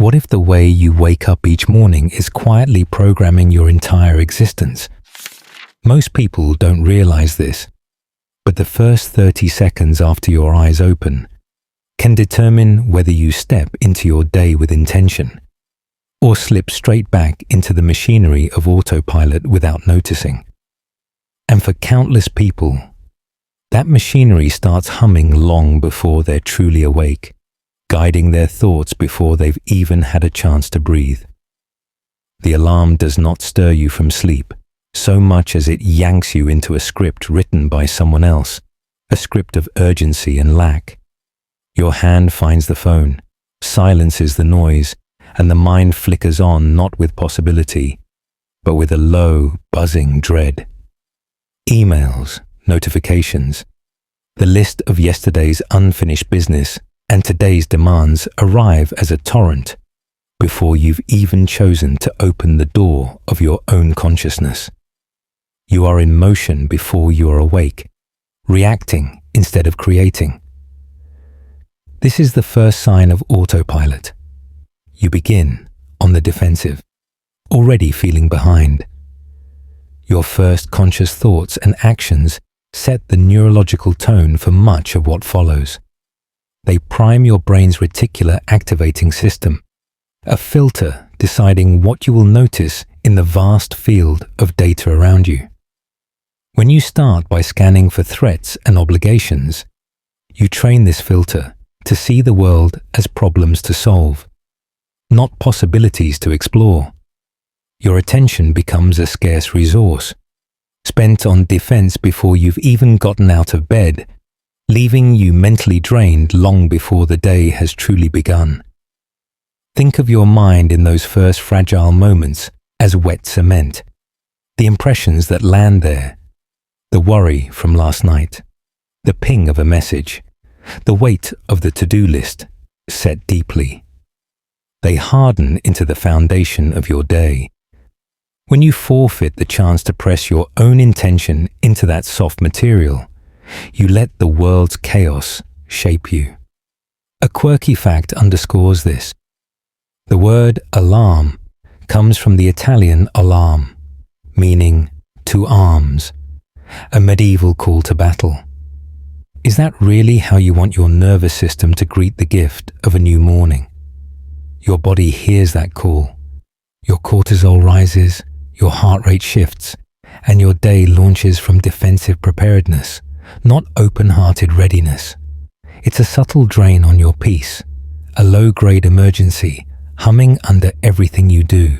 What if the way you wake up each morning is quietly programming your entire existence? Most people don't realize this, but the first 30 seconds after your eyes open can determine whether you step into your day with intention or slip straight back into the machinery of autopilot without noticing. And for countless people, that machinery starts humming long before they're truly awake, guiding their thoughts before they've even had a chance to breathe. The alarm does not stir you from sleep so much as it yanks you into a script written by someone else, a script of urgency and lack. Your hand finds the phone, silences the noise, and the mind flickers on not with possibility, but with a low, buzzing dread. Emails, notifications, the list of yesterday's unfinished business and today's demands arrive as a torrent before you've even chosen to open the door of your own consciousness. You are in motion before you are awake, reacting instead of creating. This is the first sign of autopilot. You begin on the defensive, already feeling behind. Your first conscious thoughts and actions set the neurological tone for much of what follows. They prime your brain's reticular activating system, a filter deciding what you will notice in the vast field of data around you. When you start by scanning for threats and obligations, you train this filter to see the world as problems to solve, not possibilities to explore. Your attention becomes a scarce resource, spent on defense before you've even gotten out of bed, leaving you mentally drained long before the day has truly begun. Think of your mind in those first fragile moments as wet cement, the impressions that land there, the worry from last night, the ping of a message, the weight of the to-do list set deeply. They harden into the foundation of your day. When you forfeit the chance to press your own intention into that soft material, you let the world's chaos shape you. A quirky fact underscores this. The word alarm comes from the Italian alarm, meaning to arms, a medieval call to battle. Is that really how you want your nervous system to greet the gift of a new morning? Your body hears that call. Your cortisol rises, your heart rate shifts, and your day launches from defensive preparedness, not open-hearted readiness. It's a subtle drain on your peace, a low-grade emergency humming under everything you do,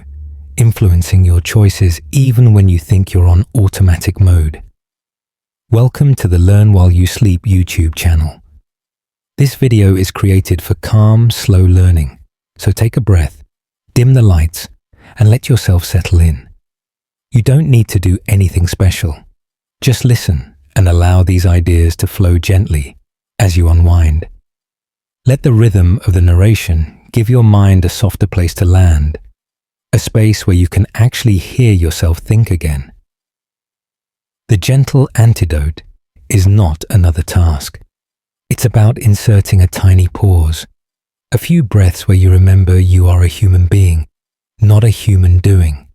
influencing your choices even when you think you're on automatic mode. Welcome to the Learn While You Sleep YouTube channel. This video is created for calm, slow learning, so take a breath, dim the lights, and let yourself settle in. You don't need to do anything special. Just listen and allow these ideas to flow gently as you unwind. Let the rhythm of the narration give your mind a softer place to land, a space where you can actually hear yourself think again. The gentle antidote is not another task. It's about inserting a tiny pause, a few breaths where you remember you are a human being, not a human doing.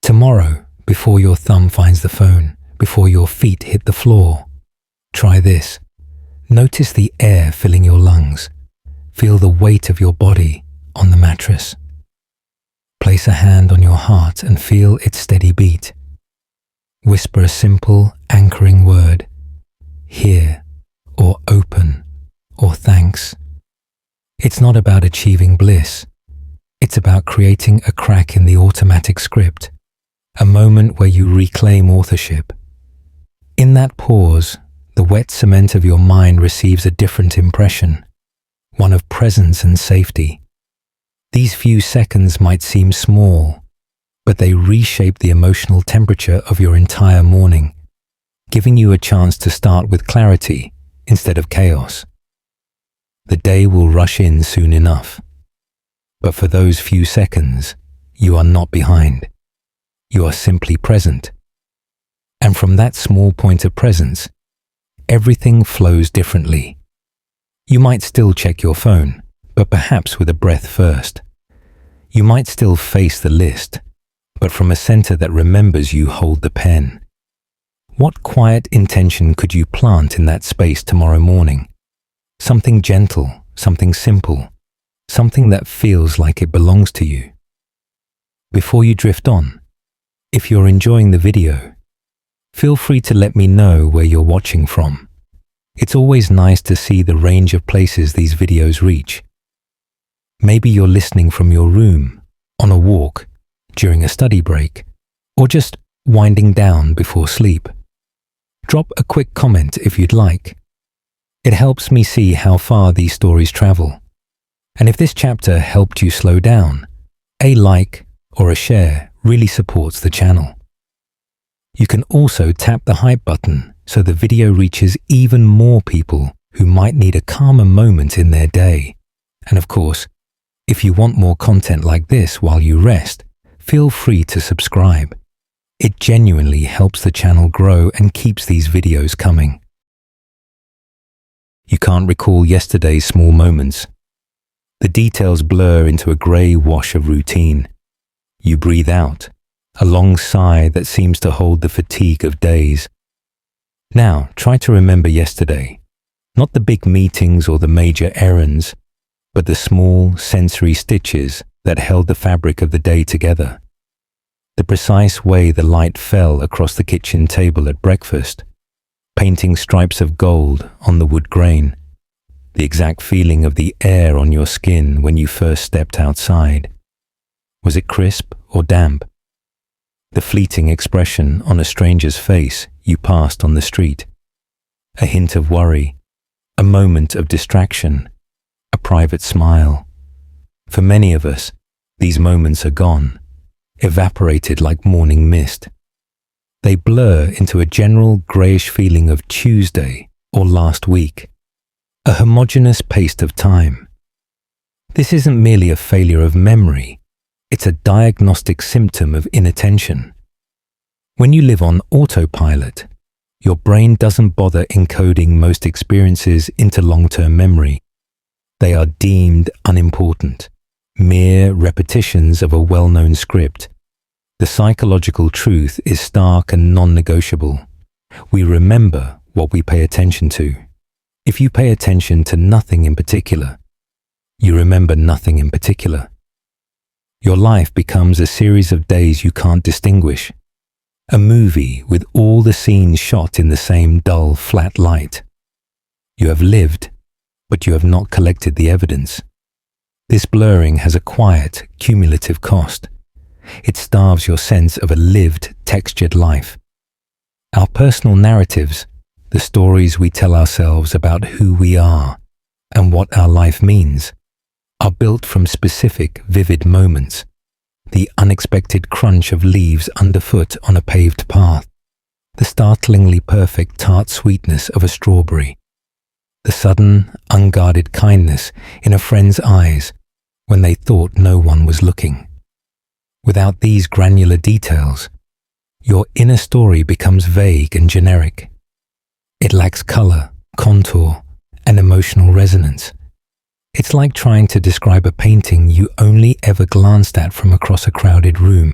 Tomorrow, before your thumb finds the phone, before your feet hit the floor, try this. Notice the air filling your lungs. Feel the weight of your body on the mattress. Place a hand on your heart and feel its steady beat. Whisper a simple, anchoring word, here, or open, or thanks. It's not about achieving bliss. It's about creating a crack in the automatic script, a moment where you reclaim authorship. In that pause, the wet cement of your mind receives a different impression, one of presence and safety. These few seconds might seem small, but they reshape the emotional temperature of your entire morning, giving you a chance to start with clarity instead of chaos. The day will rush in soon enough, but for those few seconds, you are not behind. You are simply present. And from that small point of presence, everything flows differently. You might still check your phone, but perhaps with a breath first. You might still face the list, but from a center that remembers you hold the pen. What quiet intention could you plant in that space tomorrow morning? Something gentle, something simple, something that feels like it belongs to you. Before you drift on, if you're enjoying the video, feel free to let me know where you're watching from. It's always nice to see the range of places these videos reach. Maybe you're listening from your room, on a walk, during a study break, or just winding down before sleep. Drop a quick comment if you'd like. It helps me see how far these stories travel. And if this chapter helped you slow down, a like or a share really supports the channel. You can also tap the hype button so the video reaches even more people who might need a calmer moment in their day. And of course, if you want more content like this while you rest, feel free to subscribe. It genuinely helps the channel grow and keeps these videos coming. You can't recall yesterday's small moments. The details blur into a grey wash of routine. You breathe out, a long sigh that seems to hold the fatigue of days. Now, try to remember yesterday, not the big meetings or the major errands, but the small sensory stitches that held the fabric of the day together. The precise way the light fell across the kitchen table at breakfast, painting stripes of gold on the wood grain, the exact feeling of the air on your skin when you first stepped outside. Was it crisp or damp? The fleeting expression on a stranger's face you passed on the street, a hint of worry, a moment of distraction, a private smile. For many of us, these moments are gone, evaporated like morning mist. They blur into a general greyish feeling of Tuesday or last week, a homogeneous paste of time. This isn't merely a failure of memory, it's a diagnostic symptom of inattention. When you live on autopilot, your brain doesn't bother encoding most experiences into long-term memory. They are deemed unimportant, mere repetitions of a well-known script. The psychological truth is stark and non-negotiable. We remember what we pay attention to. If you pay attention to nothing in particular, you remember nothing in particular. Your life becomes a series of days you can't distinguish, a movie with all the scenes shot in the same dull, flat light. You have lived, but you have not collected the evidence. This blurring has a quiet, cumulative cost. It starves your sense of a lived, textured life. Our personal narratives, the stories we tell ourselves about who we are and what our life means, are built from specific, vivid moments. The unexpected crunch of leaves underfoot on a paved path, the startlingly perfect tart sweetness of a strawberry, the sudden, unguarded kindness in a friend's eyes when they thought no one was looking. Without these granular details, your inner story becomes vague and generic. It lacks color, contour, and emotional resonance. It's like trying to describe a painting you only ever glanced at from across a crowded room.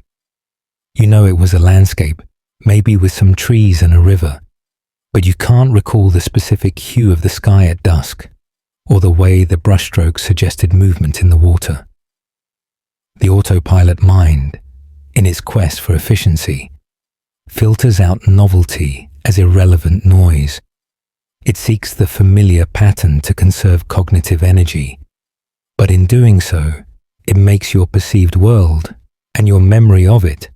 You know it was a landscape, maybe with some trees and a river, but you can't recall the specific hue of the sky at dusk, or the way the brushstrokes suggested movement in the water. The autopilot mind, in its quest for efficiency, filters out novelty as irrelevant noise. It seeks the familiar pattern to conserve cognitive energy, but in doing so, it makes your perceived world and your memory of it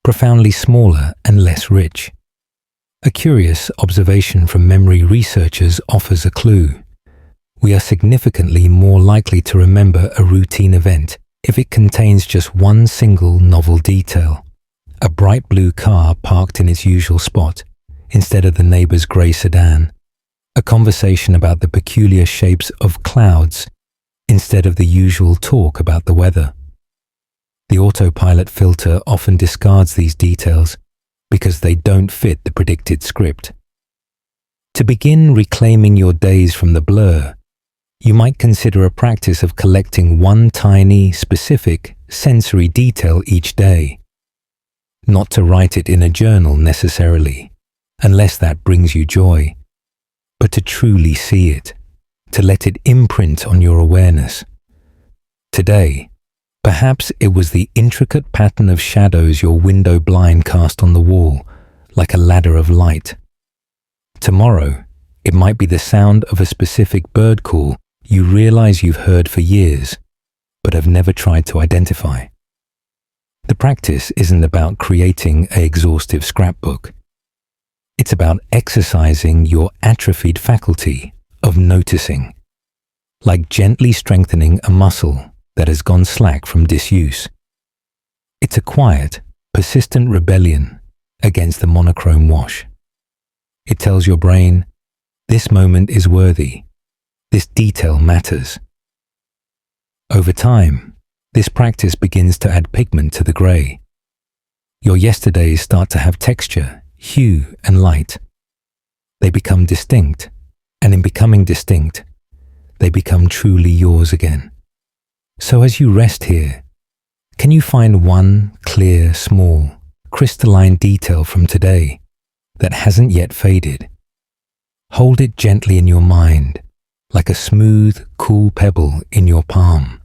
profoundly smaller and less rich. A curious observation from memory researchers offers a clue. We are significantly more likely to remember a routine event if it contains just one single novel detail, a bright blue car parked in its usual spot instead of the neighbor's grey sedan, a conversation about the peculiar shapes of clouds instead of the usual talk about the weather. The autopilot filter often discards these details because they don't fit the predicted script. To begin reclaiming your days from the blur, You might consider a practice of collecting one tiny, specific, sensory detail each day. Not to write it in a journal necessarily, unless that brings you joy, but to truly see it, to let it imprint on your awareness. Today, perhaps it was the intricate pattern of shadows your window blind cast on the wall, like a ladder of light. Tomorrow, it might be the sound of a specific bird call you realize you've heard for years, but have never tried to identify. The practice isn't about creating an exhaustive scrapbook. It's about exercising your atrophied faculty of noticing, like gently strengthening a muscle that has gone slack from disuse. It's a quiet, persistent rebellion against the monochrome wash. It tells your brain, this moment is worthy, this detail matters. Over time, this practice begins to add pigment to the grey. Your yesterdays start to have texture, hue, and light. They become distinct, and in becoming distinct, they become truly yours again. So as you rest here, can you find one clear, small, crystalline detail from today that hasn't yet faded? Hold it gently in your mind, like a smooth, cool pebble in your palm.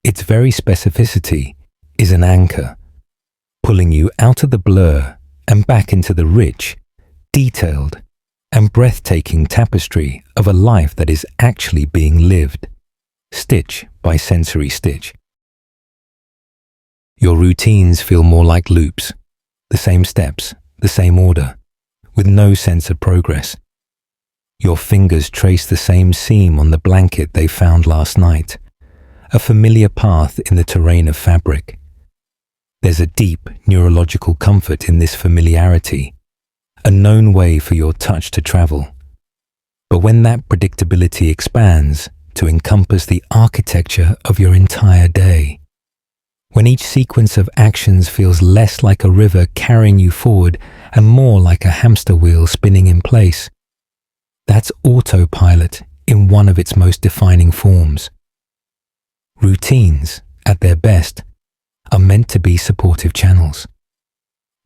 Its very specificity is an anchor, pulling you out of the blur and back into the rich, detailed, and breathtaking tapestry of a life that is actually being lived, stitch by sensory stitch. Your routines feel more like loops, the same steps, the same order, with no sense of progress. Your fingers trace the same seam on the blanket they found last night, a familiar path in the terrain of fabric. There's a deep neurological comfort in this familiarity, a known way for your touch to travel. But when that predictability expands to encompass the architecture of your entire day, when each sequence of actions feels less like a river carrying you forward and more like a hamster wheel spinning in place, that's autopilot in one of its most defining forms. Routines, at their best, are meant to be supportive channels.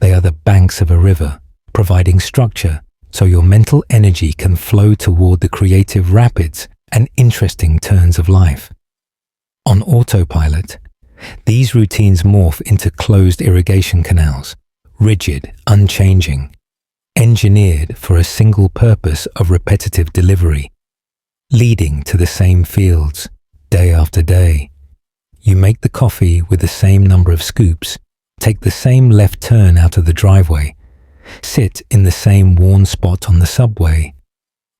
They are the banks of a river, providing structure so your mental energy can flow toward the creative rapids and interesting turns of life. On autopilot, these routines morph into closed irrigation canals, rigid, unchanging, engineered for a single purpose of repetitive delivery, leading to the same fields, day after day. You make the coffee with the same number of scoops, take the same left turn out of the driveway, sit in the same worn spot on the subway,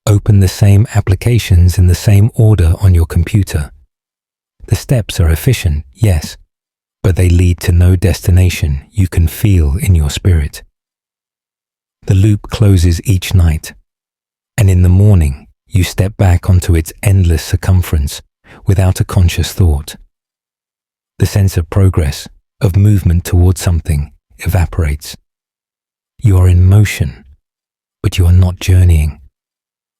open the same applications in the same order on your computer. The steps are efficient, yes, but they lead to no destination you can feel in your spirit. The loop closes each night, and in the morning you step back onto its endless circumference without a conscious thought. The sense of progress, of movement towards something, evaporates. You are in motion, but you are not journeying.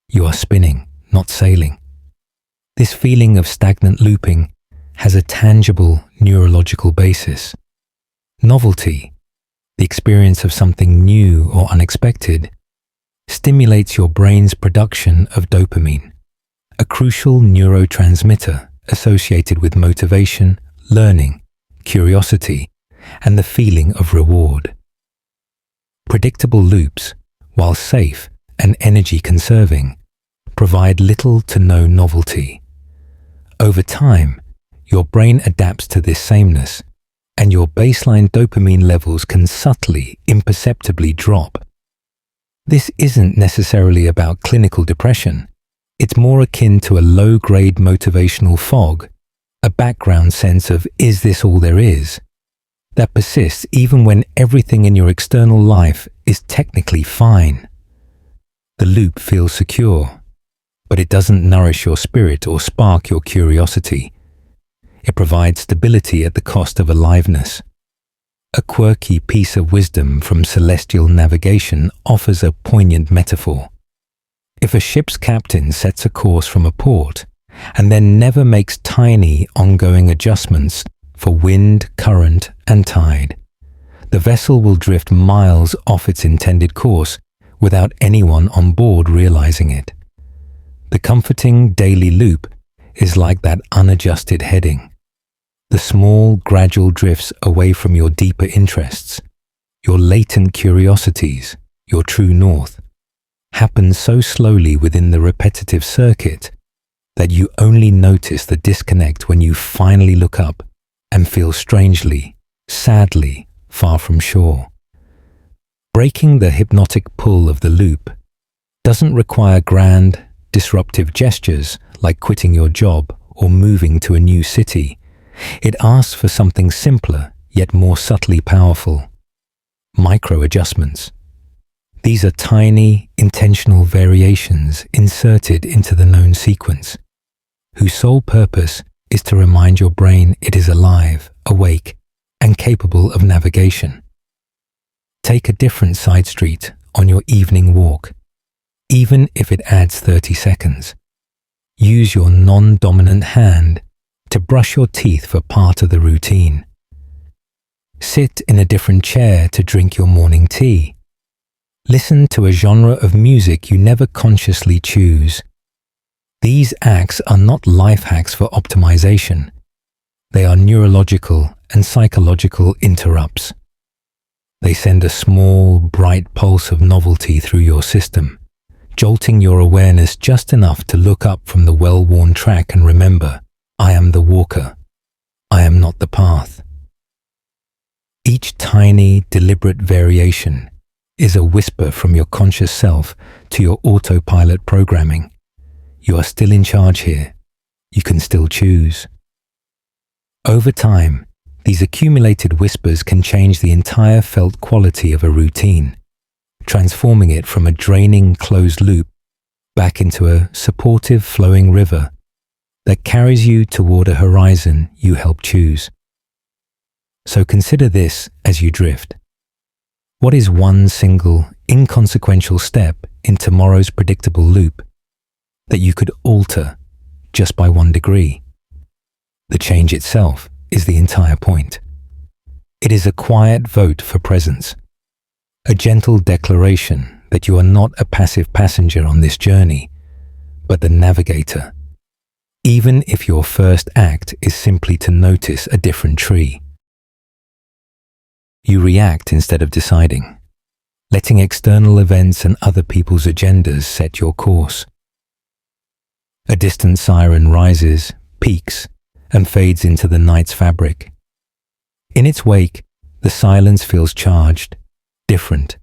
You are spinning, not sailing. This feeling of stagnant looping has a tangible neurological basis. Novelty, the experience of something new or unexpected, stimulates your brain's production of dopamine, a crucial neurotransmitter associated with motivation, learning, curiosity, and the feeling of reward. Predictable loops, while safe and energy conserving, provide little to no novelty. Over time, your brain adapts to this sameness, and your baseline dopamine levels can subtly, imperceptibly drop. This isn't necessarily about clinical depression. It's more akin to a low-grade motivational fog, a background sense of "is this all there is?" that persists even when everything in your external life is technically fine. The loop feels secure, but it doesn't nourish your spirit or spark your curiosity. It provides stability at the cost of aliveness. A quirky piece of wisdom from celestial navigation offers a poignant metaphor. If a ship's captain sets a course from a port and then never makes tiny, ongoing adjustments for wind, current, and tide, the vessel will drift miles off its intended course without anyone on board realizing it. The comforting daily loop is like that unadjusted heading. The small, gradual drifts away from your deeper interests, your latent curiosities, your true north, happen so slowly within the repetitive circuit that you only notice the disconnect when you finally look up and feel strangely, sadly, far from shore. Breaking the hypnotic pull of the loop doesn't require grand, disruptive gestures like quitting your job or moving to a new city. It asks for something simpler yet more subtly powerful: micro-adjustments. These are tiny, intentional variations inserted into the known sequence, whose sole purpose is to remind your brain it is alive, awake, and capable of navigation. Take a different side street on your evening walk, even if it adds 30 seconds. Use your non-dominant hand to brush your teeth for part of the routine. Sit in a different chair to drink your morning tea. Listen to a genre of music you never consciously choose. These acts are not life hacks for optimization. They are neurological and psychological interrupts. They send a small, bright pulse of novelty through your system, jolting your awareness just enough to look up from the well-worn track and remember, I am the walker. I am not the path. Each tiny, deliberate variation is a whisper from your conscious self to your autopilot programming. You are still in charge here. You can still choose. Over time, these accumulated whispers can change the entire felt quality of a routine, transforming it from a draining closed loop back into a supportive flowing river that carries you toward a horizon you help choose. So consider this as you drift. What is one single, inconsequential step in tomorrow's predictable loop that you could alter just by 1 degree? The change itself is the entire point. It is a quiet vote for presence, a gentle declaration that you are not a passive passenger on this journey, but the navigator, even if your first act is simply to notice a different tree. You react instead of deciding, letting external events and other people's agendas set your course. A distant siren rises, peaks, and fades into the night's fabric. In its wake, the silence feels charged, different.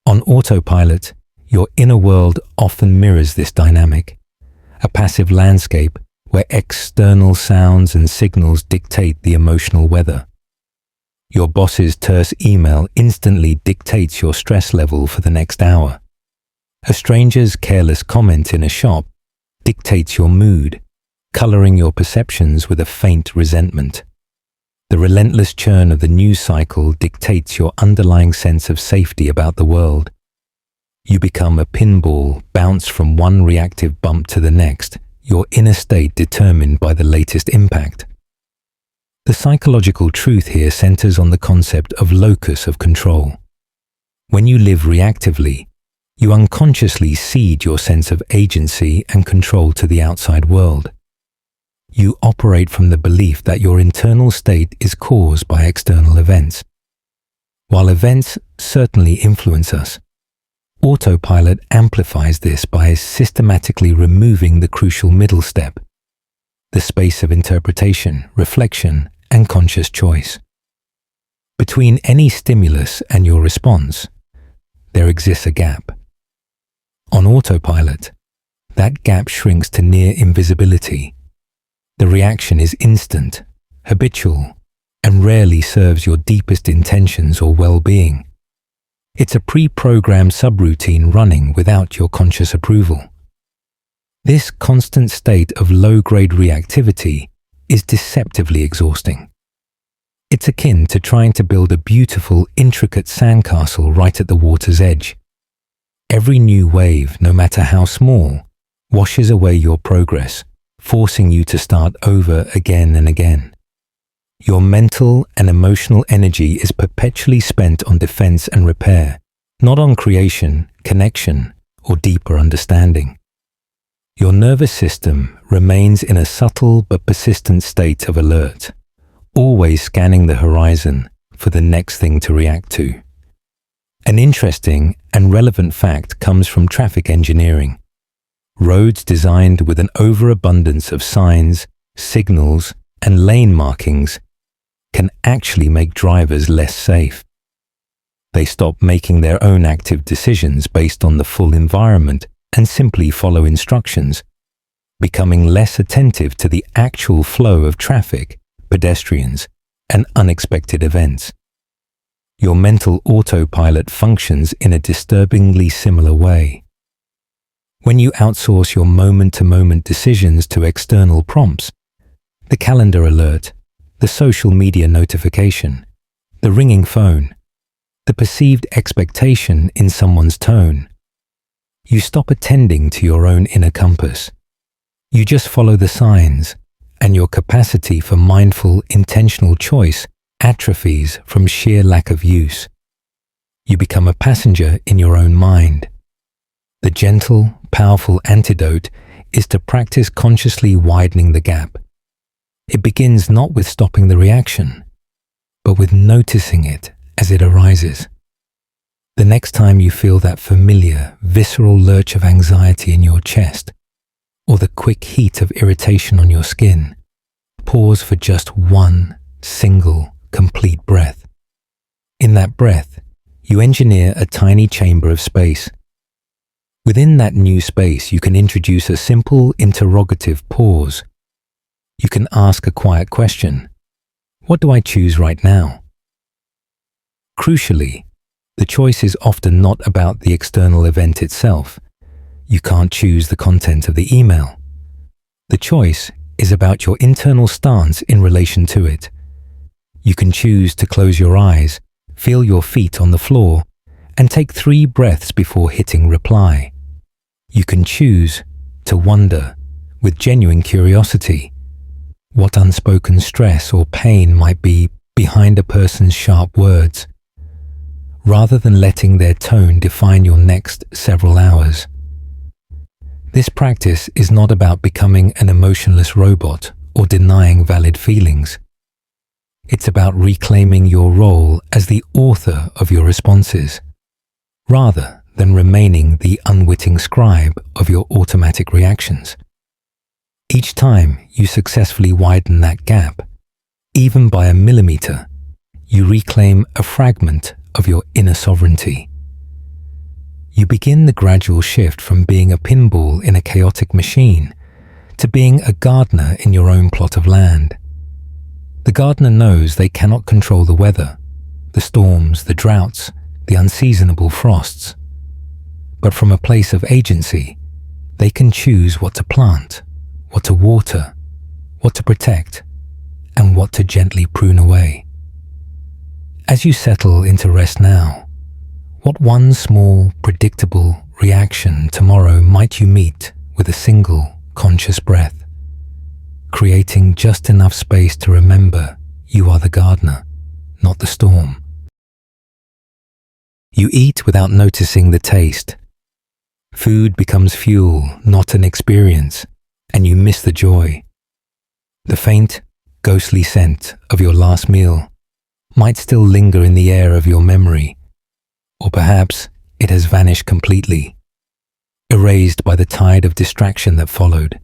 On autopilot, your inner world often mirrors this dynamic, a passive landscape where external sounds and signals dictate the emotional weather. Your boss's terse email instantly dictates your stress level for the next hour. A stranger's careless comment in a shop dictates your mood, coloring your perceptions with a faint resentment. The relentless churn of the news cycle dictates your underlying sense of safety about the world. You become a pinball bounced from one reactive bump to the next, your inner state determined by the latest impact. The psychological truth here centers on the concept of locus of control. When you live reactively, you unconsciously cede your sense of agency and control to the outside world. You operate from the belief that your internal state is caused by external events. While events certainly influence us, autopilot amplifies this by systematically removing the crucial middle step, the space of interpretation, reflection, and conscious choice. Between any stimulus and your response, there exists a gap. On autopilot, that gap shrinks to near invisibility. The reaction is instant, habitual, and rarely serves your deepest intentions or well-being. It's a pre-programmed subroutine running without your conscious approval. This constant state of low-grade reactivity is deceptively exhausting. It's akin to trying to build a beautiful, intricate sandcastle right at the water's edge. Every new wave, no matter how small, washes away your progress, forcing you to start over again and again. Your mental and emotional energy is perpetually spent on defense and repair, not on creation, connection, or deeper understanding. Your nervous system remains in a subtle but persistent state of alert, always scanning the horizon for the next thing to react to. An interesting and relevant fact comes from traffic engineering. Roads designed with an overabundance of signs, signals, and lane markings can actually make drivers less safe. They stop making their own active decisions based on the full environment and simply follow instructions, becoming less attentive to the actual flow of traffic, pedestrians, and unexpected events. Your mental autopilot functions in a disturbingly similar way. When you outsource your moment-to-moment decisions to external prompts, the calendar alert, the social media notification, the ringing phone, the perceived expectation in someone's tone, you stop attending to your own inner compass. You just follow the signs, and your capacity for mindful, intentional choice atrophies from sheer lack of use. You become a passenger in your own mind. The gentle, powerful antidote is to practice consciously widening the gap. It begins not with stopping the reaction, but with noticing it as it arises. The next time you feel that familiar, visceral lurch of anxiety in your chest, or the quick heat of irritation on your skin, pause for just one single, complete breath. In that breath, you engineer a tiny chamber of space. Within that new space, you can introduce a simple interrogative pause. You can ask a quiet question. What do I choose right now? Crucially, the choice is often not about the external event itself. You can't choose the content of the email. The choice is about your internal stance in relation to it. You can choose to close your eyes, feel your feet on the floor, and take 3 breaths before hitting reply. You can choose to wonder with genuine curiosity what unspoken stress or pain might be behind a person's sharp words, rather than letting their tone define your next several hours. This practice is not about becoming an emotionless robot or denying valid feelings. It's about reclaiming your role as the author of your responses, rather than remaining the unwitting scribe of your automatic reactions. Each time you successfully widen that gap, even by a millimeter, you reclaim a fragment of your inner sovereignty. You begin the gradual shift from being a pinball in a chaotic machine to being a gardener in your own plot of land. The gardener knows they cannot control the weather, the storms, the droughts, the unseasonable frosts. But from a place of agency, they can choose what to plant, what to water, what to protect, and what to gently prune away. As you settle into rest now, what one small, predictable reaction tomorrow might you meet with a single, conscious breath, creating just enough space to remember you are the gardener, not the storm? You eat without noticing the taste. Food becomes fuel, not an experience, and you miss the joy. The faint, ghostly scent of your last meal might still linger in the air of your memory, or perhaps it has vanished completely, erased by the tide of distraction that followed.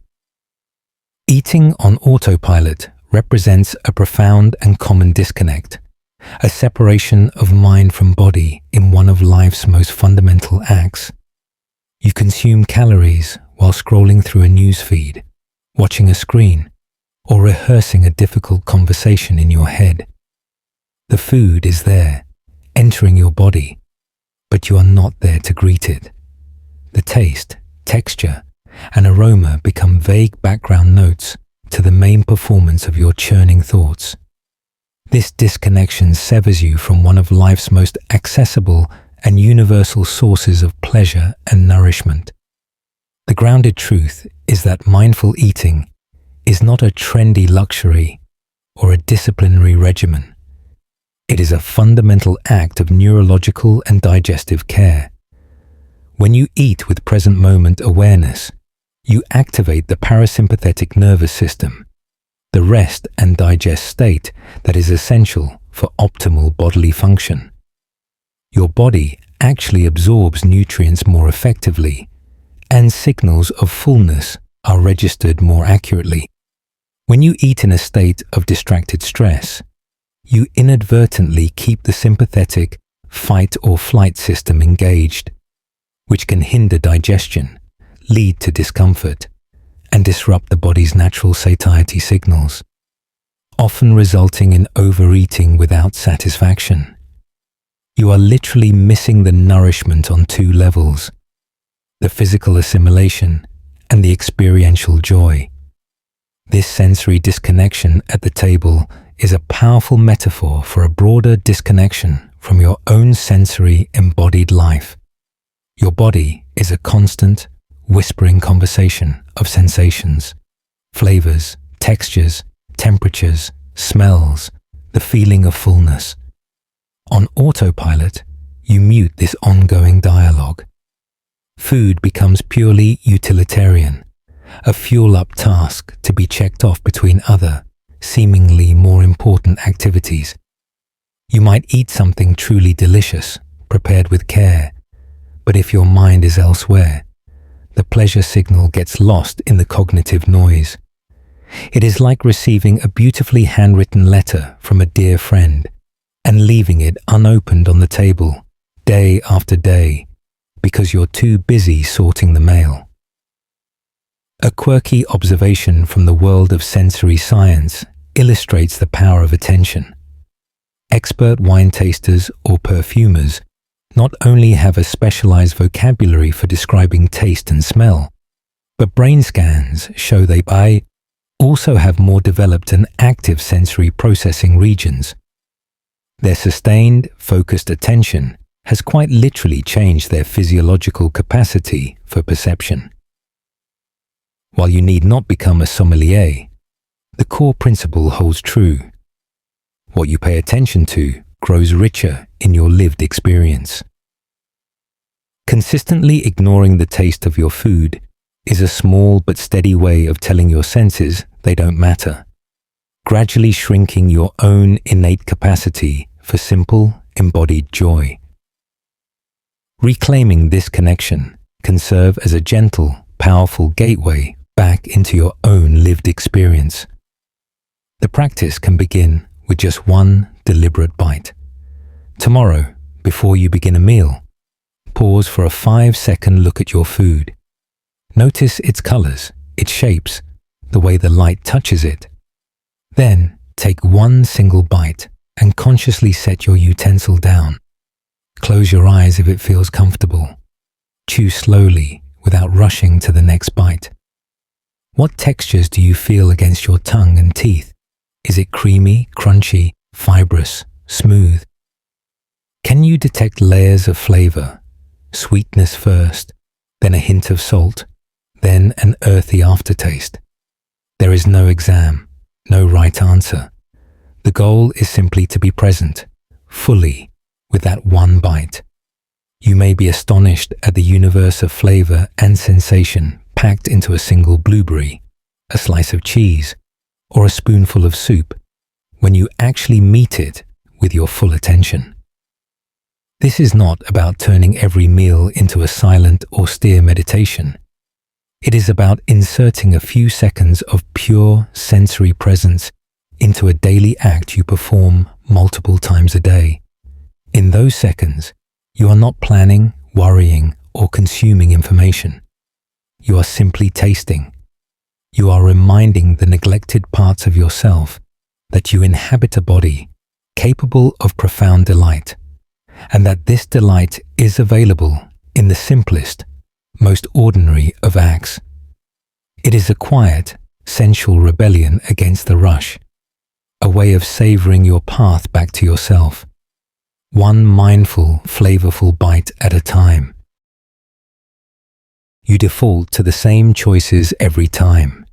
Eating on autopilot represents a profound and common disconnect, a separation of mind from body in one of life's most fundamental acts. You consume calories while scrolling through a news feed, watching a screen, or rehearsing a difficult conversation in your head. The food is there, entering your body, but you are not there to greet it. The taste, texture, and aroma become vague background notes to the main performance of your churning thoughts. This disconnection severs you from one of life's most accessible and universal sources of pleasure and nourishment. The grounded truth is that mindful eating is not a trendy luxury or a disciplinary regimen. It is a fundamental act of neurological and digestive care. When you eat with present moment awareness, you activate the parasympathetic nervous system, the rest and digest state that is essential for optimal bodily function. Your body actually absorbs nutrients more effectively, and signals of fullness are registered more accurately. When you eat in a state of distracted stress, you inadvertently keep the sympathetic fight or flight system engaged, which can hinder digestion, lead to discomfort, and disrupt the body's natural satiety signals, often resulting in overeating without satisfaction. You are literally missing the nourishment on two levels: the physical assimilation and the experiential joy. This sensory disconnection at the table is a powerful metaphor for a broader disconnection from your own sensory embodied life. Your body is a constant, whispering conversation of sensations, flavors, textures, temperatures, smells, the feeling of fullness. On autopilot, you mute this ongoing dialogue. Food becomes purely utilitarian, a fuel-up task to be checked off between other, seemingly more important activities. You might eat something truly delicious, prepared with care, but if your mind is elsewhere, the pleasure signal gets lost in the cognitive noise. It is like receiving a beautifully handwritten letter from a dear friend and leaving it unopened on the table day after day because you're too busy sorting the mail. A quirky observation from the world of sensory science illustrates the power of attention. Expert wine tasters or perfumers not only have a specialized vocabulary for describing taste and smell, but brain scans show they also have more developed and active sensory processing regions. Their sustained, focused attention has quite literally changed their physiological capacity for perception. While you need not become a sommelier, the core principle holds true. What you pay attention to grows richer in your lived experience. Consistently ignoring the taste of your food is a small but steady way of telling your senses they don't matter, gradually shrinking your own innate capacity for simple, embodied joy. Reclaiming this connection can serve as a gentle, powerful gateway back into your own lived experience. The practice can begin with just one deliberate bite. Tomorrow, before you begin a meal, pause for a 5-second look at your food. Notice its colors, its shapes, the way the light touches it. Then, take one single bite and consciously set your utensil down. Close your eyes if it feels comfortable. Chew slowly without rushing to the next bite. What textures do you feel against your tongue and teeth? Is it creamy, crunchy, fibrous, smooth? Can you detect layers of flavor? Sweetness first, then a hint of salt, then an earthy aftertaste. There is no exam, no right answer. The goal is simply to be present, fully, with that one bite. You may be astonished at the universe of flavor and sensation packed into a single blueberry, a slice of cheese, or a spoonful of soup when you actually meet it with your full attention. This is not about turning every meal into a silent, austere meditation. It is about inserting a few seconds of pure sensory presence into a daily act you perform multiple times a day. In those seconds, you are not planning, worrying, or consuming information. You are simply tasting. You are reminding the neglected parts of yourself that you inhabit a body capable of profound delight, and that this delight is available in the simplest, most ordinary of acts. It is a quiet, sensual rebellion against the rush, a way of savoring your path back to yourself, one mindful, flavorful bite at a time. You default to the same choices every time.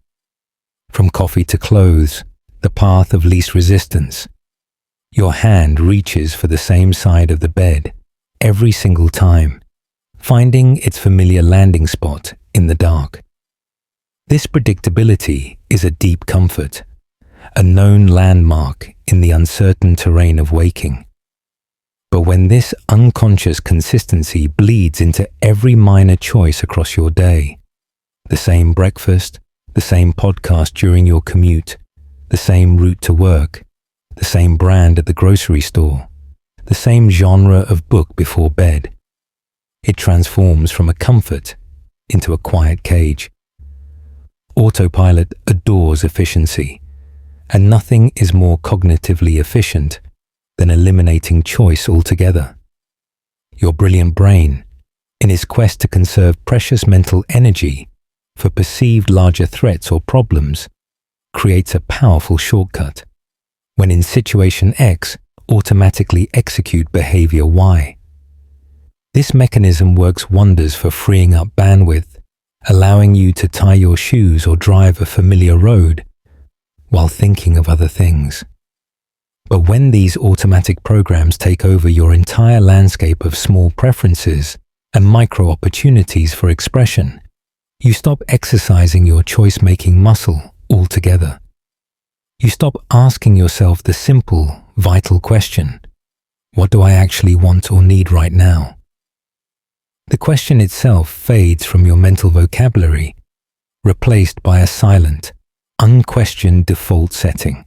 From coffee to clothes, the path of least resistance. Your hand reaches for the same side of the bed every single time, finding its familiar landing spot in the dark. This predictability is a deep comfort, a known landmark in the uncertain terrain of waking. But when this unconscious consistency bleeds into every minor choice across your day, the same breakfast, the same podcast during your commute, the same route to work, the same brand at the grocery store, the same genre of book before bed, it transforms from a comfort into a quiet cage. Autopilot adores efficiency, and nothing is more cognitively efficient than eliminating choice altogether. Your brilliant brain, in its quest to conserve precious mental energy for perceived larger threats or problems, creates a powerful shortcut when in situation X automatically execute behavior Y. This mechanism works wonders for freeing up bandwidth, allowing you to tie your shoes or drive a familiar road while thinking of other things. But when these automatic programs take over your entire landscape of small preferences and micro opportunities for expression, you stop exercising your choice-making muscle altogether. You stop asking yourself the simple, vital question, what do I actually want or need right now? The question itself fades from your mental vocabulary, replaced by a silent, unquestioned default setting.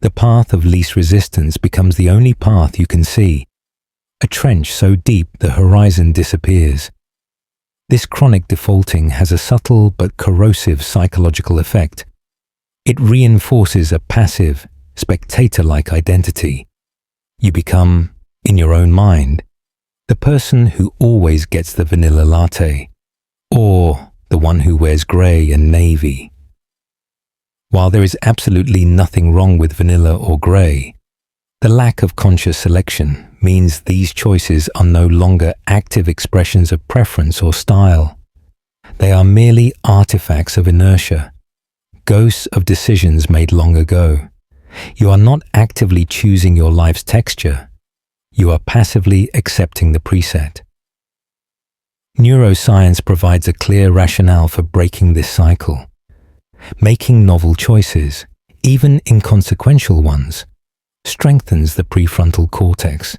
The path of least resistance becomes the only path you can see, a trench so deep the horizon disappears. This chronic defaulting has a subtle but corrosive psychological effect. It reinforces a passive, spectator-like identity. You become, in your own mind, the person who always gets the vanilla latte, or the one who wears grey and navy. While there is absolutely nothing wrong with vanilla or grey, the lack of conscious selection means these choices are no longer active expressions of preference or style. They are merely artifacts of inertia, ghosts of decisions made long ago. You are not actively choosing your life's texture. You are passively accepting the preset. Neuroscience provides a clear rationale for breaking this cycle. Making novel choices, even inconsequential ones, strengthens the prefrontal cortex,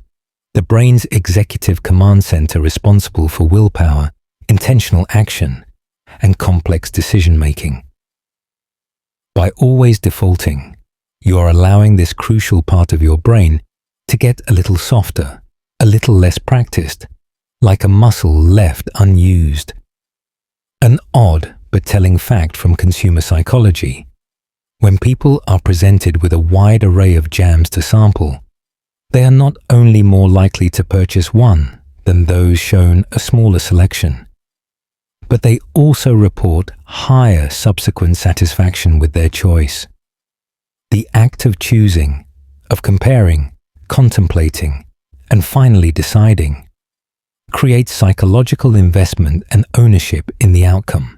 the brain's executive command center responsible for willpower, intentional action, and complex decision-making. By always defaulting, you are allowing this crucial part of your brain to get a little softer, a little less practiced, like a muscle left unused. An odd but telling fact from consumer psychology: when people are presented with a wide array of jams to sample, they are not only more likely to purchase one than those shown a smaller selection, but they also report higher subsequent satisfaction with their choice. The act of choosing, of comparing, contemplating, and finally deciding, creates psychological investment and ownership in the outcome.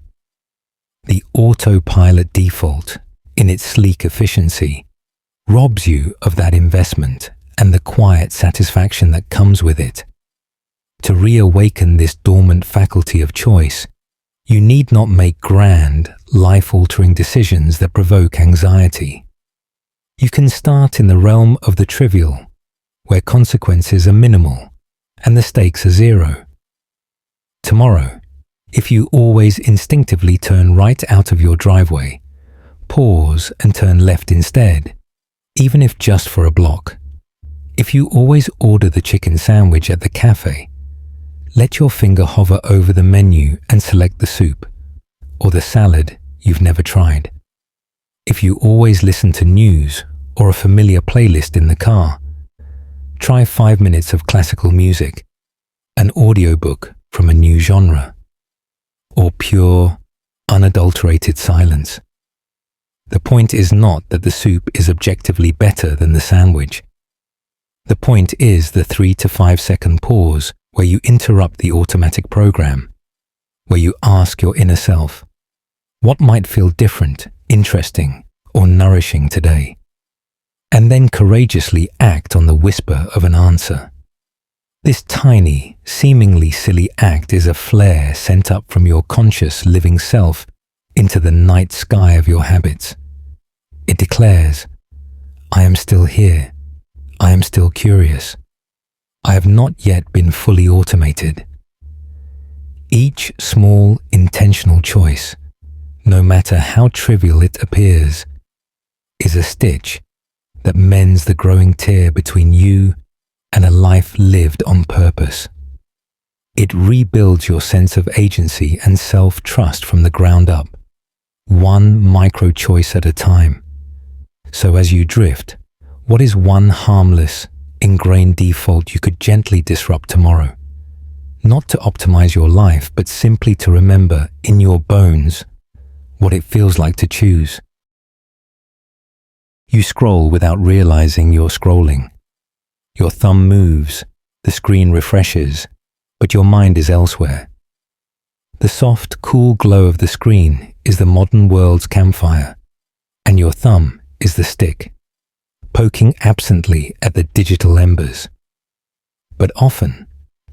The autopilot default, in its sleek efficiency, robs you of that investment and the quiet satisfaction that comes with it. To reawaken this dormant faculty of choice, you need not make grand, life-altering decisions that provoke anxiety. You can start in the realm of the trivial, where consequences are minimal and the stakes are zero. Tomorrow, if you always instinctively turn right out of your driveway, pause and turn left instead, even if just for a block. If you always order the chicken sandwich at the cafe, let your finger hover over the menu and select the soup, or the salad you've never tried. If you always listen to news or a familiar playlist in the car, try 5 minutes of classical music, an audiobook from a new genre, or pure, unadulterated silence. The point is not that the soup is objectively better than the sandwich. The point is the 3 to 5 second pause where you interrupt the automatic program, where you ask your inner self, what might feel different interesting, or nourishing today, and then courageously act on the whisper of an answer. This tiny, seemingly silly act is a flare sent up from your conscious living self into the night sky of your habits. It declares, I am still here. I am still curious. I have not yet been fully automated. Each small, intentional choice, no matter how trivial it appears, is a stitch that mends the growing tear between you and a life lived on purpose. It rebuilds your sense of agency and self-trust from the ground up, one micro choice at a time. So as you drift, what is one harmless, ingrained default you could gently disrupt tomorrow? Not to optimize your life, but simply to remember in your bones what it feels like to choose. You scroll without realizing you're scrolling. Your thumb moves, the screen refreshes, but your mind is elsewhere. The soft, cool glow of the screen is the modern world's campfire, and your thumb is the stick, poking absently at the digital embers. But often,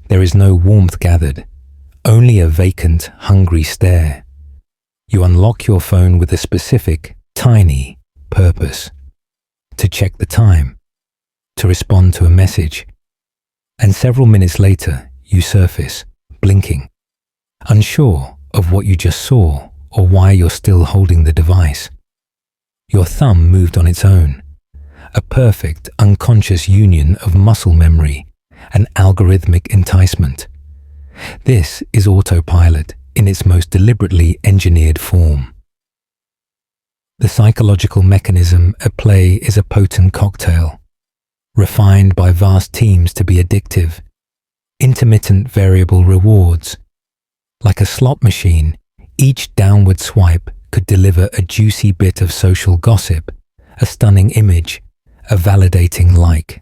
there is no warmth gathered, only a vacant, hungry stare. You unlock your phone with a specific, tiny purpose: to check the time, to respond to a message, and several minutes later, you surface, blinking, unsure of what you just saw or why you're still holding the device. Your thumb moved on its own, a perfect, unconscious union of muscle memory and algorithmic enticement. This is autopilot in its most deliberately engineered form. The psychological mechanism at play is a potent cocktail, refined by vast teams to be addictive. Intermittent variable rewards. Like a slot machine, each downward swipe could deliver a juicy bit of social gossip, a stunning image, a validating like,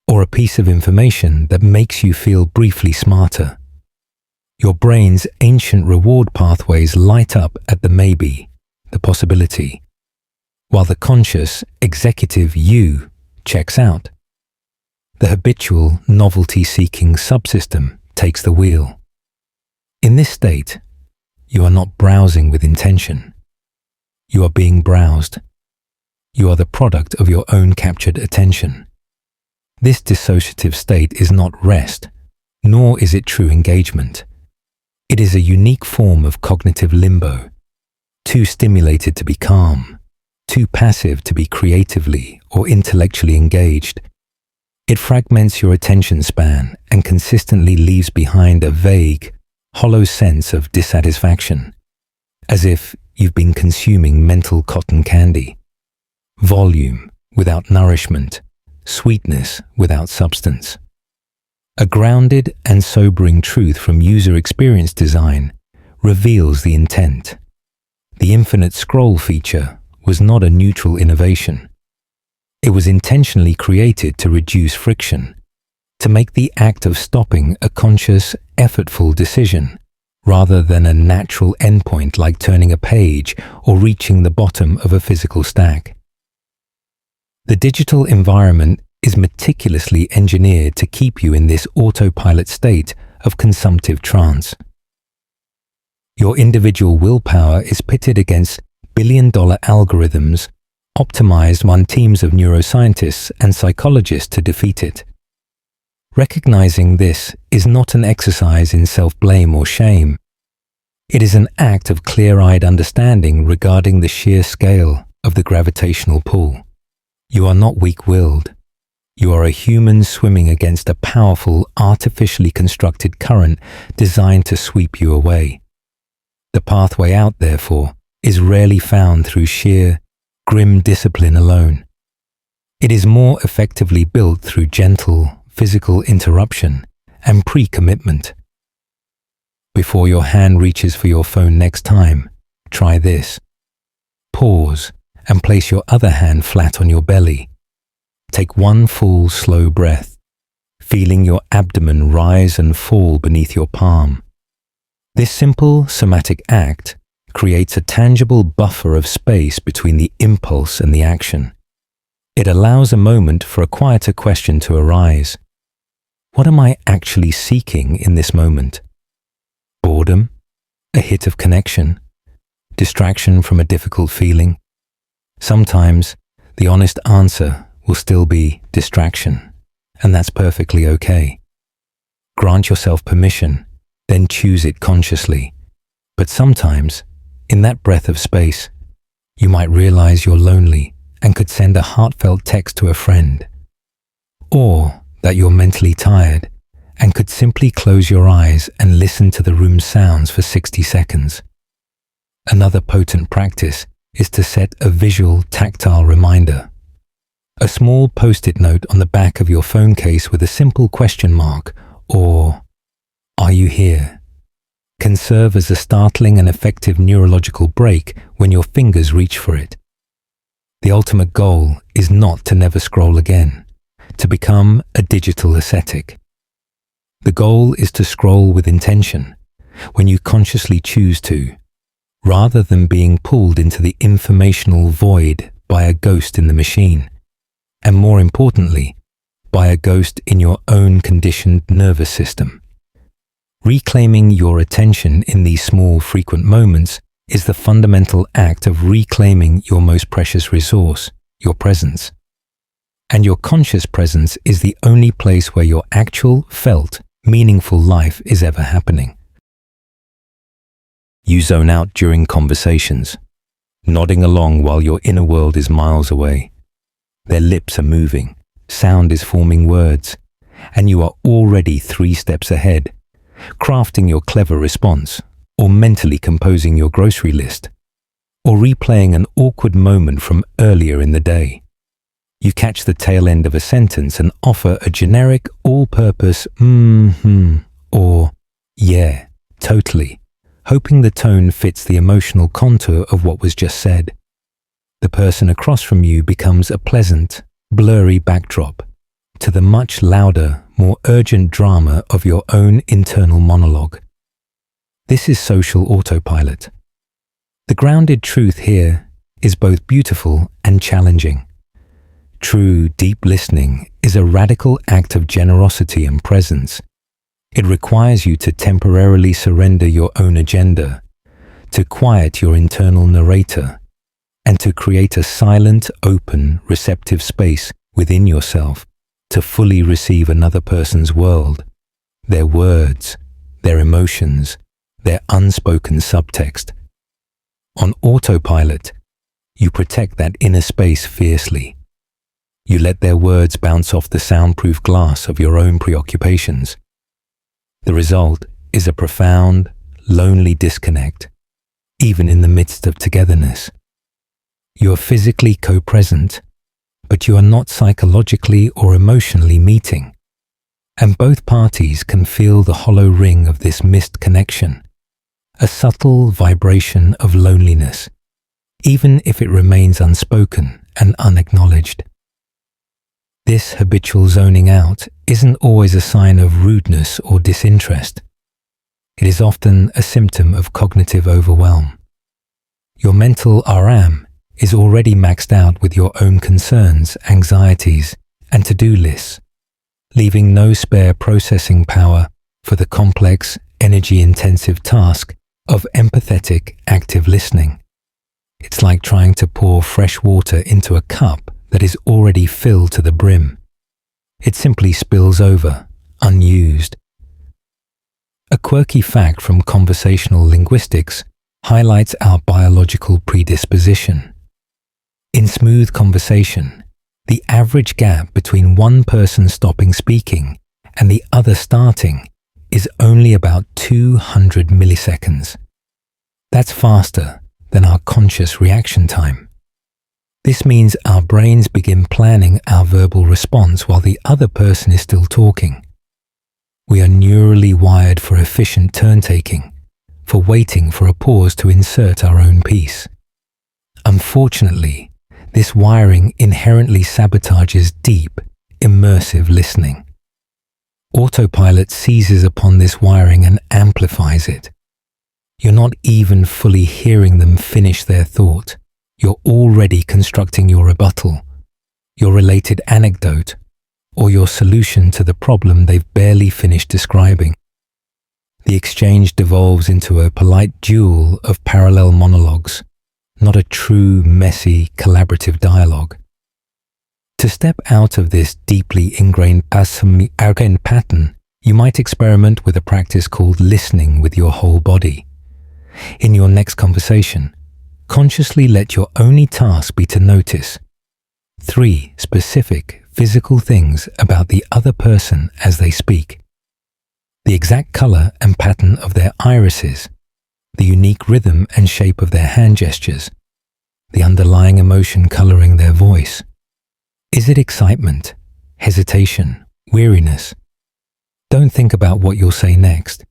or a piece of information that makes you feel briefly smarter. Your brain's ancient reward pathways light up at the maybe, the possibility, while the conscious, executive you checks out. The habitual, novelty-seeking subsystem takes the wheel. In this state, you are not browsing with intention. You are being browsed. You are the product of your own captured attention. This dissociative state is not rest, nor is it true engagement. It is a unique form of cognitive limbo, too stimulated to be calm, too passive to be creatively or intellectually engaged. It fragments your attention span and consistently leaves behind a vague, hollow sense of dissatisfaction, as if you've been consuming mental cotton candy. Volume without nourishment, sweetness without substance. A grounded and sobering truth from user experience design reveals the intent. The infinite scroll feature was not a neutral innovation. It was intentionally created to reduce friction, to make the act of stopping a conscious, effortful decision, rather than a natural endpoint like turning a page or reaching the bottom of a physical stack. The digital environment is meticulously engineered to keep you in this autopilot state of consumptive trance. Your individual willpower is pitted against billion-dollar algorithms optimized on teams of neuroscientists and psychologists to defeat it. Recognizing this is not an exercise in self-blame or shame. It is an act of clear-eyed understanding regarding the sheer scale of the gravitational pull. You are not weak-willed. You are a human swimming against a powerful, artificially constructed current designed to sweep you away. The pathway out, therefore, is rarely found through sheer, grim discipline alone. It is more effectively built through gentle, physical interruption and pre-commitment. Before your hand reaches for your phone next time, try this. Pause and place your other hand flat on your belly. Take one full, slow breath, feeling your abdomen rise and fall beneath your palm. This simple somatic act creates a tangible buffer of space between the impulse and the action. It allows a moment for a quieter question to arise. What am I actually seeking in this moment? Boredom? A hit of connection? Distraction from a difficult feeling? Sometimes the honest answer will still be distraction, and that's perfectly okay. Grant yourself permission, then choose it consciously. But sometimes, in that breath of space, you might realize you're lonely and could send a heartfelt text to a friend. Or that you're mentally tired and could simply close your eyes and listen to the room's sounds for 60 seconds. Another potent practice is to set a visual, tactile reminder. A small post-it note on the back of your phone case with a simple question mark or "Are you here?" can serve as a startling and effective neurological break when your fingers reach for it. The ultimate goal is not to never scroll again, to become a digital ascetic. The goal is to scroll with intention, when you consciously choose to, rather than being pulled into the informational void by a ghost in the machine, and more importantly, by a ghost in your own conditioned nervous system. Reclaiming your attention in these small, frequent moments is the fundamental act of reclaiming your most precious resource, your presence. And your conscious presence is the only place where your actual, felt, meaningful life is ever happening. You zone out during conversations, nodding along while your inner world is miles away. Their lips are moving, sound is forming words, and you are already 3 steps ahead, crafting your clever response, or mentally composing your grocery list, or replaying an awkward moment from earlier in the day. You catch the tail end of a sentence and offer a generic, all-purpose or "yeah, totally," hoping the tone fits the emotional contour of what was just said. The person across from you becomes a pleasant, blurry backdrop to the much louder, more urgent drama of your own internal monologue. This is social autopilot. The grounded truth here is both beautiful and challenging. True, deep listening is a radical act of generosity and presence. It requires you to temporarily surrender your own agenda, to quiet your internal narrator, and to create a silent, open, receptive space within yourself to fully receive another person's world, their words, their emotions, their unspoken subtext. On autopilot, you protect that inner space fiercely. You let their words bounce off the soundproof glass of your own preoccupations. The result is a profound, lonely disconnect, even in the midst of togetherness. You are physically co-present, but you are not psychologically or emotionally meeting, and both parties can feel the hollow ring of this missed connection, a subtle vibration of loneliness, even if it remains unspoken and unacknowledged. This habitual zoning out isn't always a sign of rudeness or disinterest. It is often a symptom of cognitive overwhelm. Your mental RAM is already maxed out with your own concerns, anxieties, and to-do lists, leaving no spare processing power for the complex, energy-intensive task of empathetic, active listening. It's like trying to pour fresh water into a cup that is already filled to the brim. It simply spills over, unused. A quirky fact from conversational linguistics highlights our biological predisposition. In smooth conversation, the average gap between one person stopping speaking and the other starting is only about 200 milliseconds. That's faster than our conscious reaction time. This means our brains begin planning our verbal response while the other person is still talking. We are neurally wired for efficient turn-taking, for waiting for a pause to insert our own piece. Unfortunately, this wiring inherently sabotages deep, immersive listening. Autopilot seizes upon this wiring and amplifies it. You're not even fully hearing them finish their thought. You're already constructing your rebuttal, your related anecdote, or your solution to the problem they've barely finished describing. The exchange devolves into a polite duel of parallel monologues, not a true, messy, collaborative dialogue. To step out of this deeply ingrained pattern, you might experiment with a practice called listening with your whole body. In your next conversation, consciously let your only task be to notice 3 specific physical things about the other person as they speak. The exact color and pattern of their irises, the unique rhythm and shape of their hand gestures, the underlying emotion coloring their voice. Is it excitement, hesitation, weariness? Don't think about what you'll say next.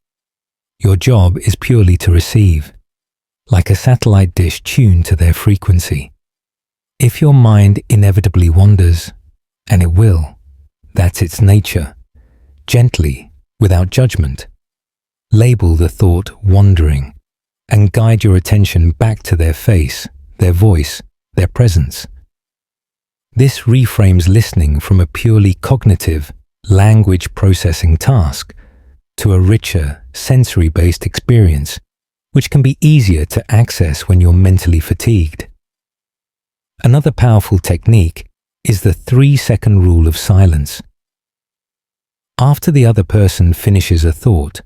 Your job is purely to receive, like a satellite dish tuned to their frequency. If your mind inevitably wanders, and it will, that's its nature, gently, without judgment, label the thought wandering and guide your attention back to their face, their voice, their presence. This reframes listening from a purely cognitive, language processing task to a richer, sensory-based experience, which can be easier to access when you're mentally fatigued. Another powerful technique is the 3-second rule of silence. After the other person finishes a thought,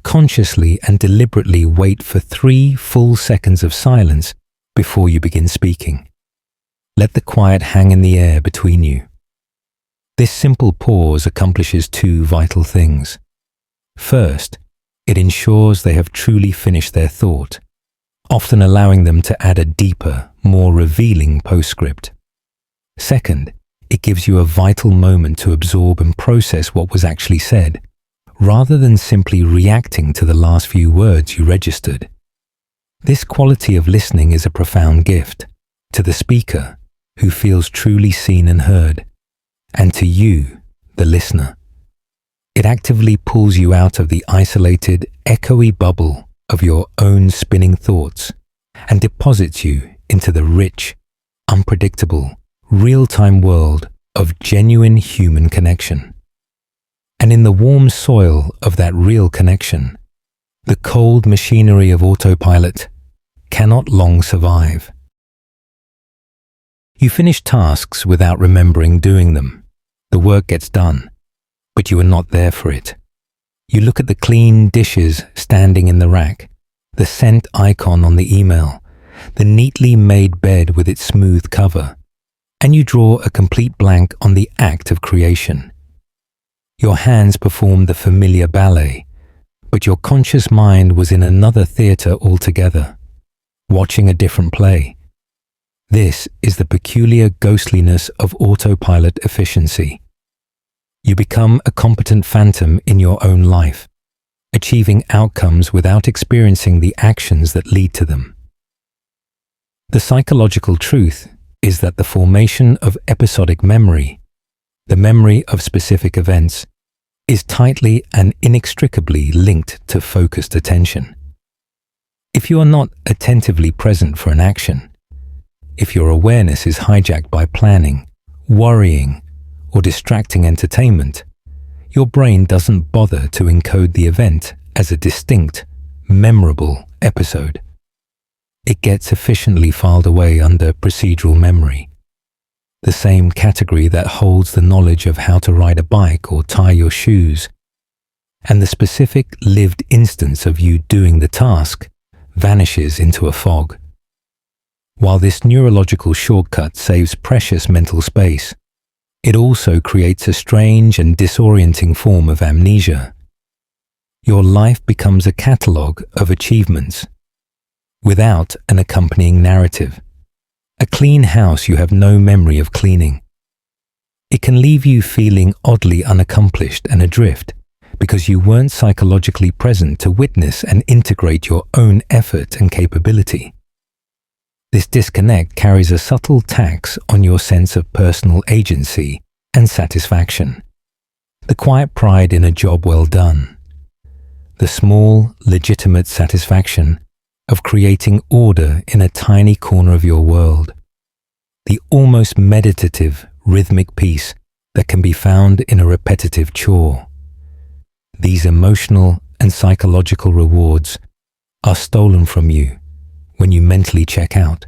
consciously and deliberately wait for 3 full seconds of silence before you begin speaking. Let the quiet hang in the air between you. This simple pause accomplishes 2 vital things. First, it ensures they have truly finished their thought, often allowing them to add a deeper, more revealing postscript. Second, it gives you a vital moment to absorb and process what was actually said, rather than simply reacting to the last few words you registered. This quality of listening is a profound gift to the speaker, who feels truly seen and heard, and to you, the listener. It actively pulls you out of the isolated, echoey bubble of your own spinning thoughts and deposits you into the rich, unpredictable, real-time world of genuine human connection. And in the warm soil of that real connection, the cold machinery of autopilot cannot long survive. You finish tasks without remembering doing them. The work gets done, but you are not there for it. You look at the clean dishes standing in the rack, the sent icon on the email, the neatly made bed with its smooth cover, and you draw a complete blank on the act of creation. Your hands performed the familiar ballet, but your conscious mind was in another theater altogether, watching a different play. This is the peculiar ghostliness of autopilot efficiency. You become a competent phantom in your own life, achieving outcomes without experiencing the actions that lead to them. The psychological truth is that the formation of episodic memory, the memory of specific events, is tightly and inextricably linked to focused attention. If you are not attentively present for an action, if your awareness is hijacked by planning, worrying, or distracting entertainment, your brain doesn't bother to encode the event as a distinct, memorable episode. It gets efficiently filed away under procedural memory, the same category that holds the knowledge of how to ride a bike or tie your shoes, and the specific lived instance of you doing the task vanishes into a fog. While this neurological shortcut saves precious mental space, it also creates a strange and disorienting form of amnesia. Your life becomes a catalogue of achievements, without an accompanying narrative. A clean house you have no memory of cleaning. It can leave you feeling oddly unaccomplished and adrift because you weren't psychologically present to witness and integrate your own effort and capability. This disconnect carries a subtle tax on your sense of personal agency and satisfaction. The quiet pride in a job well done. the small, legitimate satisfaction of creating order in a tiny corner of your world, the almost meditative, rhythmic peace that can be found in a repetitive chore. These emotional and psychological rewards are stolen from you when you mentally check out.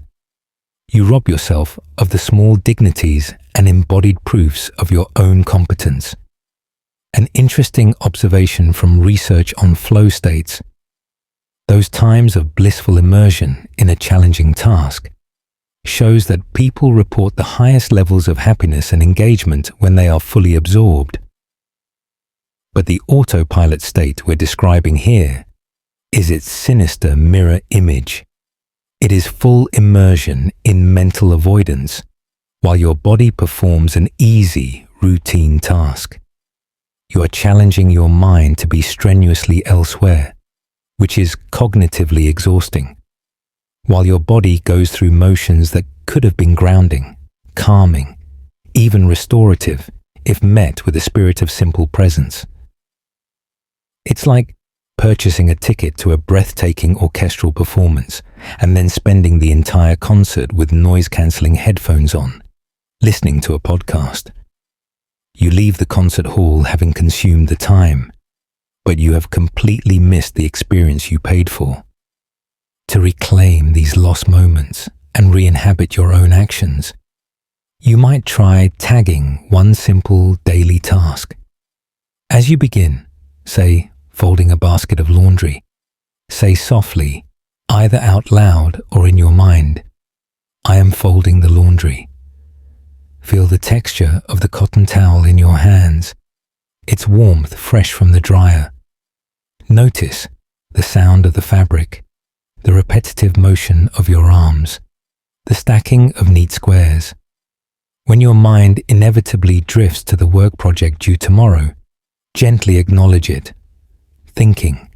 You rob yourself of the small dignities and embodied proofs of your own competence. An interesting observation from research on flow states, those times of blissful immersion in a challenging task, shows that people report the highest levels of happiness and engagement when they are fully absorbed. But the autopilot state we're describing here is its sinister mirror image. It is full immersion in mental avoidance, while your body performs an easy, routine task. You are challenging your mind to be strenuously elsewhere, which is cognitively exhausting, while your body goes through motions that could have been grounding, calming, even restorative if met with a spirit of simple presence. It's like purchasing a ticket to a breathtaking orchestral performance and then spending the entire concert with noise-cancelling headphones on, listening to a podcast. You leave the concert hall having consumed the time, but you have completely missed the experience you paid for. To reclaim these lost moments and re-inhabit your own actions, you might try tagging one simple daily task. As you begin, say, folding a basket of laundry, say softly, either out loud or in your mind, "I am folding the laundry." Feel the texture of the cotton towel in your hands, its warmth fresh from the dryer. Notice the sound of the fabric, the repetitive motion of your arms, the stacking of neat squares. When your mind inevitably drifts to the work project due tomorrow, gently acknowledge it, thinking,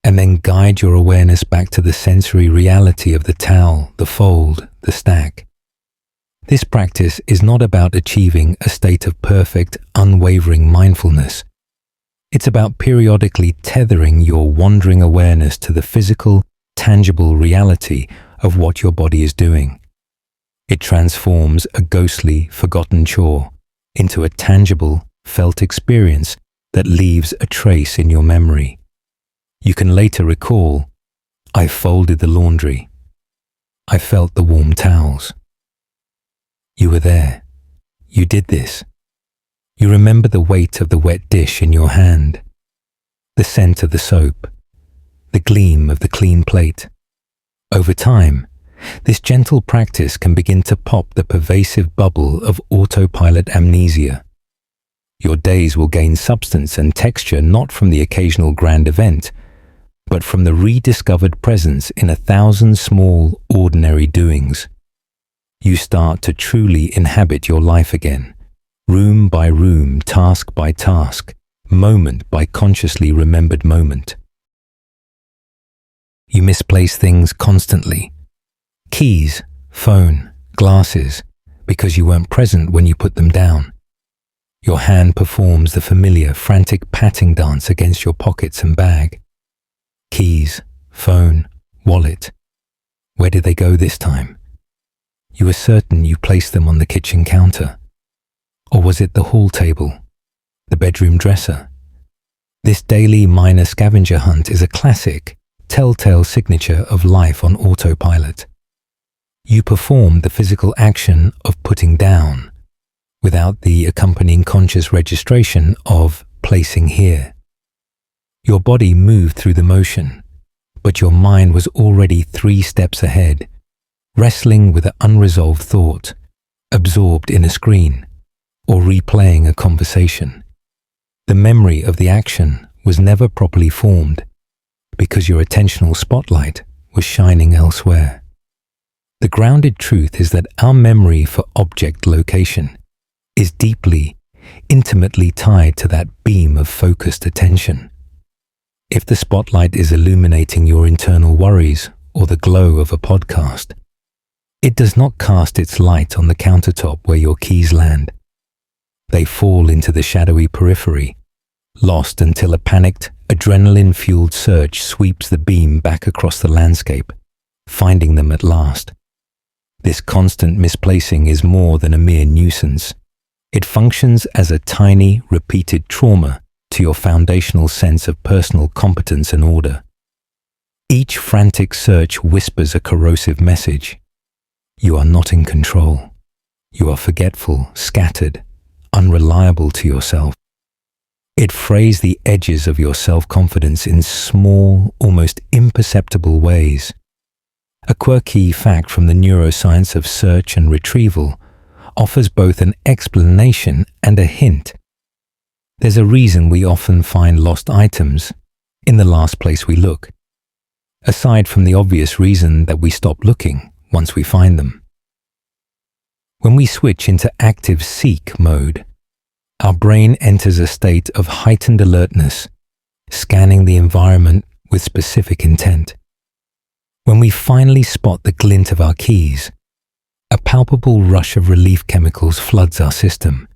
and then guide your awareness back to the sensory reality of the towel, the fold, the stack. This practice is not about achieving a state of perfect, unwavering mindfulness. It's about periodically tethering your wandering awareness to the physical, tangible reality of what your body is doing. It transforms a ghostly, forgotten chore into a tangible, felt experience that leaves a trace in your memory. You can later recall, "I folded the laundry. I felt the warm towels." You were there. You did this. You remember the weight of the wet dish in your hand, the scent of the soap, the gleam of the clean plate. Over time, this gentle practice can begin to pop the pervasive bubble of autopilot amnesia. Your days will gain substance and texture not from the occasional grand event, but from the rediscovered presence in 1,000 small, ordinary doings. You start to truly inhabit your life again, room by room, task by task, moment by consciously remembered moment. You misplace things constantly. Keys, phone, glasses, because you weren't present when you put them down. Your hand performs the familiar, frantic patting dance against your pockets and bag. Keys, phone, wallet. Where did they go this time? You were certain you placed them on the kitchen counter. Or was it the hall table, the bedroom dresser? This daily minor scavenger hunt is a classic, telltale signature of life on autopilot. You perform the physical action of putting down, without the accompanying conscious registration of placing here. Your body moved through the motion, but your mind was already 3 steps ahead, wrestling with an unresolved thought, absorbed in a screen, or replaying a conversation. The memory of the action was never properly formed because your attentional spotlight was shining elsewhere. The grounded truth is that our memory for object location is deeply, intimately tied to that beam of focused attention. If the spotlight is illuminating your internal worries or the glow of a podcast, it does not cast its light on the countertop where your keys land. They fall into the shadowy periphery, lost until a panicked, adrenaline-fueled search sweeps the beam back across the landscape, finding them at last. This constant misplacing is more than a mere nuisance. It functions as a tiny, repeated trauma to your foundational sense of personal competence and order. Each frantic search whispers a corrosive message. You are not in control. You are forgetful, scattered, unreliable to yourself. It frays the edges of your self-confidence in small, almost imperceptible ways. A quirky fact from the neuroscience of search and retrieval offers both an explanation and a hint. There's a reason we often find lost items in the last place we look, aside from the obvious reason that we stop looking once we find them. When we switch into active seek mode, our brain enters a state of heightened alertness, scanning the environment with specific intent. When we finally spot the glint of our keys, a palpable rush of relief chemicals floods our system,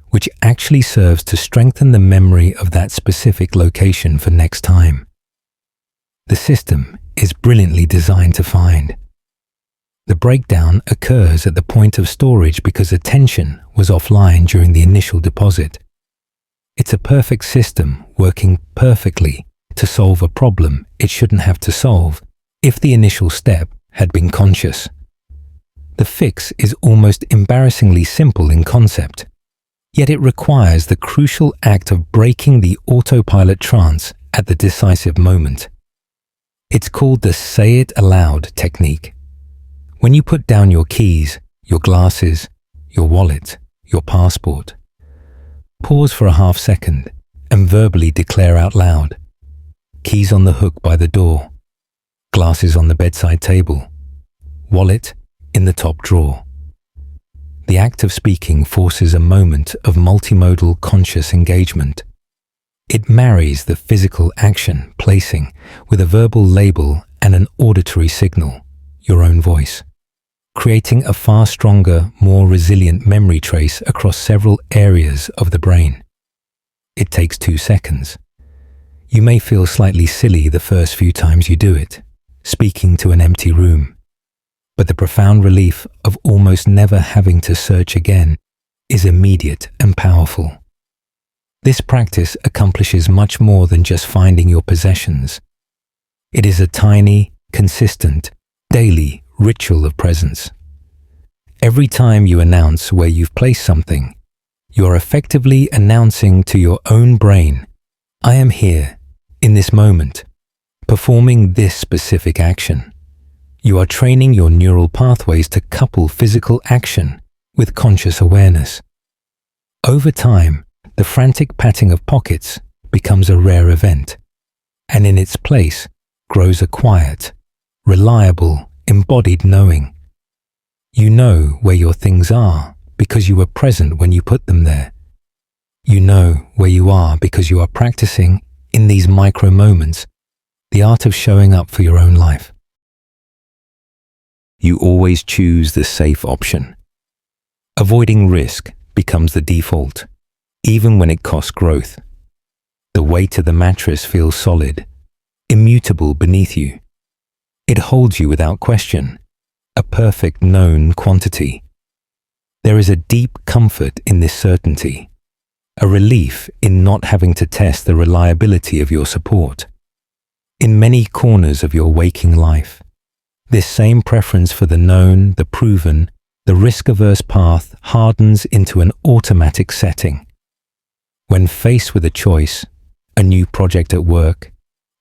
which actually serves to strengthen the memory of that specific location for next time. The system is brilliantly designed to find. The breakdown occurs at the point of storage because attention was offline during the initial deposit. It's a perfect system working perfectly to solve a problem it shouldn't have to solve if the initial step had been conscious. The fix is almost embarrassingly simple in concept, yet it requires the crucial act of breaking the autopilot trance at the decisive moment. It's called the say it aloud technique. When you put down your keys, your glasses, your wallet, your passport, pause for a half second and verbally declare out loud, keys on the hook by the door, glasses on the bedside table, wallet in the top drawer. The act of speaking forces a moment of multimodal conscious engagement. It marries the physical action, placing, with a verbal label and an auditory signal, your own voice, creating a far stronger, more resilient memory trace across several areas of the brain. It takes 2 seconds. You may feel slightly silly the first few times you do it, speaking to an empty room, but the profound relief of almost never having to search again is immediate and powerful. This practice accomplishes much more than just finding your possessions. It is a tiny, consistent, daily ritual of presence. Every time you announce where you've placed something, you are effectively announcing to your own brain, I am here, in this moment, performing this specific action. You are training your neural pathways to couple physical action with conscious awareness. Over time, the frantic patting of pockets becomes a rare event, and in its place grows a quiet, reliable, embodied knowing. You know where your things are because you were present when you put them there. You know where you are because you are practicing, in these micro moments, the art of showing up for your own life. You always choose the safe option. Avoiding risk becomes the default, even when it costs growth. The weight of the mattress feels solid, immutable beneath you. It holds you without question, a perfect known quantity. There is a deep comfort in this certainty, a relief in not having to test the reliability of your support. In many corners of your waking life, this same preference for the known, the proven, the risk-averse path hardens into an automatic setting. When faced with a choice, a new project at work,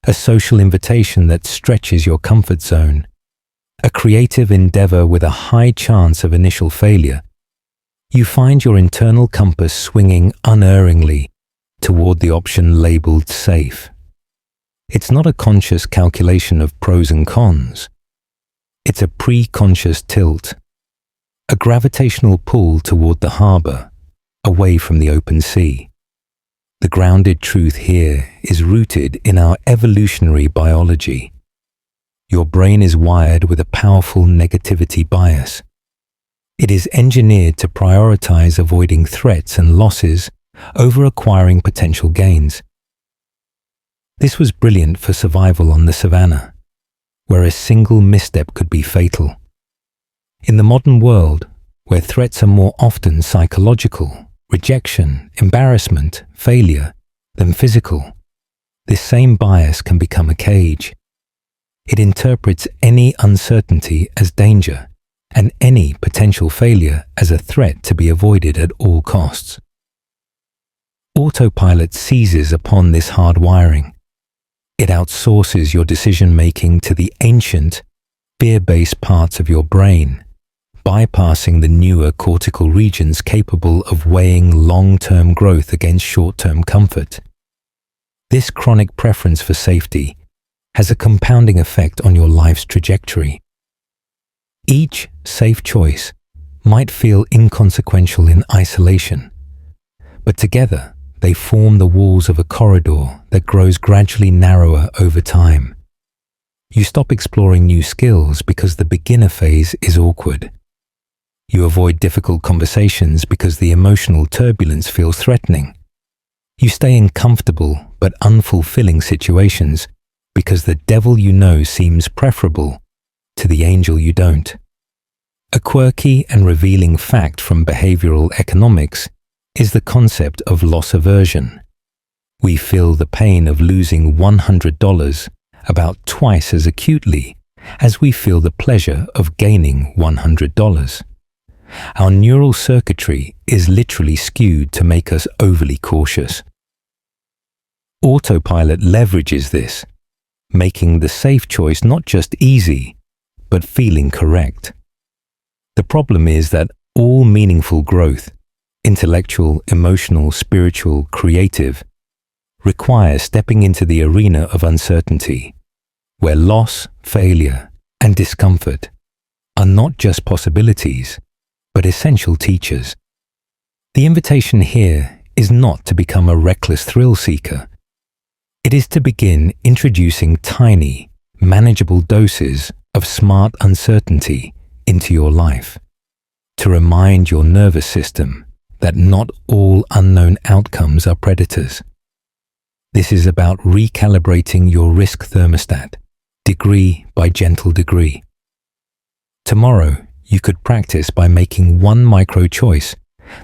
a social invitation that stretches your comfort zone, a creative endeavor with a high chance of initial failure, you find your internal compass swinging unerringly toward the option labeled safe. It's not a conscious calculation of pros and cons. It's a pre-conscious tilt, a gravitational pull toward the harbor, away from the open sea. The grounded truth here is rooted in our evolutionary biology. Your brain is wired with a powerful negativity bias. It is engineered to prioritize avoiding threats and losses over acquiring potential gains. This was brilliant for survival on the savannah, where a single misstep could be fatal. In the modern world, where threats are more often psychological, rejection, embarrassment, failure, than physical, this same bias can become a cage. It interprets any uncertainty as danger and any potential failure as a threat to be avoided at all costs. Autopilot seizes upon this hardwiring. It outsources your decision-making to the ancient, fear-based parts of your brain, bypassing the newer cortical regions capable of weighing long-term growth against short-term comfort. This chronic preference for safety has a compounding effect on your life's trajectory. Each safe choice might feel inconsequential in isolation, but together they form the walls of a corridor that grows gradually narrower over time. You stop exploring new skills because the beginner phase is awkward. You avoid difficult conversations because the emotional turbulence feels threatening. You stay in comfortable but unfulfilling situations because the devil you know seems preferable to the angel you don't. A quirky and revealing fact from behavioral economics is the concept of loss aversion. We feel the pain of losing $100 about twice as acutely as we feel the pleasure of gaining $100. Our neural circuitry is literally skewed to make us overly cautious. Autopilot leverages this, making the safe choice not just easy, but feeling correct. The problem is that all meaningful growth, intellectual, emotional, spiritual, creative, requires stepping into the arena of uncertainty, where loss, failure, and discomfort are not just possibilities, but essential teachers. The invitation here is not to become a reckless thrill seeker. It is to begin introducing tiny, manageable doses of smart uncertainty into your life, to remind your nervous system that not all unknown outcomes are predators. This is about recalibrating your risk thermostat, degree by gentle degree. Tomorrow, you could practice by making one micro choice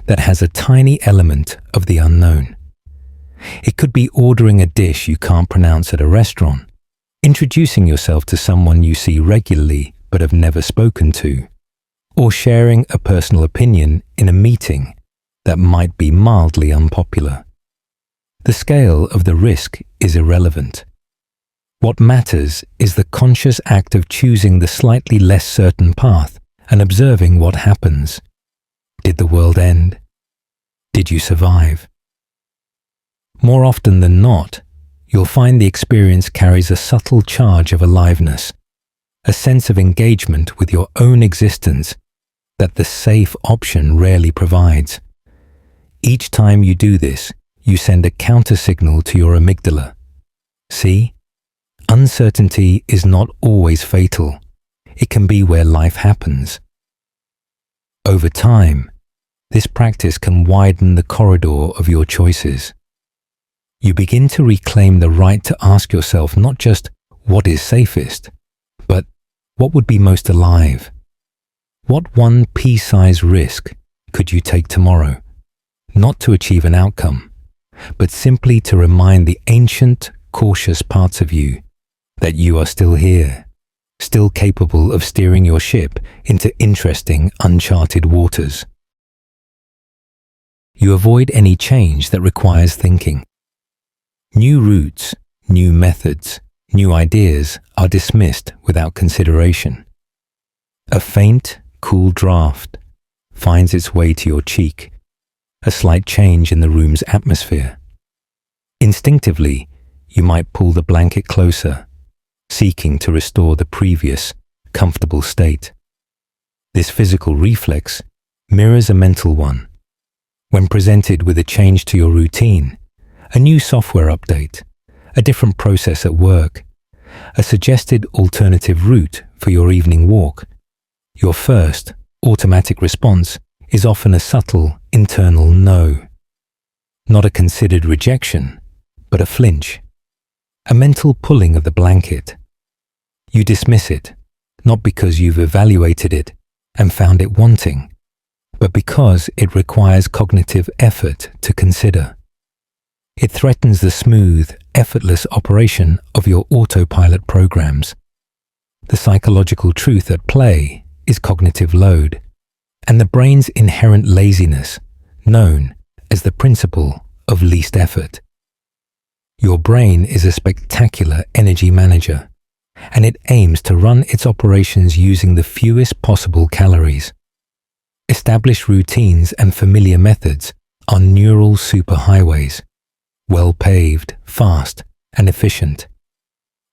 that has a tiny element of the unknown. It could be ordering a dish you can't pronounce at a restaurant, introducing yourself to someone you see regularly but have never spoken to, or sharing a personal opinion in a meeting that might be mildly unpopular. The scale of the risk is irrelevant. What matters is the conscious act of choosing the slightly less certain path and observing what happens. Did the world end? Did you survive? More often than not, you'll find the experience carries a subtle charge of aliveness, a sense of engagement with your own existence that the safe option rarely provides. Each time you do this, you send a counter-signal to your amygdala. See? Uncertainty is not always fatal. It can be where life happens. Over time, this practice can widen the corridor of your choices. You begin to reclaim the right to ask yourself not just what is safest, but what would be most alive? What one pea-sized risk could you take tomorrow? Not to achieve an outcome, but simply to remind the ancient, cautious parts of you that you are still here, still capable of steering your ship into interesting, uncharted waters. You avoid any change that requires thinking. New routes, new methods, new ideas are dismissed without consideration. A faint, cool draft finds its way to your cheek, a slight change in the room's atmosphere. Instinctively, you might pull the blanket closer, seeking to restore the previous, comfortable state. This physical reflex mirrors a mental one. When presented with a change to your routine, a new software update, a different process at work, a suggested alternative route for your evening walk, your first automatic response is often a subtle internal no. Not a considered rejection, but a flinch. a mental pulling of the blanket. You dismiss it, not because you've evaluated it and found it wanting, but because it requires cognitive effort to consider. It threatens the smooth, effortless operation of your autopilot programs. The psychological truth at play is cognitive load, and the brain's inherent laziness, known as the principle of least effort. Your brain is a spectacular energy manager, and it aims to run its operations using the fewest possible calories. Established routines and familiar methods are neural superhighways, well paved, fast, and efficient.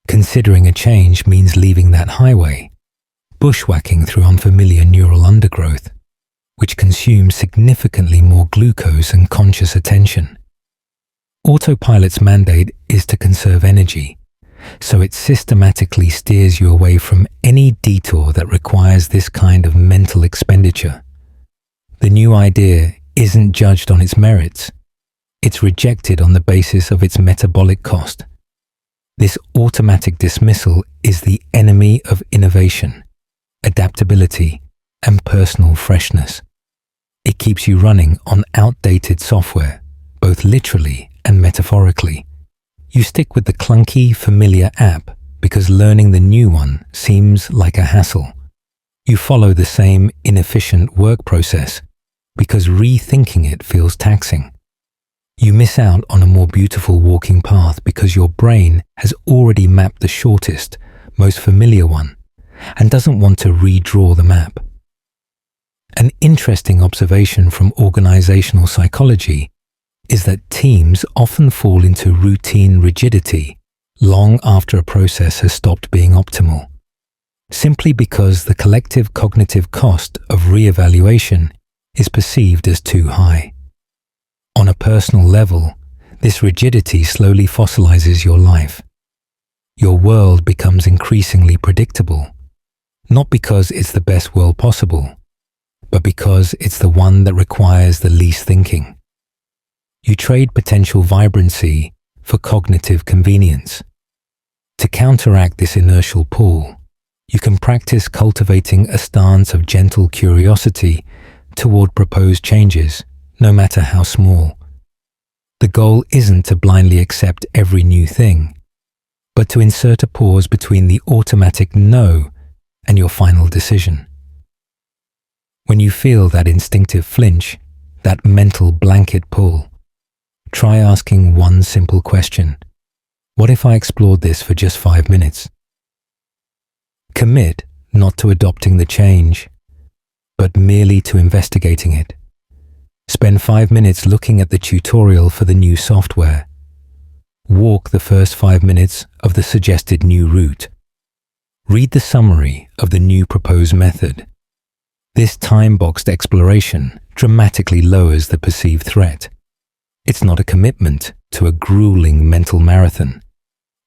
Considering a change means leaving that highway, bushwhacking through unfamiliar neural undergrowth, which consumes significantly more glucose and conscious attention. Autopilot's mandate is to conserve energy, so it systematically steers you away from any detour that requires this kind of mental expenditure. The new idea isn't judged on its merits. It's rejected on the basis of its metabolic cost. This automatic dismissal is the enemy of innovation, adaptability, and personal freshness. It keeps you running on outdated software, both literally and metaphorically. You stick with the clunky, familiar app because learning the new one seems like a hassle. You follow the same inefficient work process because rethinking it feels taxing. You miss out on a more beautiful walking path because your brain has already mapped the shortest, most familiar one and doesn't want to redraw the map. An interesting observation from organizational psychology is that teams often fall into routine rigidity long after a process has stopped being optimal, simply because the collective cognitive cost of re-evaluation is perceived as too high. On a personal level, this rigidity slowly fossilizes your life. Your world becomes increasingly predictable, not because it's the best world possible, but because it's the one that requires the least thinking. You trade potential vibrancy for cognitive convenience. To counteract this inertial pull, you can practice cultivating a stance of gentle curiosity toward proposed changes, no matter how small. The goal isn't to blindly accept every new thing, but to insert a pause between the automatic no and your final decision. When you feel that instinctive flinch, that mental blanket pull, try asking one simple question. What if I explored this for just 5 minutes? Commit not to adopting the change, but merely to investigating it. Spend 5 minutes looking at the tutorial for the new software. Walk the first 5 minutes of the suggested new route. Read the summary of the new proposed method. This time-boxed exploration dramatically lowers the perceived threat. It's not a commitment to a grueling mental marathon.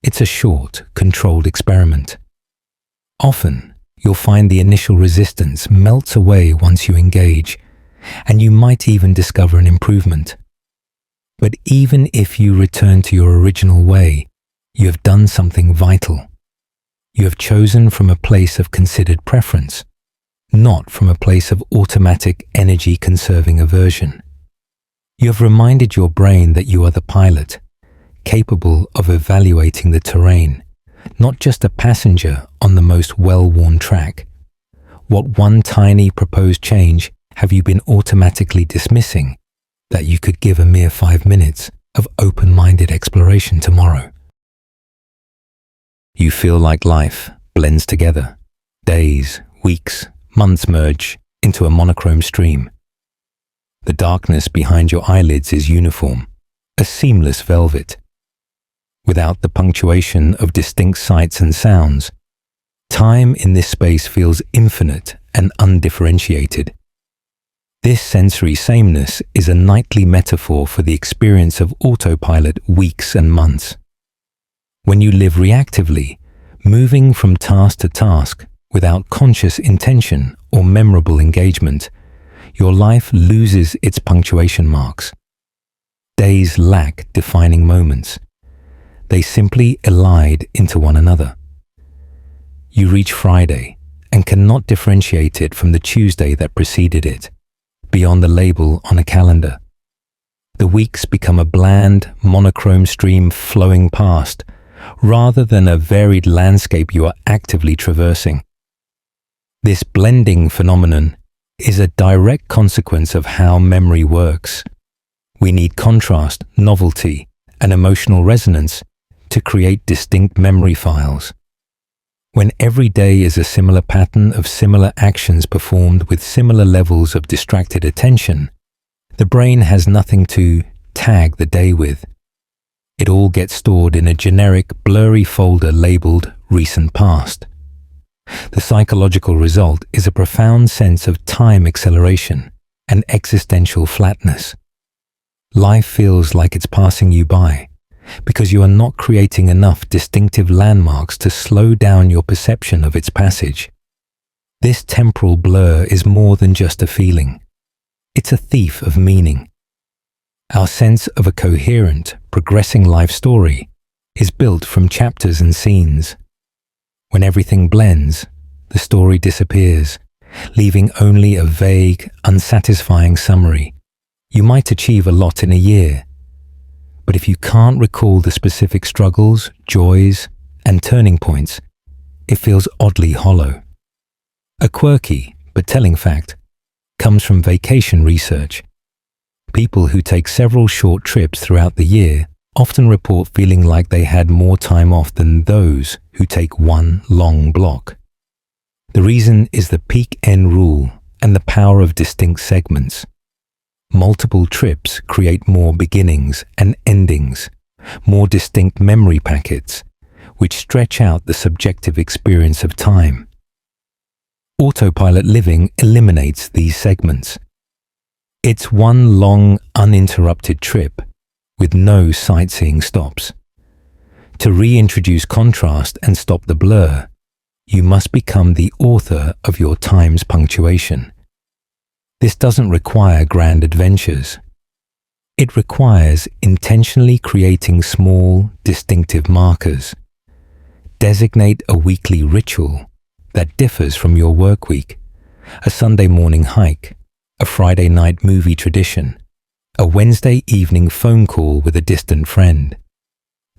It's a short, controlled experiment. Often, you'll find the initial resistance melts away once you engage, and you might even discover an improvement. But even if you return to your original way, you have done something vital. You have chosen from a place of considered preference, not from a place of automatic energy-conserving aversion. You have reminded your brain that you are the pilot, capable of evaluating the terrain, not just a passenger on the most well-worn track. What one tiny proposed change have you been automatically dismissing that you could give a mere 5 minutes of open-minded exploration tomorrow? You feel like life blends together. Days, weeks, months merge into a monochrome stream. The darkness behind your eyelids is uniform, a seamless velvet. Without the punctuation of distinct sights and sounds, time in this space feels infinite and undifferentiated. This sensory sameness is a nightly metaphor for the experience of autopilot weeks and months. When you live reactively, moving from task to task without conscious intention or memorable engagement, your life loses its punctuation marks. Days lack defining moments. They simply elide into one another. You reach Friday and cannot differentiate it from the Tuesday that preceded it, beyond the label on a calendar. The weeks become a bland, monochrome stream flowing past, rather than a varied landscape you are actively traversing. This blending phenomenon is a direct consequence of how memory works. We need contrast, novelty, and emotional resonance to create distinct memory files. When every day is a similar pattern of similar actions performed with similar levels of distracted attention, the brain has nothing to tag the day with. It all gets stored in a generic, blurry folder labeled recent past. The psychological result is a profound sense of time acceleration and existential flatness. Life feels like it's passing you by because you are not creating enough distinctive landmarks to slow down your perception of its passage. This temporal blur is more than just a feeling. It's a thief of meaning. Our sense of a coherent, progressing life story is built from chapters and scenes. When everything blends, the story disappears, leaving only a vague, unsatisfying summary. You might achieve a lot in a year, but if you can't recall the specific struggles, joys, and turning points, it feels oddly hollow. A quirky but telling fact comes from vacation research. People who take several short trips throughout the year often report feeling like they had more time off than those who take one long block. The reason is the peak-end rule and the power of distinct segments. Multiple trips create more beginnings and endings, more distinct memory packets, which stretch out the subjective experience of time. Autopilot living eliminates these segments. It's one long, uninterrupted trip with no sightseeing stops. To reintroduce contrast and stop the blur, you must become the author of your time's punctuation. This doesn't require grand adventures. It requires intentionally creating small, distinctive markers. Designate a weekly ritual that differs from your work week, a Sunday morning hike, a Friday night movie tradition, a Wednesday evening phone call with a distant friend.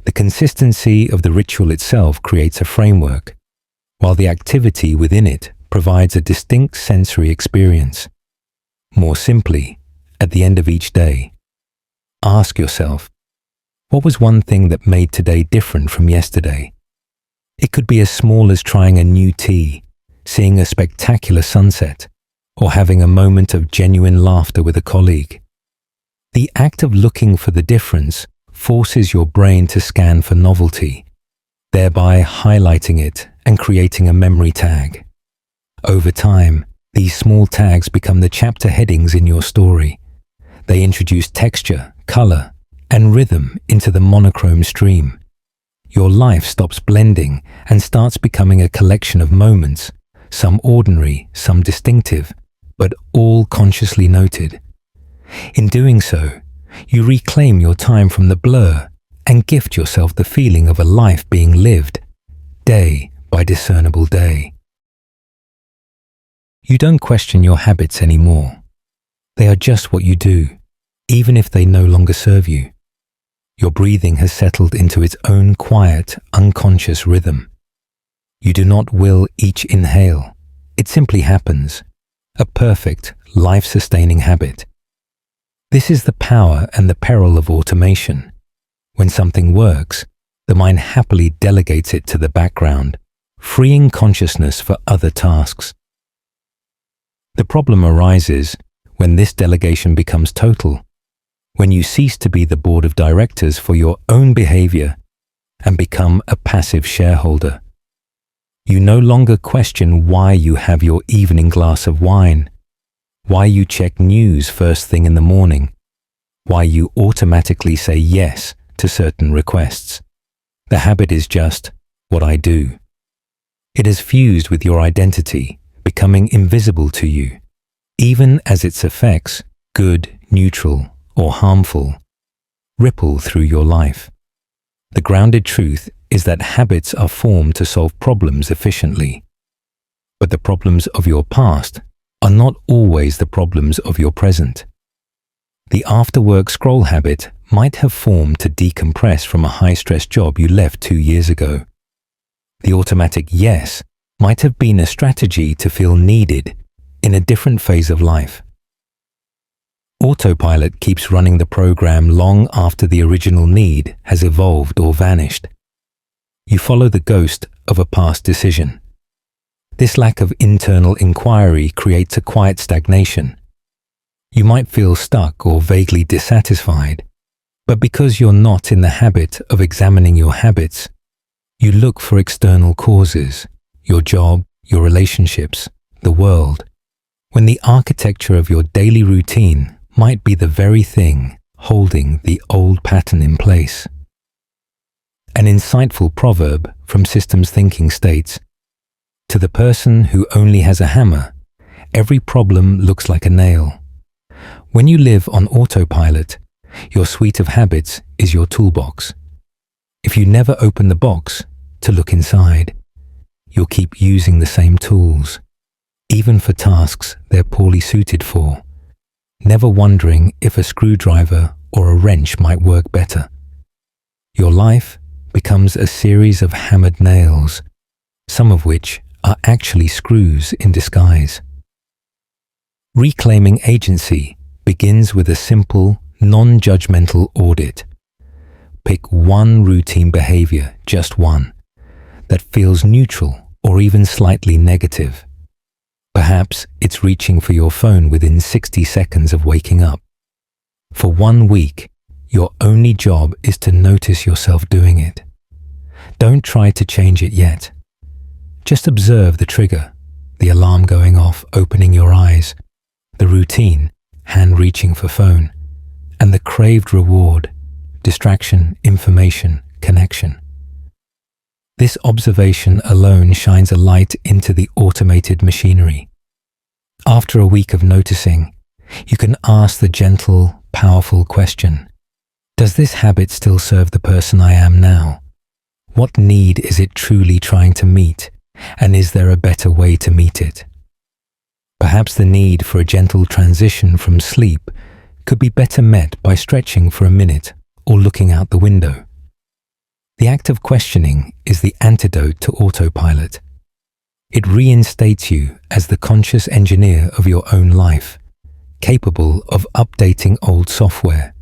The consistency of the ritual itself creates a framework, while the activity within it provides a distinct sensory experience. More simply, at the end of each day, ask yourself, what was one thing that made today different from yesterday? It could be as small as trying a new tea, seeing a spectacular sunset, or having a moment of genuine laughter with a colleague. The act of looking for the difference forces your brain to scan for novelty, thereby highlighting it and creating a memory tag. Over time, these small tags become the chapter headings in your story. They introduce texture, color, and rhythm into the monochrome stream. Your life stops blending and starts becoming a collection of moments, some ordinary, some distinctive, but all consciously noted. In doing so, you reclaim your time from the blur and gift yourself the feeling of a life being lived, day by discernible day. You don't question your habits anymore. They are just what you do, even if they no longer serve you. Your breathing has settled into its own quiet, unconscious rhythm. You do not will each inhale. It simply happens. A perfect, life-sustaining habit. This is the power and the peril of automation. When something works, the mind happily delegates it to the background, freeing consciousness for other tasks. The problem arises when this delegation becomes total, when you cease to be the board of directors for your own behavior and become a passive shareholder. You no longer question why you have your evening glass of wine, why you check news first thing in the morning, why you automatically say yes to certain requests. The habit is just what I do. It has fused with your identity, becoming invisible to you, even as its effects, good, neutral, or harmful, ripple through your life. The grounded truth is that habits are formed to solve problems efficiently. But the problems of your past are not always the problems of your present. The after-work scroll habit might have formed to decompress from a high-stress job you left 2 years ago. The automatic yes might have been a strategy to feel needed in a different phase of life. Autopilot keeps running the program long after the original need has evolved or vanished. You follow the ghost of a past decision. This lack of internal inquiry creates a quiet stagnation. You might feel stuck or vaguely dissatisfied, but because you're not in the habit of examining your habits, you look for external causes, your job, your relationships, the world, when the architecture of your daily routine might be the very thing holding the old pattern in place. An insightful proverb from systems thinking states, "To the person who only has a hammer, every problem looks like a nail." When you live on autopilot, your suite of habits is your toolbox. If you never open the box to look inside, you'll keep using the same tools, even for tasks they're poorly suited for, never wondering if a screwdriver or a wrench might work better. Your life becomes a series of hammered nails, some of which are actually screws in disguise. Reclaiming agency begins with a simple, non-judgmental audit. Pick one routine behavior, just one, that feels neutral or even slightly negative. Perhaps it's reaching for your phone within 60 seconds of waking up. For 1 week, your only job is to notice yourself doing it. Don't try to change it yet. Just observe the trigger, the alarm going off, opening your eyes, the routine, hand reaching for phone, and the craved reward, distraction, information, connection. This observation alone shines a light into the automated machinery. After a week of noticing, you can ask the gentle, powerful question, does this habit still serve the person I am now? What need is it truly trying to meet, and is there a better way to meet it? Perhaps the need for a gentle transition from sleep could be better met by stretching for a minute or looking out the window. The act of questioning is the antidote to autopilot. It reinstates you as the conscious engineer of your own life, capable of updating old software.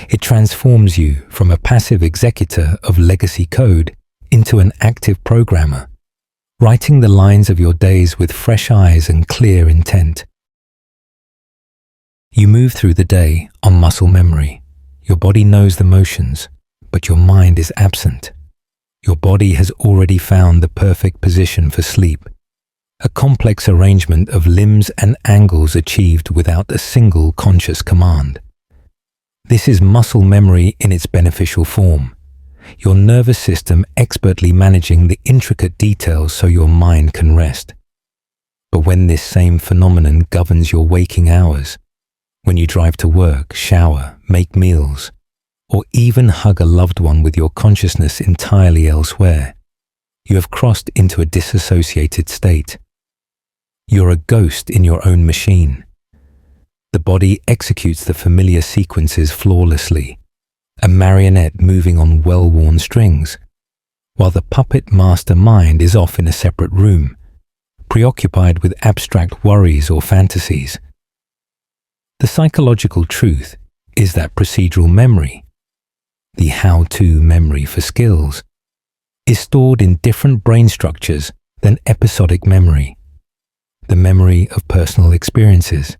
It transforms you from a passive executor of legacy code into an active programmer, writing the lines of your days with fresh eyes and clear intent. You move through the day on muscle memory. Your body knows the motions, but your mind is absent. Your body has already found the perfect position for sleep, a complex arrangement of limbs and angles achieved without a single conscious command. This is muscle memory in its beneficial form, your nervous system expertly managing the intricate details so your mind can rest. But when this same phenomenon governs your waking hours, when you drive to work, shower, make meals, or even hug a loved one with your consciousness entirely elsewhere, you have crossed into a disassociated state. You're a ghost in your own machine. The body executes the familiar sequences flawlessly, a marionette moving on well-worn strings, while the puppet master mind is off in a separate room, preoccupied with abstract worries or fantasies. The psychological truth is that procedural memory, the how-to memory for skills, is stored in different brain structures than episodic memory, the memory of personal experiences.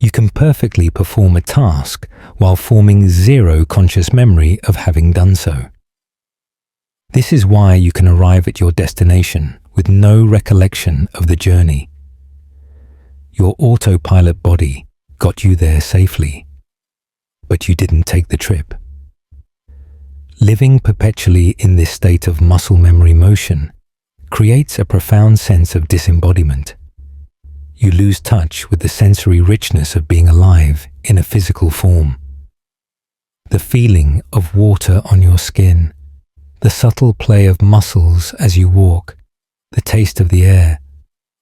You can perfectly perform a task while forming zero conscious memory of having done so. This is why you can arrive at your destination with no recollection of the journey. Your autopilot body got you there safely, but you didn't take the trip. Living perpetually in this state of muscle memory motion creates a profound sense of disembodiment. You lose touch with the sensory richness of being alive in a physical form. The feeling of water on your skin, the subtle play of muscles as you walk, the taste of the air,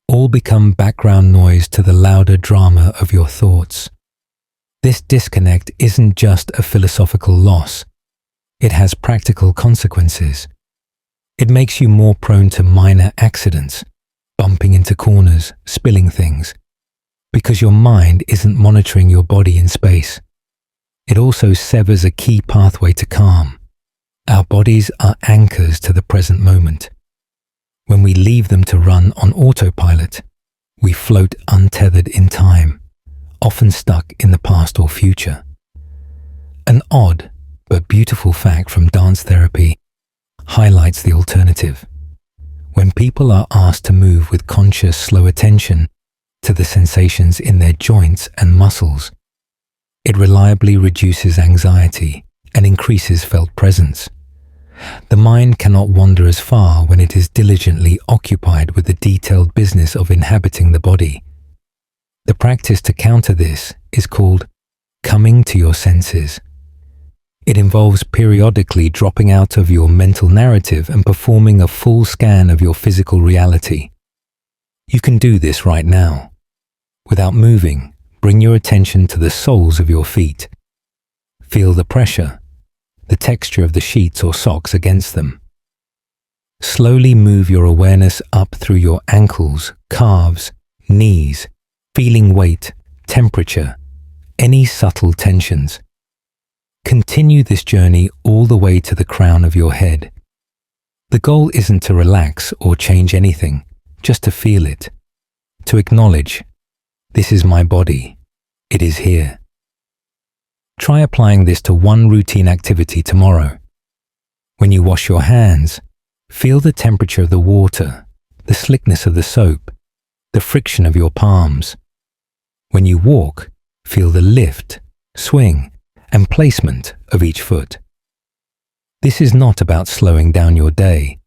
all become background noise to the louder drama of your thoughts. This disconnect isn't just a philosophical loss. It has practical consequences. It makes you more prone to minor accidents, bumping into corners, spilling things, because your mind isn't monitoring your body in space. It also severs a key pathway to calm. Our bodies are anchors to the present moment. When we leave them to run on autopilot, we float untethered in time, often stuck in the past or future. An odd but beautiful fact from dance therapy highlights the alternative. When people are asked to move with conscious, slow attention to the sensations in their joints and muscles, it reliably reduces anxiety and increases felt presence. The mind cannot wander as far when it is diligently occupied with the detailed business of inhabiting the body. The practice to counter this is called coming to your senses. It involves periodically dropping out of your mental narrative and performing a full scan of your physical reality. You can do this right now. Without moving, bring your attention to the soles of your feet. Feel the pressure, the texture of the sheets or socks against them. Slowly move your awareness up through your ankles, calves, knees, feeling weight, temperature, any subtle tensions. Continue this journey all the way to the crown of your head. The goal isn't to relax or change anything, just to feel it, to acknowledge, this is my body, it is here. Try applying this to one routine activity tomorrow. When you wash your hands, feel the temperature of the water, the slickness of the soap, the friction of your palms. When you walk, feel the lift, swing, and placement of each foot. This is not about slowing down your day.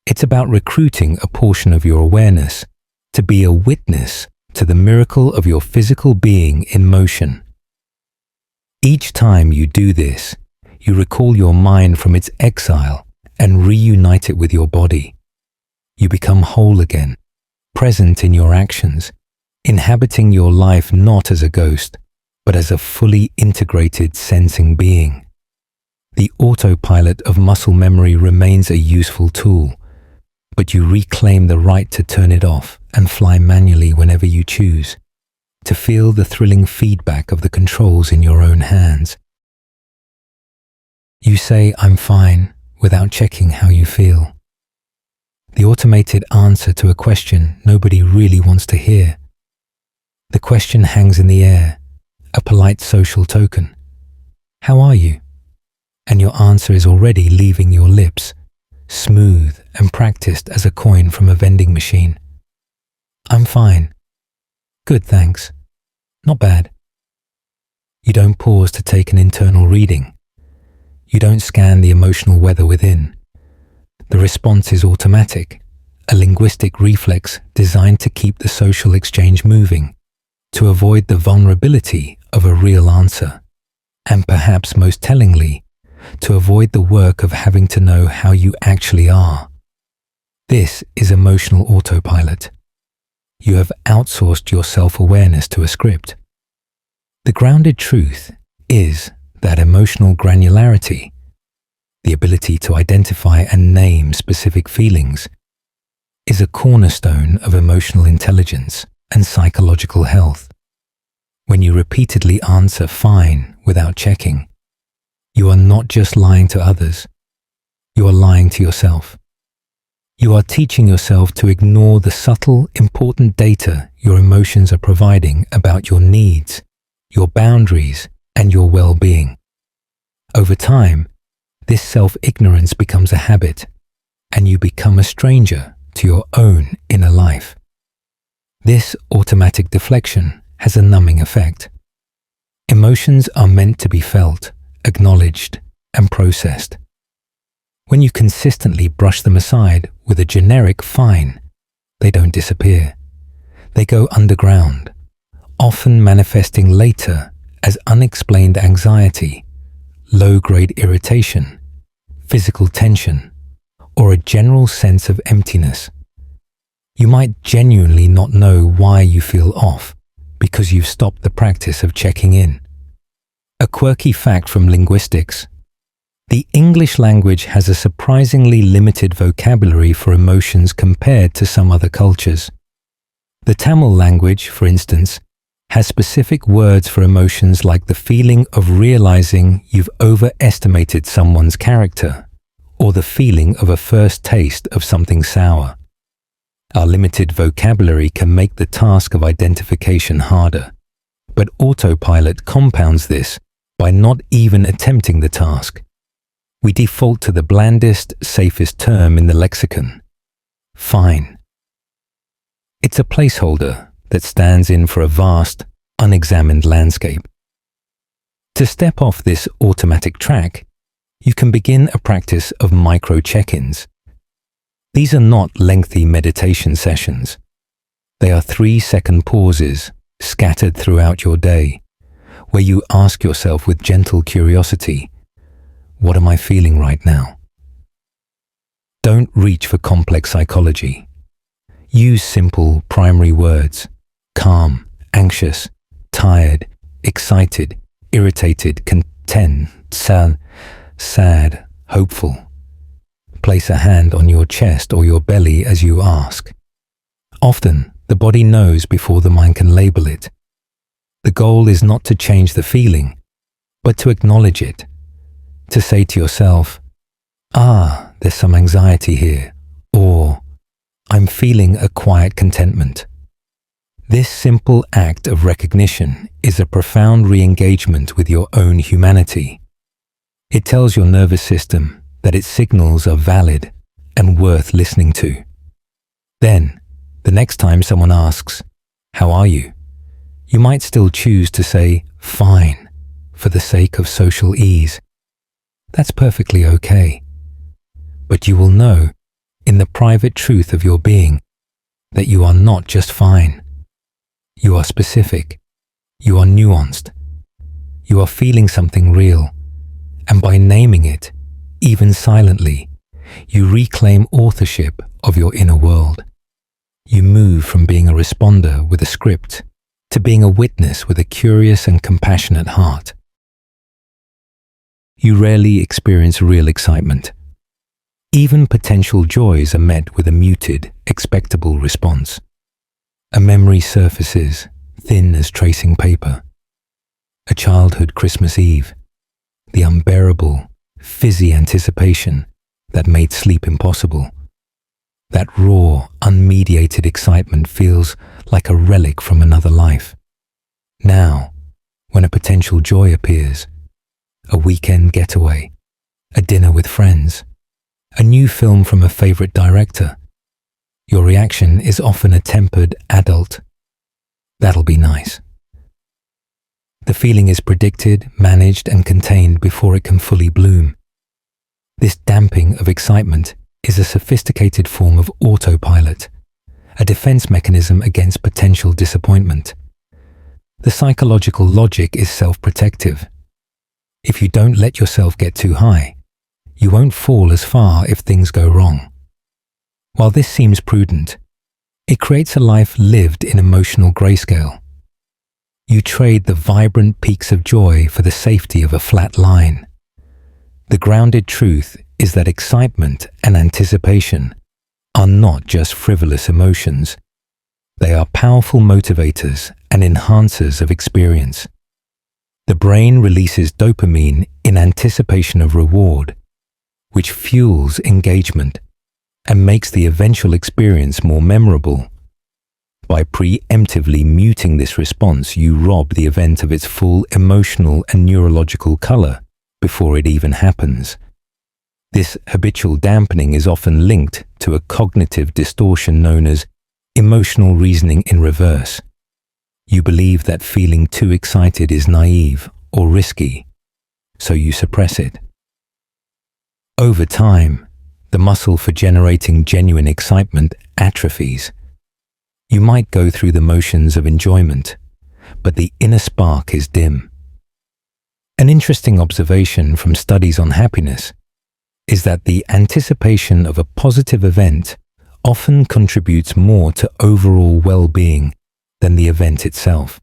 It's about recruiting a portion of your awareness to be a witness to the miracle of your physical being in motion. Each time you do this, you recall your mind from its exile and reunite it with your body. You become whole again, present in your actions, inhabiting your life not as a ghost, but as a fully integrated sensing being. The autopilot of muscle memory remains a useful tool, but you reclaim the right to turn it off and fly manually whenever you choose, to feel the thrilling feedback of the controls in your own hands. You say, "I'm fine," without checking how you feel. The automated answer to a question nobody really wants to hear. The question hangs in the air, a polite social token. How are you? And your answer is already leaving your lips, smooth and practiced as a coin from a vending machine. "I'm fine." "Good, thanks." "Not bad." You don't pause to take an internal reading. You don't scan the emotional weather within. The response is automatic, a linguistic reflex designed to keep the social exchange moving, to avoid the vulnerability of a real answer, and perhaps most tellingly, to avoid the work of having to know how you actually are. This is emotional autopilot. You have outsourced your self-awareness to a script. The grounded truth is that emotional granularity, the ability to identify and name specific feelings, is a cornerstone of emotional intelligence and psychological health. When you repeatedly answer fine without checking, you are not just lying to others, you are lying to yourself. You are teaching yourself to ignore the subtle, important data your emotions are providing about your needs, your boundaries, and your well-being. Over time, this self-ignorance becomes a habit, and you become a stranger to your own inner life. This automatic deflection has a numbing effect. Emotions are meant to be felt, acknowledged, and processed. When you consistently brush them aside with a generic fine, they don't disappear. They go underground, often manifesting later as unexplained anxiety, low-grade irritation, physical tension, or a general sense of emptiness. You might genuinely not know why you feel off because you've stopped the practice of checking in. A quirky fact from linguistics: the English language has a surprisingly limited vocabulary for emotions compared to some other cultures. The Tamil language, for instance, has specific words for emotions like the feeling of realizing you've overestimated someone's character, or the feeling of a first taste of something sour. Our limited vocabulary can make the task of identification harder, but Autopilot compounds this by not even attempting the task. We default to the blandest, safest term in the lexicon: fine. It's a placeholder that stands in for a vast, unexamined landscape. To step off this automatic track, you can begin a practice of micro check-ins. These are not lengthy meditation sessions. They are 3-second pauses scattered throughout your day, where you ask yourself with gentle curiosity, what am I feeling right now? Don't reach for complex psychology. Use simple primary words: calm, anxious, tired, excited, irritated, content, sad, hopeful. Place a hand on your chest or your belly as you ask. Often, the body knows before the mind can label it. The goal is not to change the feeling, but to acknowledge it. To say to yourself, there's some anxiety here, or I'm feeling a quiet contentment. This simple act of recognition is a profound re-engagement with your own humanity. It tells your nervous system that its signals are valid and worth listening to. Then, the next time someone asks, "How are you?" you might still choose to say, "Fine," for the sake of social ease. That's perfectly okay. But you will know, in the private truth of your being, that you are not just fine. You are specific. You are nuanced. You are feeling something real. And by naming it, even silently, you reclaim authorship of your inner world. You move from being a responder with a script to being a witness with a curious and compassionate heart. You rarely experience real excitement. Even potential joys are met with a muted, expectable response. A memory surfaces, thin as tracing paper. A childhood Christmas Eve, the unbearable, fizzy anticipation that made sleep impossible. That raw, unmediated excitement feels like a relic from another life. Now, when a potential joy appears, a weekend getaway, a dinner with friends, a new film from a favorite director, your reaction is often a tempered adult, "That'll be nice." The feeling is predicted, managed, and contained before it can fully bloom. This damping of excitement is a sophisticated form of autopilot, a defense mechanism against potential disappointment. The psychological logic is self-protective. If you don't let yourself get too high, you won't fall as far if things go wrong. While this seems prudent, it creates a life lived in emotional grayscale. You trade the vibrant peaks of joy for the safety of a flat line. The grounded truth is that excitement and anticipation are not just frivolous emotions. They are powerful motivators and enhancers of experience. The brain releases dopamine in anticipation of reward, which fuels engagement and makes the eventual experience more memorable. By preemptively muting this response, you rob the event of its full emotional and neurological color before it even happens. This habitual dampening is often linked to a cognitive distortion known as emotional reasoning in reverse. You believe that feeling too excited is naive or risky, so you suppress it. Over time, the muscle for generating genuine excitement atrophies. You might go through the motions of enjoyment, but the inner spark is dim. An interesting observation from studies on happiness is that the anticipation of a positive event often contributes more to overall well-being than the event itself.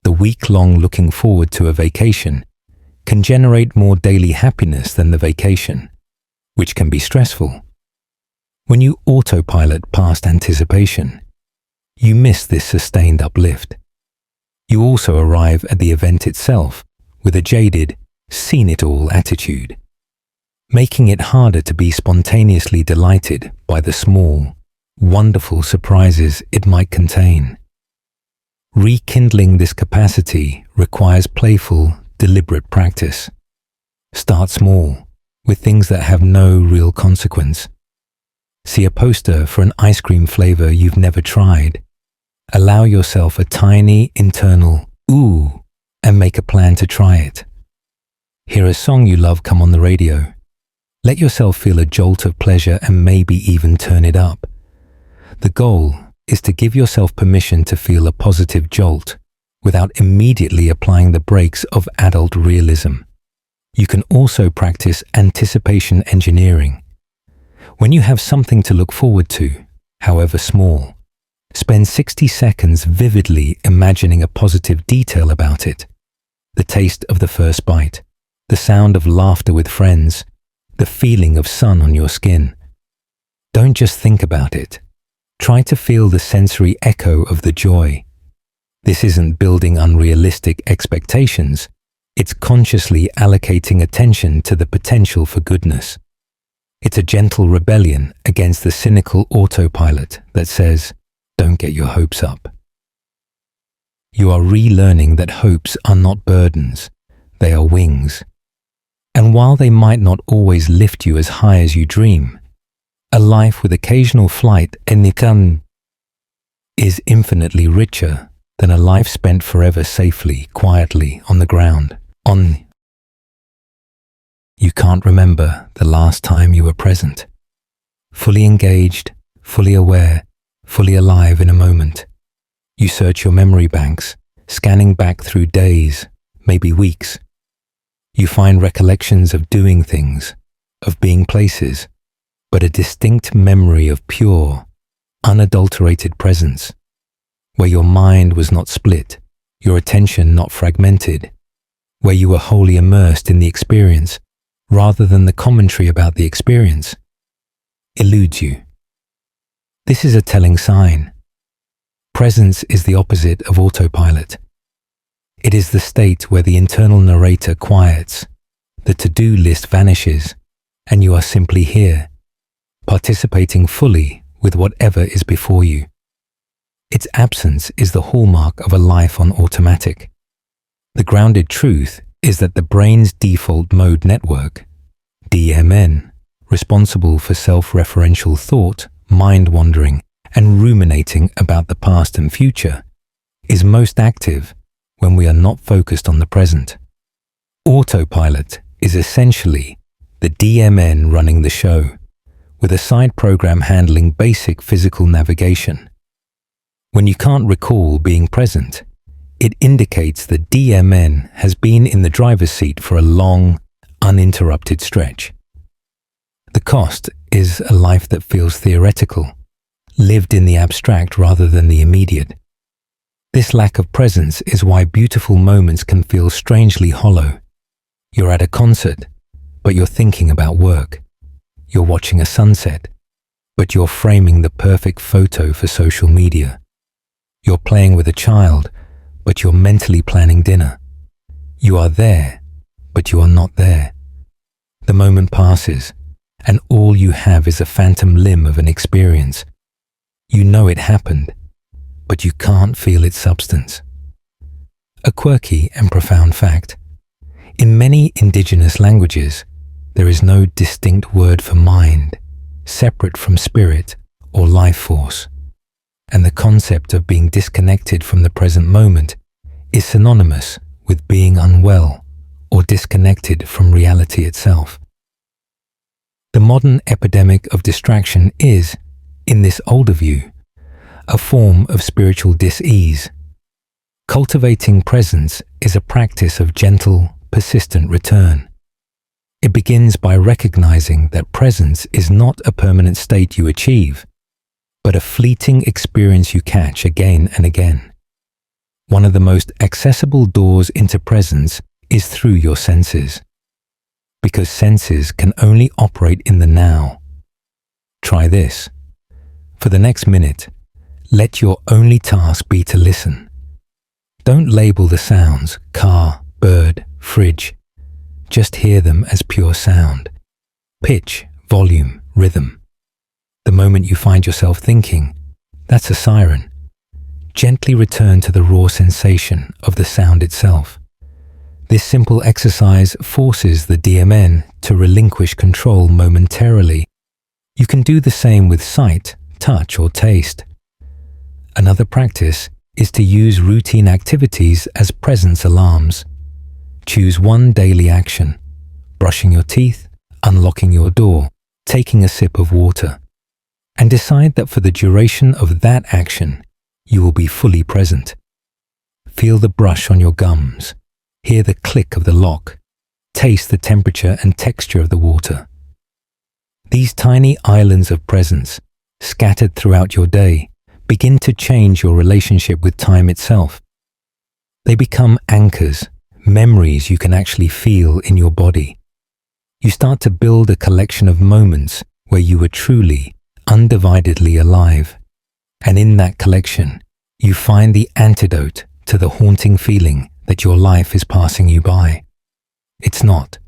The week-long looking forward to a vacation can generate more daily happiness than the vacation, which can be stressful. When you autopilot past anticipation, you miss this sustained uplift. You also arrive at the event itself with a jaded, seen-it-all attitude, making it harder to be spontaneously delighted by the small, wonderful surprises it might contain. Rekindling this capacity requires playful, deliberate practice. Start small, with things that have no real consequence. See a poster for an ice cream flavor you've never tried. Allow yourself a tiny internal ooh and make a plan to try it. Hear a song you love come on the radio. Let yourself feel a jolt of pleasure and maybe even turn it up. The goal is to give yourself permission to feel a positive jolt without immediately applying the brakes of adult realism. You can also practice anticipation engineering. When you have something to look forward to, however small, spend 60 seconds vividly imagining a positive detail about it. The taste of the first bite, the sound of laughter with friends, the feeling of sun on your skin. Don't just think about it. Try to feel the sensory echo of the joy. This isn't building unrealistic expectations. It's consciously allocating attention to the potential for goodness. It's a gentle rebellion against the cynical autopilot that says, don't get your hopes up. You are relearning that hopes are not burdens, they are wings. And while they might not always lift you as high as you dream, a life with occasional flight is infinitely richer than a life spent forever safely, quietly on the ground. You can't remember the last time you were present, fully engaged, fully aware, fully alive in a moment. You search your memory banks, scanning back through days, maybe weeks. You find recollections of doing things, of being places, but a distinct memory of pure, unadulterated presence, where your mind was not split, your attention not fragmented, where you were wholly immersed in the experience rather than the commentary about the experience, eludes you. This is a telling sign. Presence is the opposite of autopilot. It is the state where the internal narrator quiets, the to-do list vanishes, and you are simply here, participating fully with whatever is before you. Its absence is the hallmark of a life on automatic. The grounded truth is that the brain's default mode network, DMN, responsible for self-referential thought, mind-wandering, and ruminating about the past and future, is most active when we are not focused on the present. Autopilot is essentially the DMN running the show, with a side program handling basic physical navigation. When you can't recall being present, it indicates the DMN has been in the driver's seat for a long, uninterrupted stretch. The cost is a life that feels theoretical, lived in the abstract rather than the immediate. This lack of presence is why beautiful moments can feel strangely hollow. You're at a concert, but you're thinking about work. You're watching a sunset, but you're framing the perfect photo for social media. You're playing with a child, but you're mentally planning dinner. You are there, but you are not there. The moment passes, and all you have is a phantom limb of an experience. You know it happened, but you can't feel its substance. A quirky and profound fact. In many indigenous languages, there is no distinct word for mind, separate from spirit or life force, and the concept of being disconnected from the present moment is synonymous with being unwell or disconnected from reality itself. The modern epidemic of distraction is, in this older view, a form of spiritual dis-ease. Cultivating presence is a practice of gentle, persistent return. It begins by recognizing that presence is not a permanent state you achieve, but a fleeting experience you catch again and again. One of the most accessible doors into presence is through your senses, because senses can only operate in the now. Try this. For the next minute, let your only task be to listen. Don't label the sounds, car, bird, fridge. Just hear them as pure sound. Pitch, volume, rhythm. The moment you find yourself thinking, that's a siren. Gently return to the raw sensation of the sound itself. This simple exercise forces the DMN to relinquish control momentarily. You can do the same with sight, touch, or taste. Another practice is to use routine activities as presence alarms. Choose one daily action: brushing your teeth, unlocking your door, taking a sip of water, and decide that for the duration of that action, you will be fully present. Feel the brush on your gums, hear the click of the lock, taste the temperature and texture of the water. These tiny islands of presence, scattered throughout your day, begin to change your relationship with time itself. They become anchors, memories you can actually feel in your body. You start to build a collection of moments where you were truly, undividedly alive. And in that collection, you find the antidote to the haunting feeling that your life is passing you by. It's not.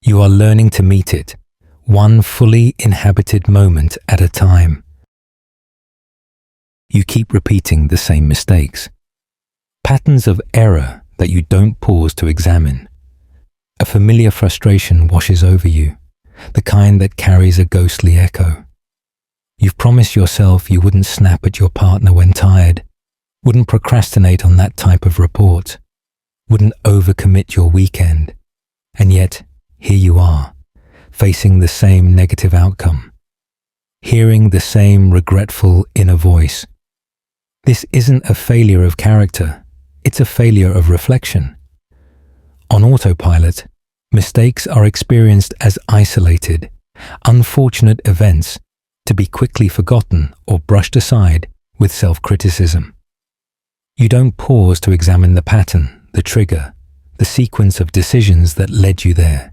You are learning to meet it, one fully inhabited moment at a time. You keep repeating the same mistakes. Patterns of error that you don't pause to examine. A familiar frustration washes over you, the kind that carries a ghostly echo. You've promised yourself you wouldn't snap at your partner when tired, wouldn't procrastinate on that type of report, wouldn't overcommit your weekend, and yet here you are, facing the same negative outcome, hearing the same regretful inner voice. This isn't a failure of character, it's a failure of reflection. On autopilot, mistakes are experienced as isolated, unfortunate events to be quickly forgotten or brushed aside with self-criticism. You don't pause to examine the pattern, the trigger, the sequence of decisions that led you there.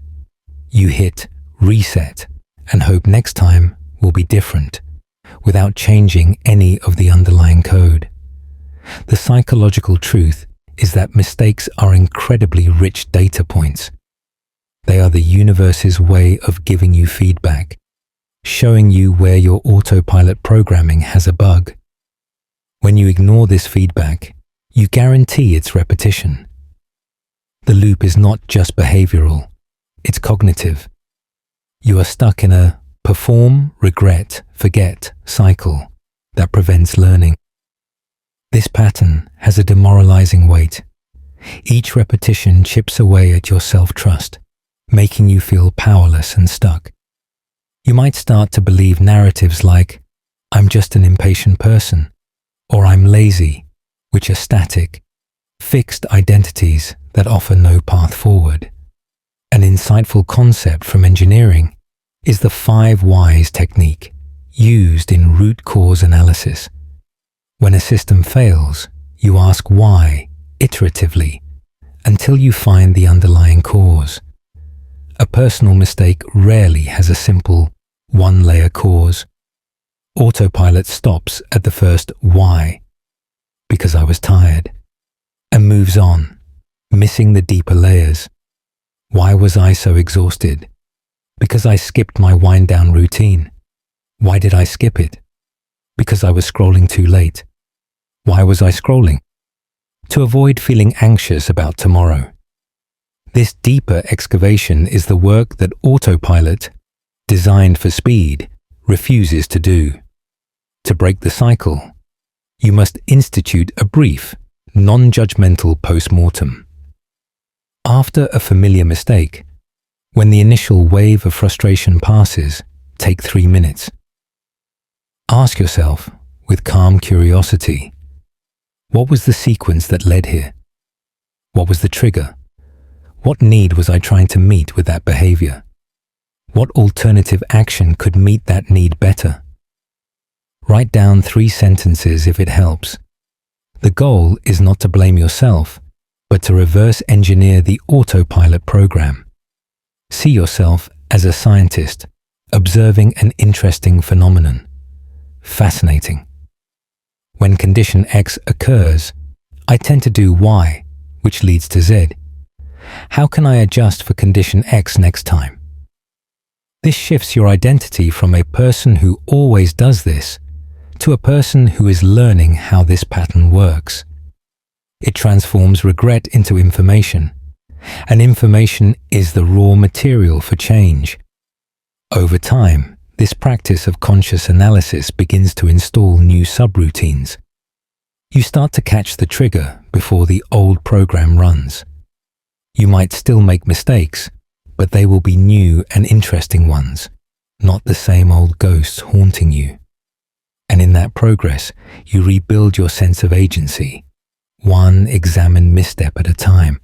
You hit reset and hope next time will be different, without changing any of the underlying code. The psychological truth is that mistakes are incredibly rich data points. They are the universe's way of giving you feedback, showing you where your autopilot programming has a bug. When you ignore this feedback, you guarantee its repetition. The loop is not just behavioral, it's cognitive. You are stuck in a perform, regret, forget cycle that prevents learning. This pattern has a demoralizing weight. Each repetition chips away at your self-trust, making you feel powerless and stuck. You might start to believe narratives like, "I'm just an impatient person," or "I'm lazy," which are static, fixed identities that offer no path forward. An insightful concept from engineering is the 5 whys technique used in root cause analysis. When a system fails, you ask why iteratively until you find the underlying cause. A personal mistake rarely has a simple one-layer cause. Autopilot stops at the first why, because I was tired, and moves on, missing the deeper layers. Why was I so exhausted? Because I skipped my wind-down routine. Why did I skip it? Because I was scrolling too late. Why was I scrolling? To avoid feeling anxious about tomorrow. This deeper excavation is the work that autopilot, designed for speed, refuses to do. To break the cycle, you must institute a brief, non-judgmental post-mortem. After a familiar mistake, when the initial wave of frustration passes, take 3 minutes. Ask yourself, with calm curiosity, what was the sequence that led here? What was the trigger? What need was I trying to meet with that behavior? What alternative action could meet that need better? Write down 3 sentences if it helps. The goal is not to blame yourself, but to reverse engineer the autopilot program. See yourself as a scientist, observing an interesting phenomenon. Fascinating. When condition X occurs, I tend to do Y, which leads to Z. How can I adjust for condition X next time? This shifts your identity from a person who always does this to a person who is learning how this pattern works. It transforms regret into information, and information is the raw material for change. Over time, this practice of conscious analysis begins to install new subroutines. You start to catch the trigger before the old program runs. You might still make mistakes, but they will be new and interesting ones, not the same old ghosts haunting you. And in that progress, you rebuild your sense of agency, one examined misstep at a time.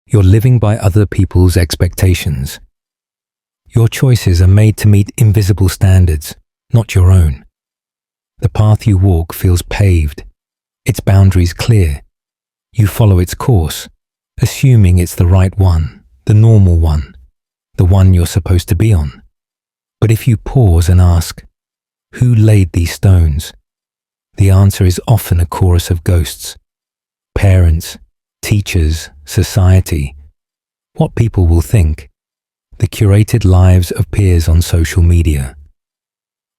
You're living by other people's expectations. Your choices are made to meet invisible standards, not your own. The path you walk feels paved, its boundaries clear. You follow its course, assuming it's the right one, the normal one, the one you're supposed to be on. But if you pause and ask, who laid these stones? The answer is often a chorus of ghosts. Parents, teachers, society, what people will think, the curated lives of peers on social media.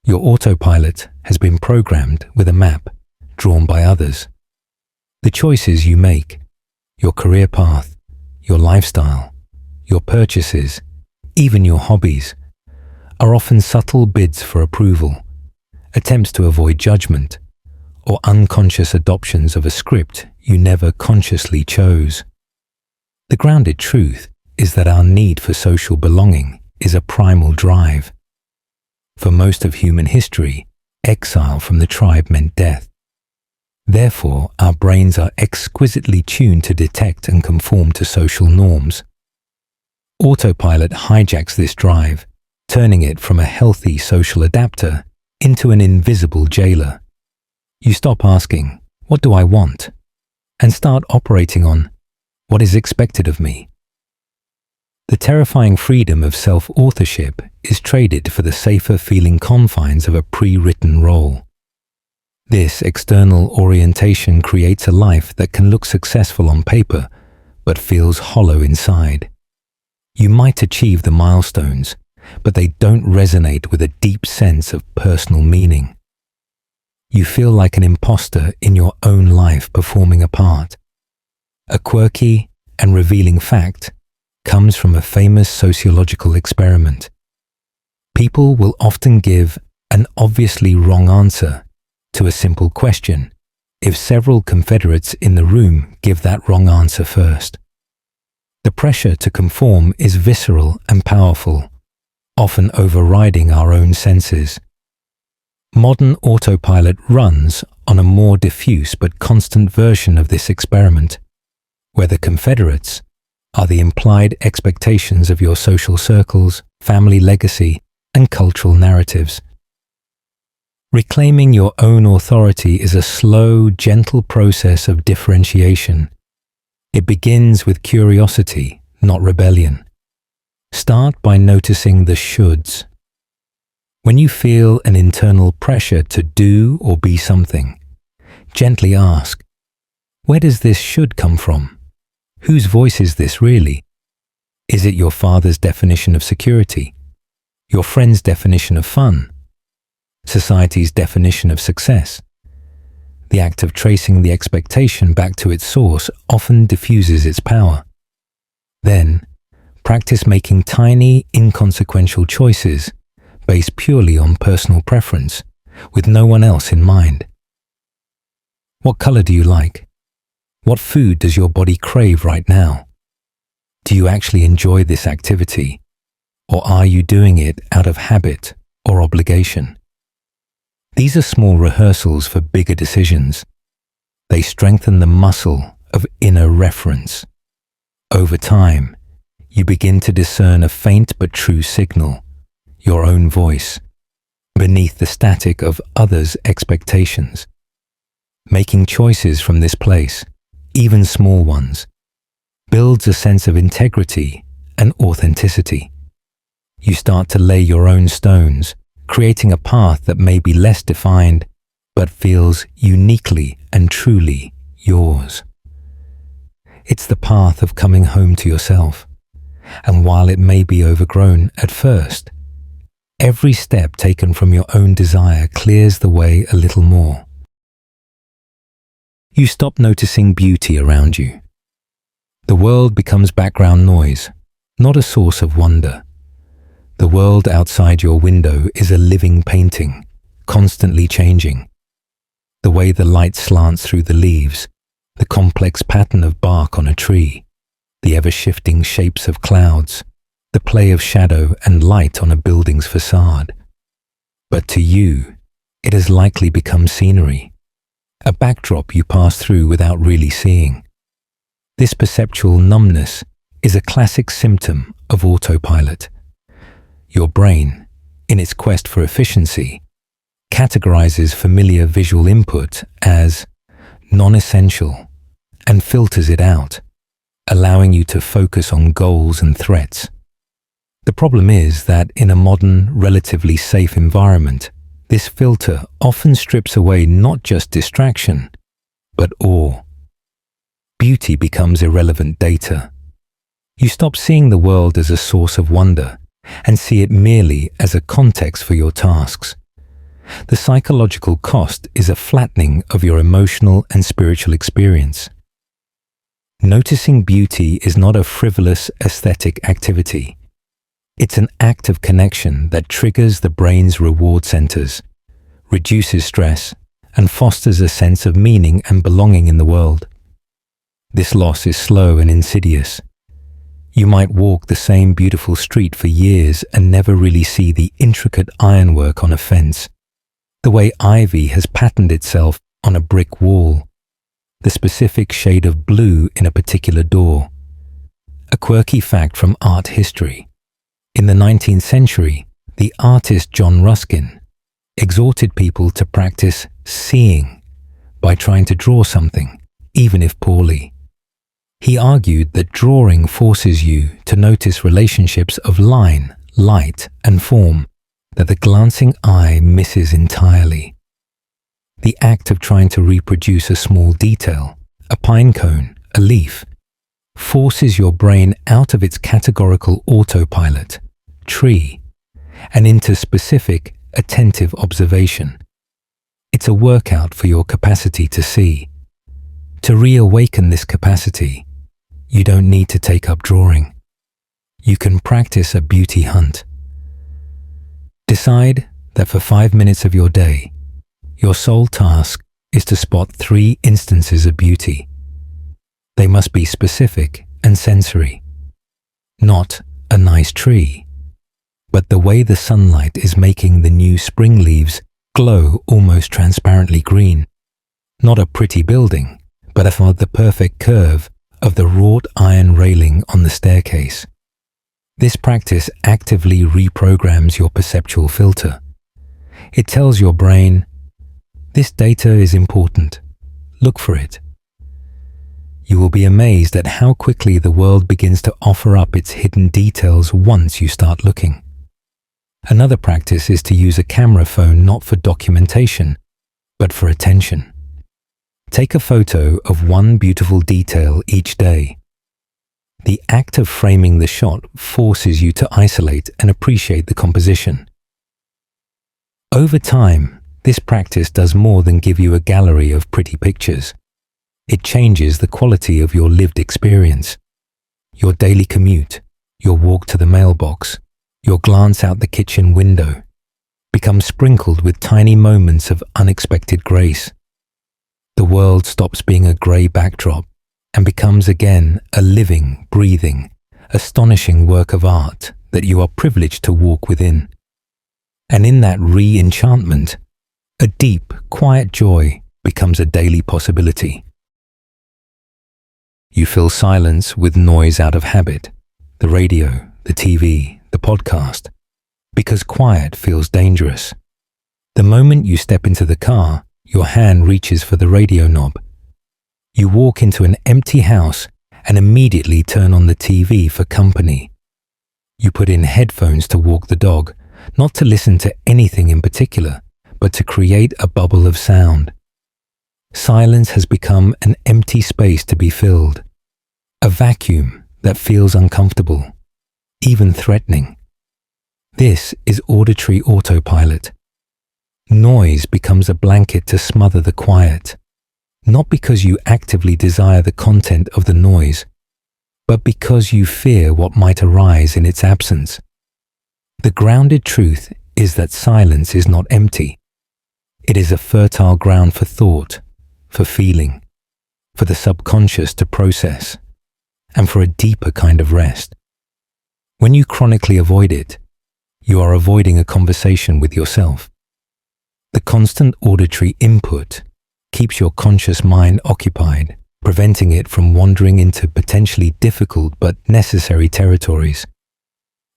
Your autopilot has been programmed with a map drawn by others. The choices you make, your career path, your lifestyle, your purchases, even your hobbies, are often subtle bids for approval, attempts to avoid judgment, or unconscious adoptions of a script you never consciously chose. The grounded truth is that our need for social belonging is a primal drive. For most of human history, exile from the tribe meant death. Therefore, our brains are exquisitely tuned to detect and conform to social norms. Autopilot hijacks this drive, turning it from a healthy social adapter into an invisible jailer. You stop asking, what do I want? And start operating on, what is expected of me? The terrifying freedom of self-authorship is traded for the safer feeling confines of a pre-written role. This external orientation creates a life that can look successful on paper, but feels hollow inside. You might achieve the milestones, but they don't resonate with a deep sense of personal meaning. You feel like an imposter in your own life performing a part. A quirky and revealing fact comes from a famous sociological experiment. People will often give an obviously wrong answer to a simple question if several confederates in the room give that wrong answer first. The pressure to conform is visceral and powerful, often overriding our own senses. Modern autopilot runs on a more diffuse but constant version of this experiment, where the confederates are the implied expectations of your social circles, family legacy, and cultural narratives. Reclaiming your own authority is a slow, gentle process of differentiation. It begins with curiosity, not rebellion. Start by noticing the shoulds. When you feel an internal pressure to do or be something, gently ask, where does this should come from? Whose voice is this really? Is it your father's definition of security? Your friend's definition of fun? Society's definition of success? The act of tracing the expectation back to its source often diffuses its power. Then, practice making tiny, inconsequential choices based purely on personal preference, with no one else in mind. What color do you like? What food does your body crave right now? Do you actually enjoy this activity, or are you doing it out of habit or obligation? These are small rehearsals for bigger decisions. They strengthen the muscle of inner reference. Over time, you begin to discern a faint but true signal, your own voice, beneath the static of others' expectations. Making choices from this place, even small ones, builds a sense of integrity and authenticity. You start to lay your own stones, creating a path that may be less defined, but feels uniquely and truly yours. It's the path of coming home to yourself, and while it may be overgrown at first, every step taken from your own desire clears the way a little more. You stop noticing beauty around you. The world becomes background noise, not a source of wonder. The world outside your window is a living painting, constantly changing. The way the light slants through the leaves, the complex pattern of bark on a tree, the ever-shifting shapes of clouds, the play of shadow and light on a building's facade. But to you, it has likely become scenery, a backdrop you pass through without really seeing. This perceptual numbness is a classic symptom of autopilot. Your brain, in its quest for efficiency, categorizes familiar visual input as non-essential and filters it out, allowing you to focus on goals and threats. The problem is that in a modern, relatively safe environment, this filter often strips away not just distraction, but awe. Beauty becomes irrelevant data. You stop seeing the world as a source of wonder and see it merely as a context for your tasks. The psychological cost is a flattening of your emotional and spiritual experience. Noticing beauty is not a frivolous aesthetic activity. It's an act of connection that triggers the brain's reward centers, reduces stress, and fosters a sense of meaning and belonging in the world. This loss is slow and insidious. You might walk the same beautiful street for years and never really see the intricate ironwork on a fence, the way ivy has patterned itself on a brick wall, the specific shade of blue in a particular door. A quirky fact from art history. In the 19th century, the artist John Ruskin exhorted people to practice seeing by trying to draw something, even if poorly. He argued that drawing forces you to notice relationships of line, light, and form that the glancing eye misses entirely. The act of trying to reproduce a small detail, a pine cone, a leaf, forces your brain out of its categorical autopilot, tree, and into specific, attentive observation. It's a workout for your capacity to see. To reawaken this capacity, you don't need to take up drawing. You can practice a beauty hunt. Decide that for 5 minutes of your day, your sole task is to spot 3 instances of beauty. They must be specific and sensory. Not a nice tree, but the way the sunlight is making the new spring leaves glow almost transparently green. Not a pretty building, but the perfect curve of the wrought iron railing on the staircase. This practice actively reprograms your perceptual filter. It tells your brain, this data is important. Look for it. You will be amazed at how quickly the world begins to offer up its hidden details once you start looking. Another practice is to use a camera phone not for documentation, but for attention. Take a photo of one beautiful detail each day. The act of framing the shot forces you to isolate and appreciate the composition. Over time, this practice does more than give you a gallery of pretty pictures. It changes the quality of your lived experience. Your daily commute, your walk to the mailbox, your glance out the kitchen window become sprinkled with tiny moments of unexpected grace. The world stops being a grey backdrop and becomes again a living, breathing, astonishing work of art that you are privileged to walk within. And in that re-enchantment, a deep, quiet joy becomes a daily possibility. You fill silence with noise out of habit, the radio, the TV, the podcast, because quiet feels dangerous. The moment you step into the car, your hand reaches for the radio knob. You walk into an empty house and immediately turn on the TV for company. You put in headphones to walk the dog, not to listen to anything in particular, but to create a bubble of sound. Silence has become an empty space to be filled, a vacuum that feels uncomfortable, even threatening. This is auditory autopilot. Noise becomes a blanket to smother the quiet, not because you actively desire the content of the noise, but because you fear what might arise in its absence. The grounded truth is that silence is not empty. It is a fertile ground for thought, for feeling, for the subconscious to process, and for a deeper kind of rest. When you chronically avoid it, you are avoiding a conversation with yourself. The constant auditory input keeps your conscious mind occupied, preventing it from wandering into potentially difficult but necessary territories.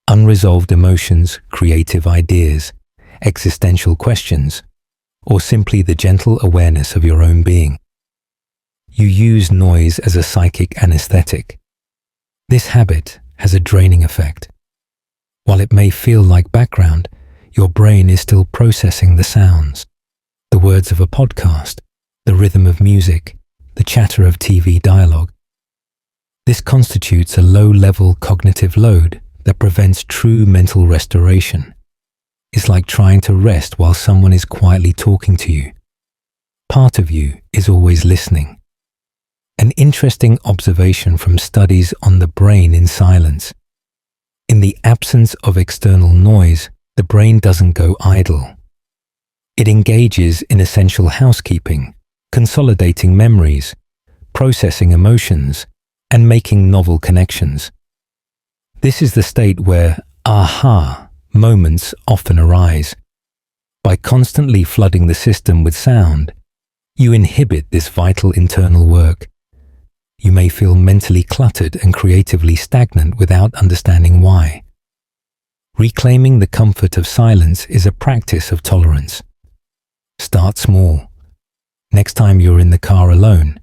Unresolved emotions, creative ideas, existential questions, or simply the gentle awareness of your own being. You use noise as a psychic anesthetic. This habit has a draining effect. While it may feel like background, your brain is still processing the sounds, the words of a podcast, the rhythm of music, the chatter of TV dialogue. This constitutes a low-level cognitive load that prevents true mental restoration. It's like trying to rest while someone is quietly talking to you. Part of you is always listening. An interesting observation from studies on the brain in silence. In the absence of external noise, the brain doesn't go idle. It engages in essential housekeeping, consolidating memories, processing emotions, and making novel connections. This is the state where aha moments often arise. By constantly flooding the system with sound, you inhibit this vital internal work. You may feel mentally cluttered and creatively stagnant without understanding why. Reclaiming the comfort of silence is a practice of tolerance. Start small. Next time you're in the car alone,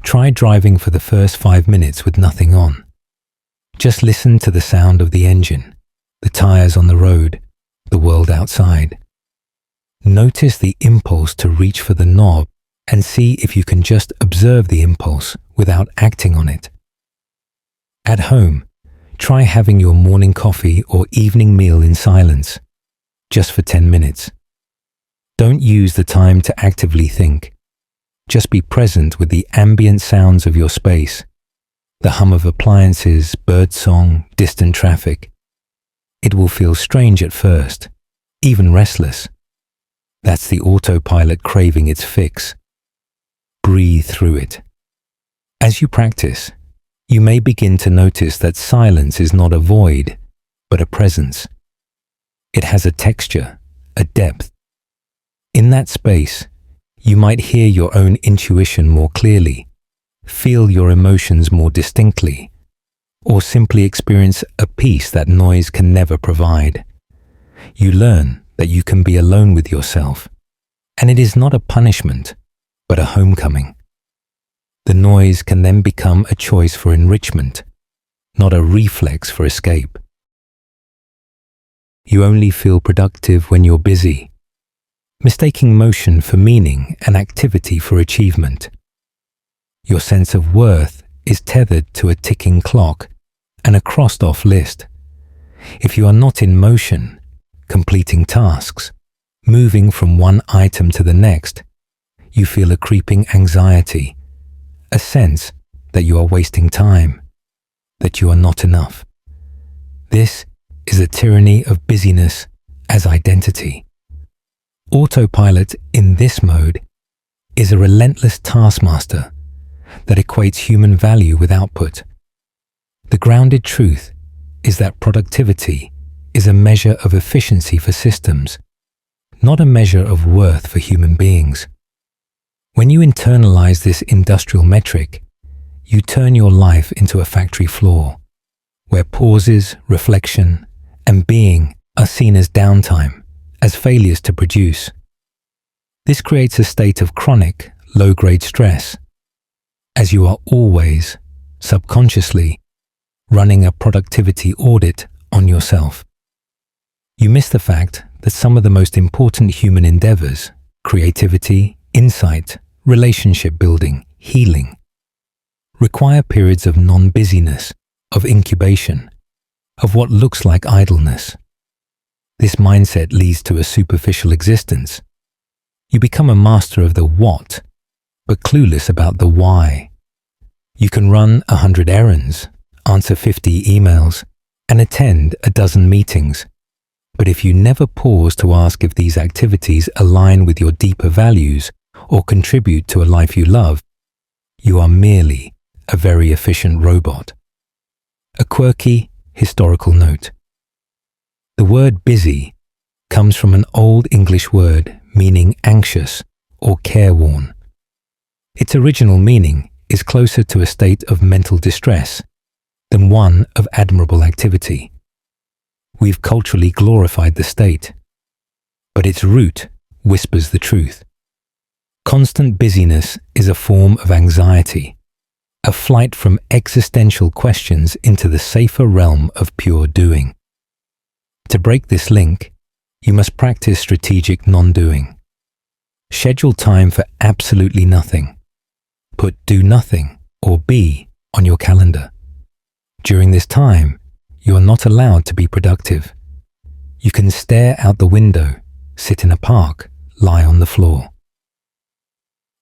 try driving for the first 5 minutes with nothing on. Just listen to the sound of the engine, the tires on the road, the world outside. Notice the impulse to reach for the knob and see if you can just observe the impulse without acting on it. At home, try having your morning coffee or evening meal in silence, just for 10 minutes. Don't use the time to actively think. Just be present with the ambient sounds of your space, the hum of appliances, birdsong, distant traffic. It will feel strange at first, even restless. That's the autopilot craving its fix. Breathe through it. As you practice, you may begin to notice that silence is not a void, but a presence. It has a texture, a depth. In that space, you might hear your own intuition more clearly, feel your emotions more distinctly, or simply experience a peace that noise can never provide. You learn that you can be alone with yourself, and it is not a punishment, but a homecoming. The noise can then become a choice for enrichment, not a reflex for escape. You only feel productive when you're busy, mistaking motion for meaning and activity for achievement. Your sense of worth is tethered to a ticking clock and a crossed-off list. If you are not in motion, completing tasks, moving from one item to the next, you feel a creeping anxiety, a sense that you are wasting time, that you are not enough. This is the tyranny of busyness as identity. Autopilot in this mode is a relentless taskmaster that equates human value with output. The grounded truth is that productivity is a measure of efficiency for systems, not a measure of worth for human beings. When you internalize this industrial metric, you turn your life into a factory floor, where pauses, reflection, and being are seen as downtime, as failures to produce. This creates a state of chronic, low-grade stress, as you are always, subconsciously, running a productivity audit on yourself. You miss the fact that some of the most important human endeavors, creativity, insight, relationship building, healing, require periods of non-busyness, of incubation, of what looks like idleness. This mindset leads to a superficial existence. You become a master of the what, but clueless about the why. You can run 100 errands, answer 50 emails, and attend a dozen meetings. But if you never pause to ask if these activities align with your deeper values or contribute to a life you love, you are merely a very efficient robot. A quirky historical note. The word busy comes from an old English word meaning anxious or careworn. Its original meaning is closer to a state of mental distress than one of admirable activity. We've culturally glorified the state, but its root whispers the truth. Constant busyness is a form of anxiety, a flight from existential questions into the safer realm of pure doing. To break this link, you must practice strategic non-doing. Schedule time for absolutely nothing. Put do nothing or be on your calendar. During this time, you are not allowed to be productive. You can stare out the window, sit in a park, lie on the floor.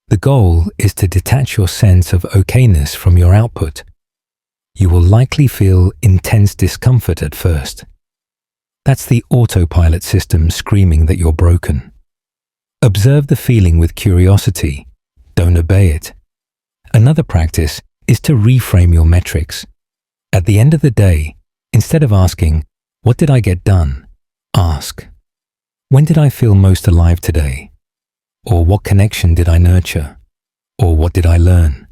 The goal is to detach your sense of okayness from your output. You will likely feel intense discomfort at first. That's the autopilot system screaming that you're broken. Observe the feeling with curiosity. Don't obey it. Another practice is to reframe your metrics. At the end of the day, instead of asking, "What did I get done?" ask, "When did I feel most alive today?" Or "What connection did I nurture?" Or "What did I learn?"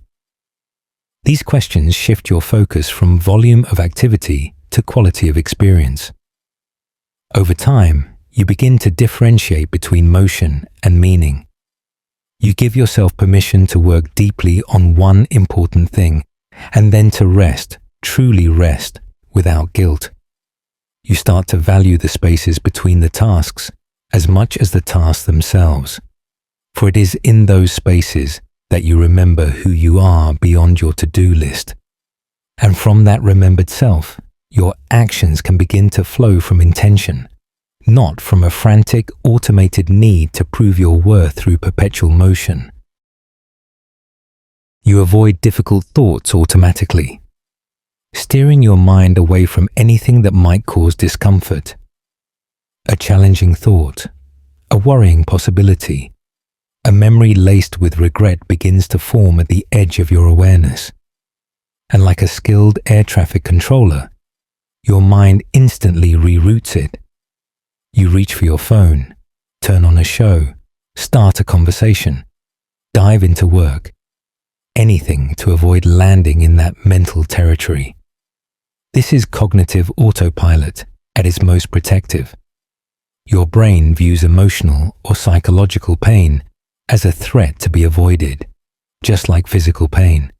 These questions shift your focus from volume of activity to quality of experience. Over time, you begin to differentiate between motion and meaning. You give yourself permission to work deeply on one important thing, and then to rest, truly rest, without guilt. You start to value the spaces between the tasks as much as the tasks themselves, for it is in those spaces that you remember who you are beyond your to-do list. And from that remembered self, your actions can begin to flow from intention, not from a frantic, automated need to prove your worth through perpetual motion. You avoid difficult thoughts automatically, steering your mind away from anything that might cause discomfort. A challenging thought, a worrying possibility, a memory laced with regret begins to form at the edge of your awareness. And like a skilled air traffic controller, your mind instantly reroutes it. You reach for your phone, turn on a show, start a conversation, dive into work, anything to avoid landing in that mental territory. This is cognitive autopilot at its most protective. Your brain views emotional or psychological pain as a threat to be avoided, just like physical pain.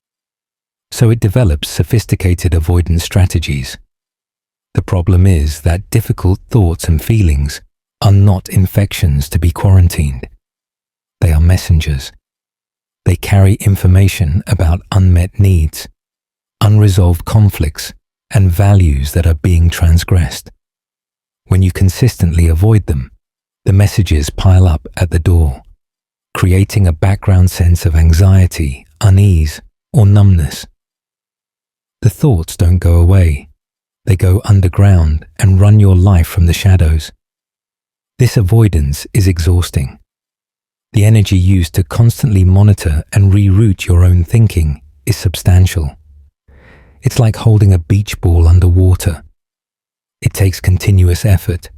So it develops sophisticated avoidance strategies. The problem is that difficult thoughts and feelings are not infections to be quarantined. They are messengers. They carry information about unmet needs, unresolved conflicts, and values that are being transgressed. When you consistently avoid them, the messages pile up at the door, creating a background sense of anxiety, unease, or numbness. The thoughts don't go away. They go underground and run your life from the shadows. This avoidance is exhausting. The energy used to constantly monitor and reroute your own thinking is substantial. It's like holding a beach ball underwater. It takes continuous effort.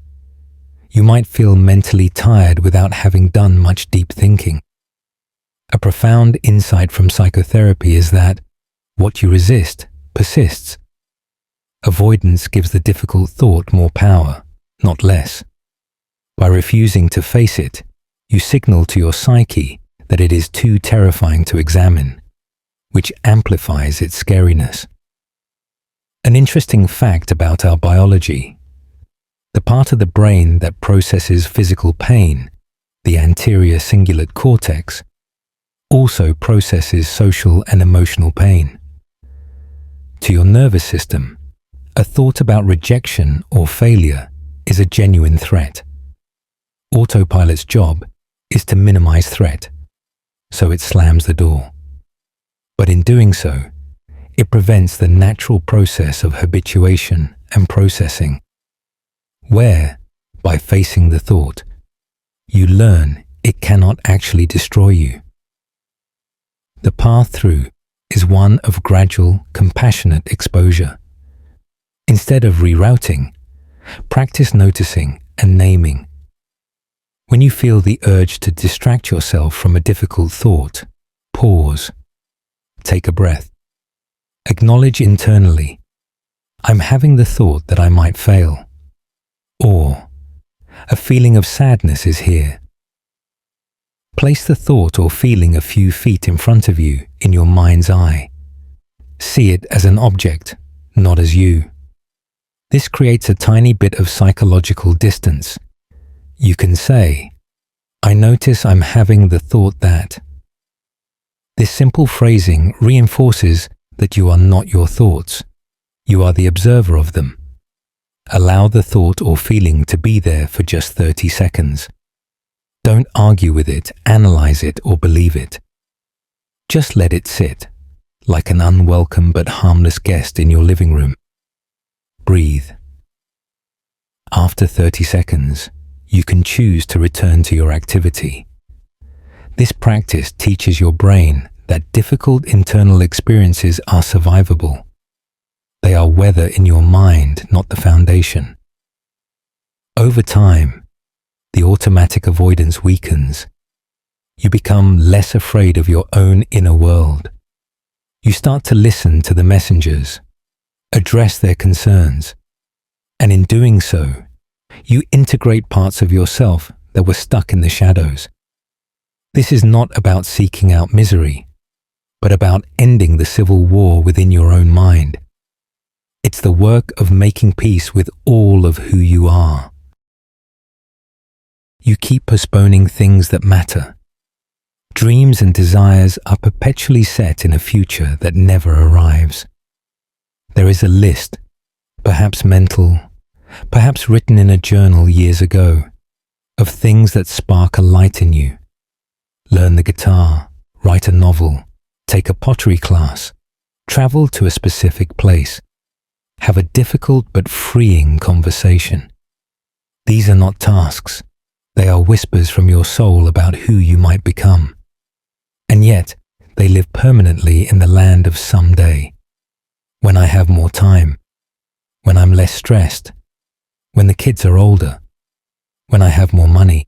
You might feel mentally tired without having done much deep thinking. A profound insight from psychotherapy is that what you resist persists. Avoidance gives the difficult thought more power, not less. By refusing to face it, you signal to your psyche that it is too terrifying to examine, which amplifies its scariness. An interesting fact about our biology: the part of the brain that processes physical pain, the anterior cingulate cortex, also processes social and emotional pain. To your nervous system, a thought about rejection or failure is a genuine threat. Autopilot's job is to minimize threat, so it slams the door. But in doing so, it prevents the natural process of habituation and processing, where, by facing the thought, you learn it cannot actually destroy you. The path through is one of gradual, compassionate exposure. Instead of rerouting, practice noticing and naming. When you feel the urge to distract yourself from a difficult thought, pause. Take a breath. Acknowledge internally, I'm having the thought that I might fail. Or, a feeling of sadness is here. Place the thought or feeling a few feet in front of you in your mind's eye. See it as an object, not as you. This creates a tiny bit of psychological distance. You can say, I notice I'm having the thought that. This simple phrasing reinforces that you are not your thoughts. You are the observer of them. Allow the thought or feeling to be there for just 30 seconds. Don't argue with it, analyze it, or believe it. Just let it sit, like an unwelcome but harmless guest in your living room. Breathe. After 30 seconds, you can choose to return to your activity. This practice teaches your brain that difficult internal experiences are survivable. They are weather in your mind, not the foundation. Over time, the automatic avoidance weakens. You become less afraid of your own inner world. You start to listen to the messengers, address their concerns, and in doing so, you integrate parts of yourself that were stuck in the shadows. This is not about seeking out misery, but about ending the civil war within your own mind. It's the work of making peace with all of who you are. You keep postponing things that matter. Dreams and desires are perpetually set in a future that never arrives. There is a list, perhaps mental, perhaps written in a journal years ago, of things that spark a light in you. Learn the guitar, write a novel, take a pottery class, travel to a specific place, have a difficult but freeing conversation. These are not tasks. They are whispers from your soul about who you might become. And yet, they live permanently in the land of someday. When I have more time, when I'm less stressed, when the kids are older, when I have more money.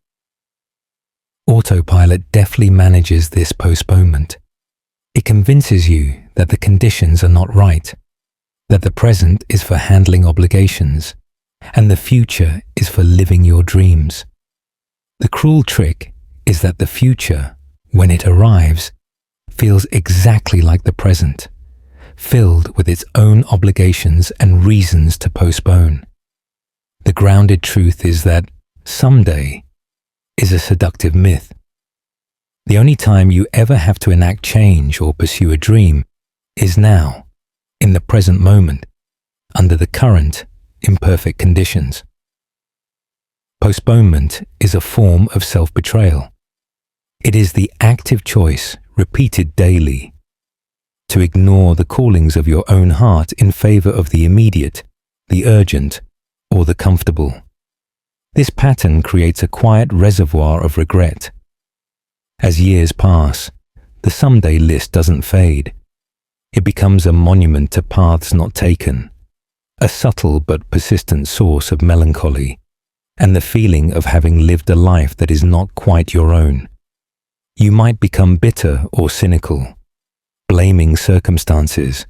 Autopilot deftly manages this postponement. It convinces you that the conditions are not right, that the present is for handling obligations, and the future is for living your dreams. The cruel trick is that the future, when it arrives, feels exactly like the present, filled with its own obligations and reasons to postpone. The grounded truth is that someday is a seductive myth. The only time you ever have to enact change or pursue a dream is now, in the present moment, under the current, imperfect conditions. Postponement is a form of self-betrayal. It is the active choice, repeated daily, to ignore the callings of your own heart in favor of the immediate, the urgent, or the comfortable. This pattern creates a quiet reservoir of regret. As years pass, the someday list doesn't fade. It becomes a monument to paths not taken, a subtle but persistent source of melancholy, and the feeling of having lived a life that is not quite your own. You might become bitter or cynical, blaming circumstances,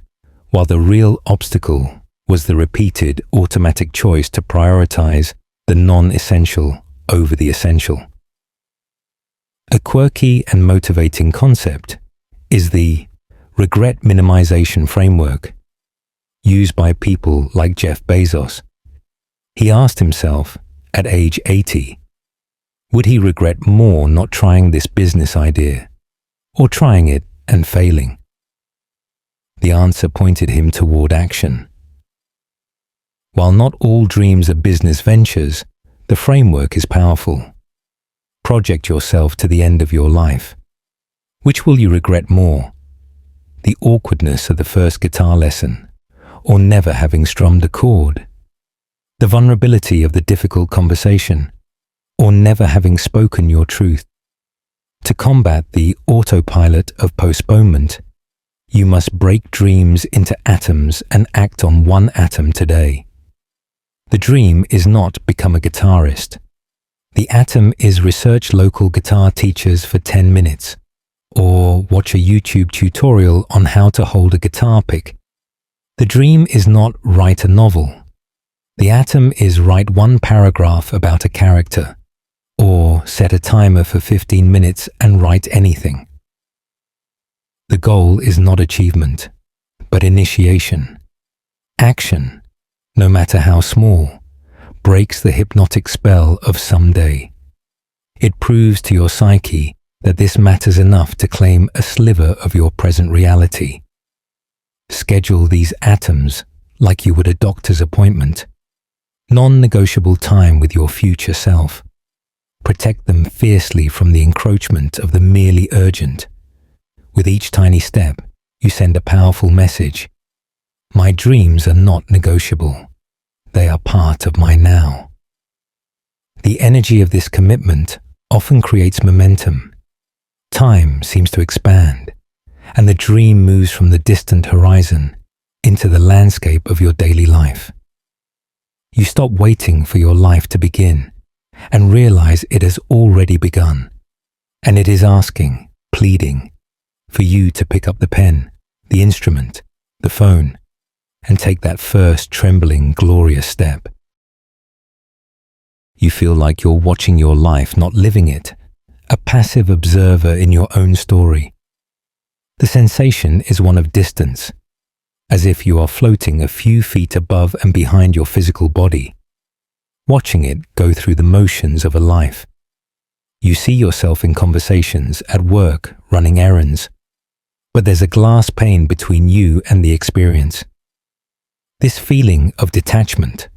while the real obstacle was the repeated automatic choice to prioritize the non-essential over the essential. A quirky and motivating concept is the regret minimization framework used by people like Jeff Bezos. He asked himself at age 80, would he regret more not trying this business idea or trying it and failing? The answer pointed him toward action. While not all dreams are business ventures, the framework is powerful. Project yourself to the end of your life. Which will you regret more? The awkwardness of the first guitar lesson, or never having strummed a chord? The vulnerability of the difficult conversation, or never having spoken your truth? To combat the autopilot of postponement, you must break dreams into atoms and act on one atom today. The dream is not become a guitarist. The atom is research local guitar teachers for 10 minutes, or watch a YouTube tutorial on how to hold a guitar pick. The dream is not write a novel. The atom is write one paragraph about a character, or set a timer for 15 minutes and write anything. The goal is not achievement, but initiation. Action, no matter how small, breaks the hypnotic spell of someday. It proves to your psyche that this matters enough to claim a sliver of your present reality. Schedule these atoms like you would a doctor's appointment. Non-negotiable time with your future self. Protect them fiercely from the encroachment of the merely urgent. With each tiny step, you send a powerful message. My dreams are not negotiable. They are part of my now. The energy of this commitment often creates momentum. Time seems to expand, and the dream moves from the distant horizon into the landscape of your daily life. You stop waiting for your life to begin and realize it has already begun, and it is asking, pleading, for you to pick up the pen, the instrument, the phone, and take that first trembling, glorious step. You feel like you're watching your life, not living it, a passive observer in your own story. The sensation is one of distance, as if you are floating a few feet above and behind your physical body, watching it go through the motions of a life. You see yourself in conversations, at work, running errands, but there's a glass pane between you and the experience. This feeling of detachment,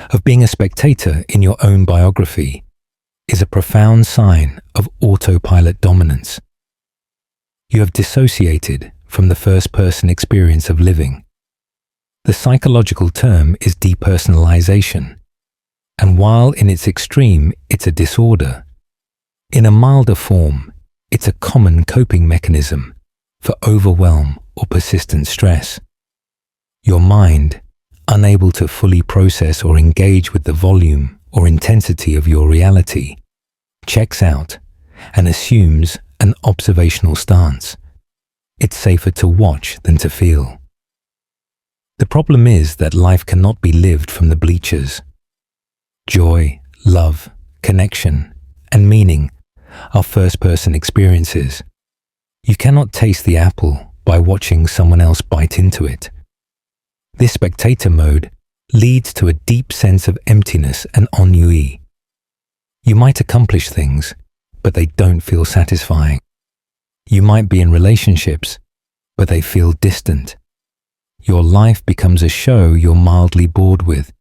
of being a spectator in your own biography, is a profound sign of autopilot dominance. You have dissociated from the first-person experience of living. The psychological term is depersonalization, and while in its extreme it's a disorder, in a milder form, it's a common coping mechanism for overwhelm or persistent stress. Your mind, unable to fully process or engage with the volume or intensity of your reality, checks out and assumes an observational stance. It's safer to watch than to feel. The problem is that life cannot be lived from the bleachers. Joy, love, connection, and meaning are first-person experiences. You cannot taste the apple by watching someone else bite into it. This spectator mode leads to a deep sense of emptiness and ennui. You might accomplish things, but they don't feel satisfying. You might be in relationships, but they feel distant. Your life becomes a show you're mildly bored with,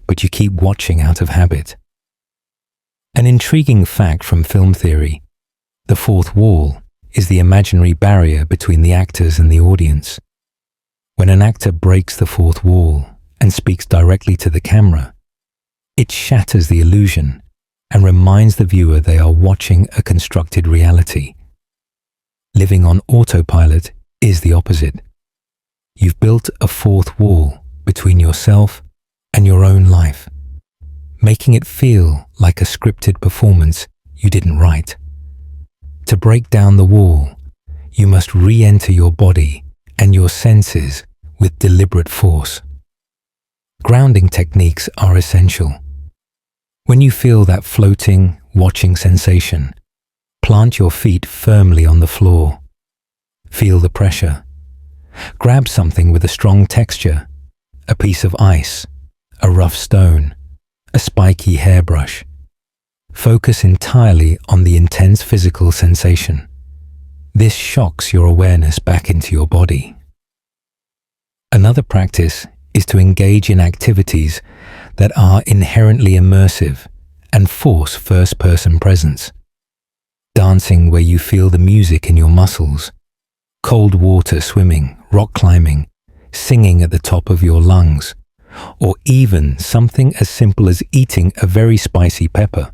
but you keep watching out of habit. An intriguing fact from film theory: the fourth wall is the imaginary barrier between the actors and the audience. When an actor breaks the fourth wall and speaks directly to the camera, it shatters the illusion and reminds the viewer they are watching a constructed reality. Living on autopilot is the opposite. You've built a fourth wall between yourself and your own life, making it feel like a scripted performance you didn't write. To break down the wall, you must re-enter your body and your senses with deliberate force. Grounding techniques are essential. When you feel that floating, watching sensation, plant your feet firmly on the floor. Feel the pressure. Grab something with a strong texture, a piece of ice, a rough stone, a spiky hairbrush. Focus entirely on the intense physical sensation. This shocks your awareness back into your body. Another practice is to engage in activities that are inherently immersive and force first-person presence. Dancing where you feel the music in your muscles, cold water swimming, rock climbing, singing at the top of your lungs, or even something as simple as eating a very spicy pepper.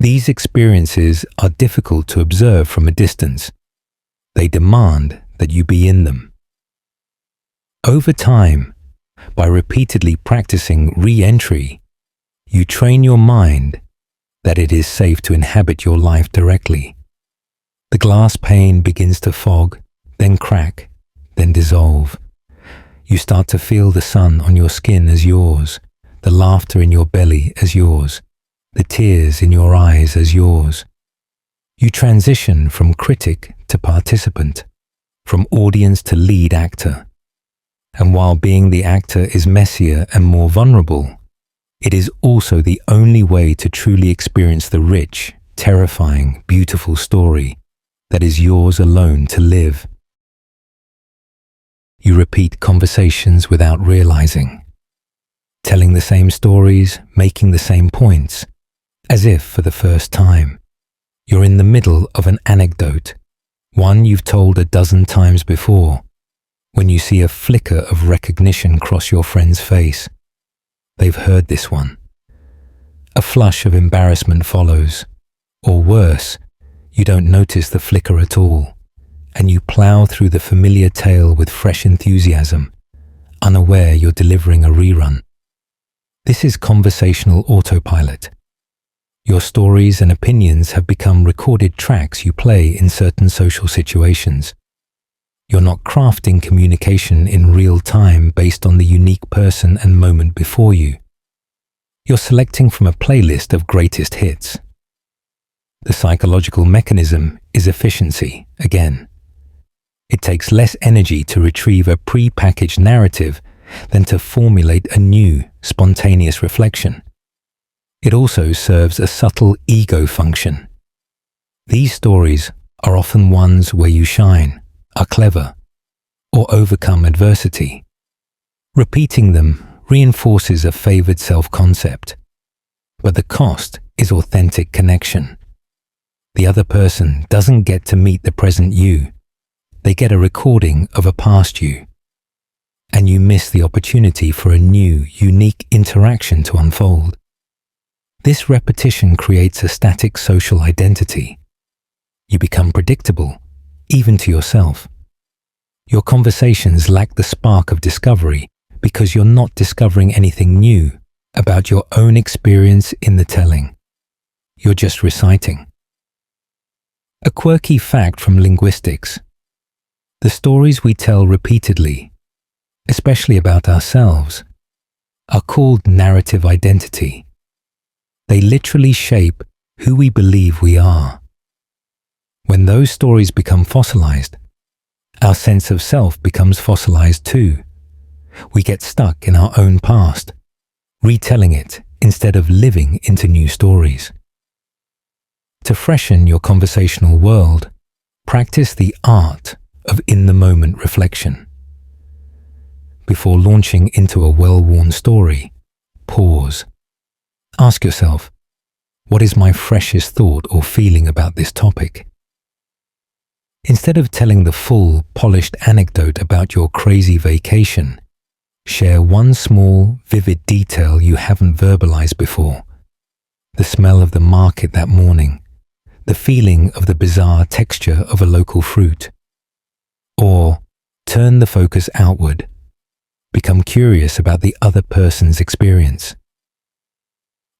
These experiences are difficult to observe from a distance. They demand that you be in them. Over time, by repeatedly practicing re-entry, you train your mind that it is safe to inhabit your life directly. The glass pane begins to fog, then crack, then dissolve. You start to feel the sun on your skin as yours, the laughter in your belly as yours, the tears in your eyes as yours. You transition from critic to participant, from audience to lead actor. And while being the actor is messier and more vulnerable, it is also the only way to truly experience the rich, terrifying, beautiful story that is yours alone to live. You repeat conversations without realizing, telling the same stories, making the same points, as if for the first time. You're in the middle of an anecdote, one you've told a dozen times before, when you see a flicker of recognition cross your friend's face. They've heard this one. A flush of embarrassment follows, or worse, you don't notice the flicker at all, and you plow through the familiar tale with fresh enthusiasm, unaware you're delivering a rerun. This is conversational autopilot. Your stories and opinions have become recorded tracks you play in certain social situations. You're not crafting communication in real time based on the unique person and moment before you. You're selecting from a playlist of greatest hits. The psychological mechanism is efficiency, again. It takes less energy to retrieve a pre-packaged narrative than to formulate a new, spontaneous reflection. It also serves a subtle ego function. These stories are often ones where you shine, are clever, or overcome adversity. Repeating them reinforces a favored self-concept, but the cost is authentic connection. The other person doesn't get to meet the present you. They get a recording of a past you, and you miss the opportunity for a new, unique interaction to unfold. This repetition creates a static social identity. You become predictable, even to yourself. Your conversations lack the spark of discovery because you're not discovering anything new about your own experience in the telling. You're just reciting. A quirky fact from linguistics: the stories we tell repeatedly, especially about ourselves, are called narrative identity. They literally shape who we believe we are. When those stories become fossilized, our sense of self becomes fossilized too. We get stuck in our own past, retelling it instead of living into new stories. To freshen your conversational world, practice the art of in-the-moment reflection. Before launching into a well-worn story, pause. Ask yourself, what is my freshest thought or feeling about this topic? Instead of telling the full, polished anecdote about your crazy vacation, share one small, vivid detail you haven't verbalized before. The smell of the market that morning, the feeling of the bizarre texture of a local fruit. Or turn the focus outward. Become curious about the other person's experience.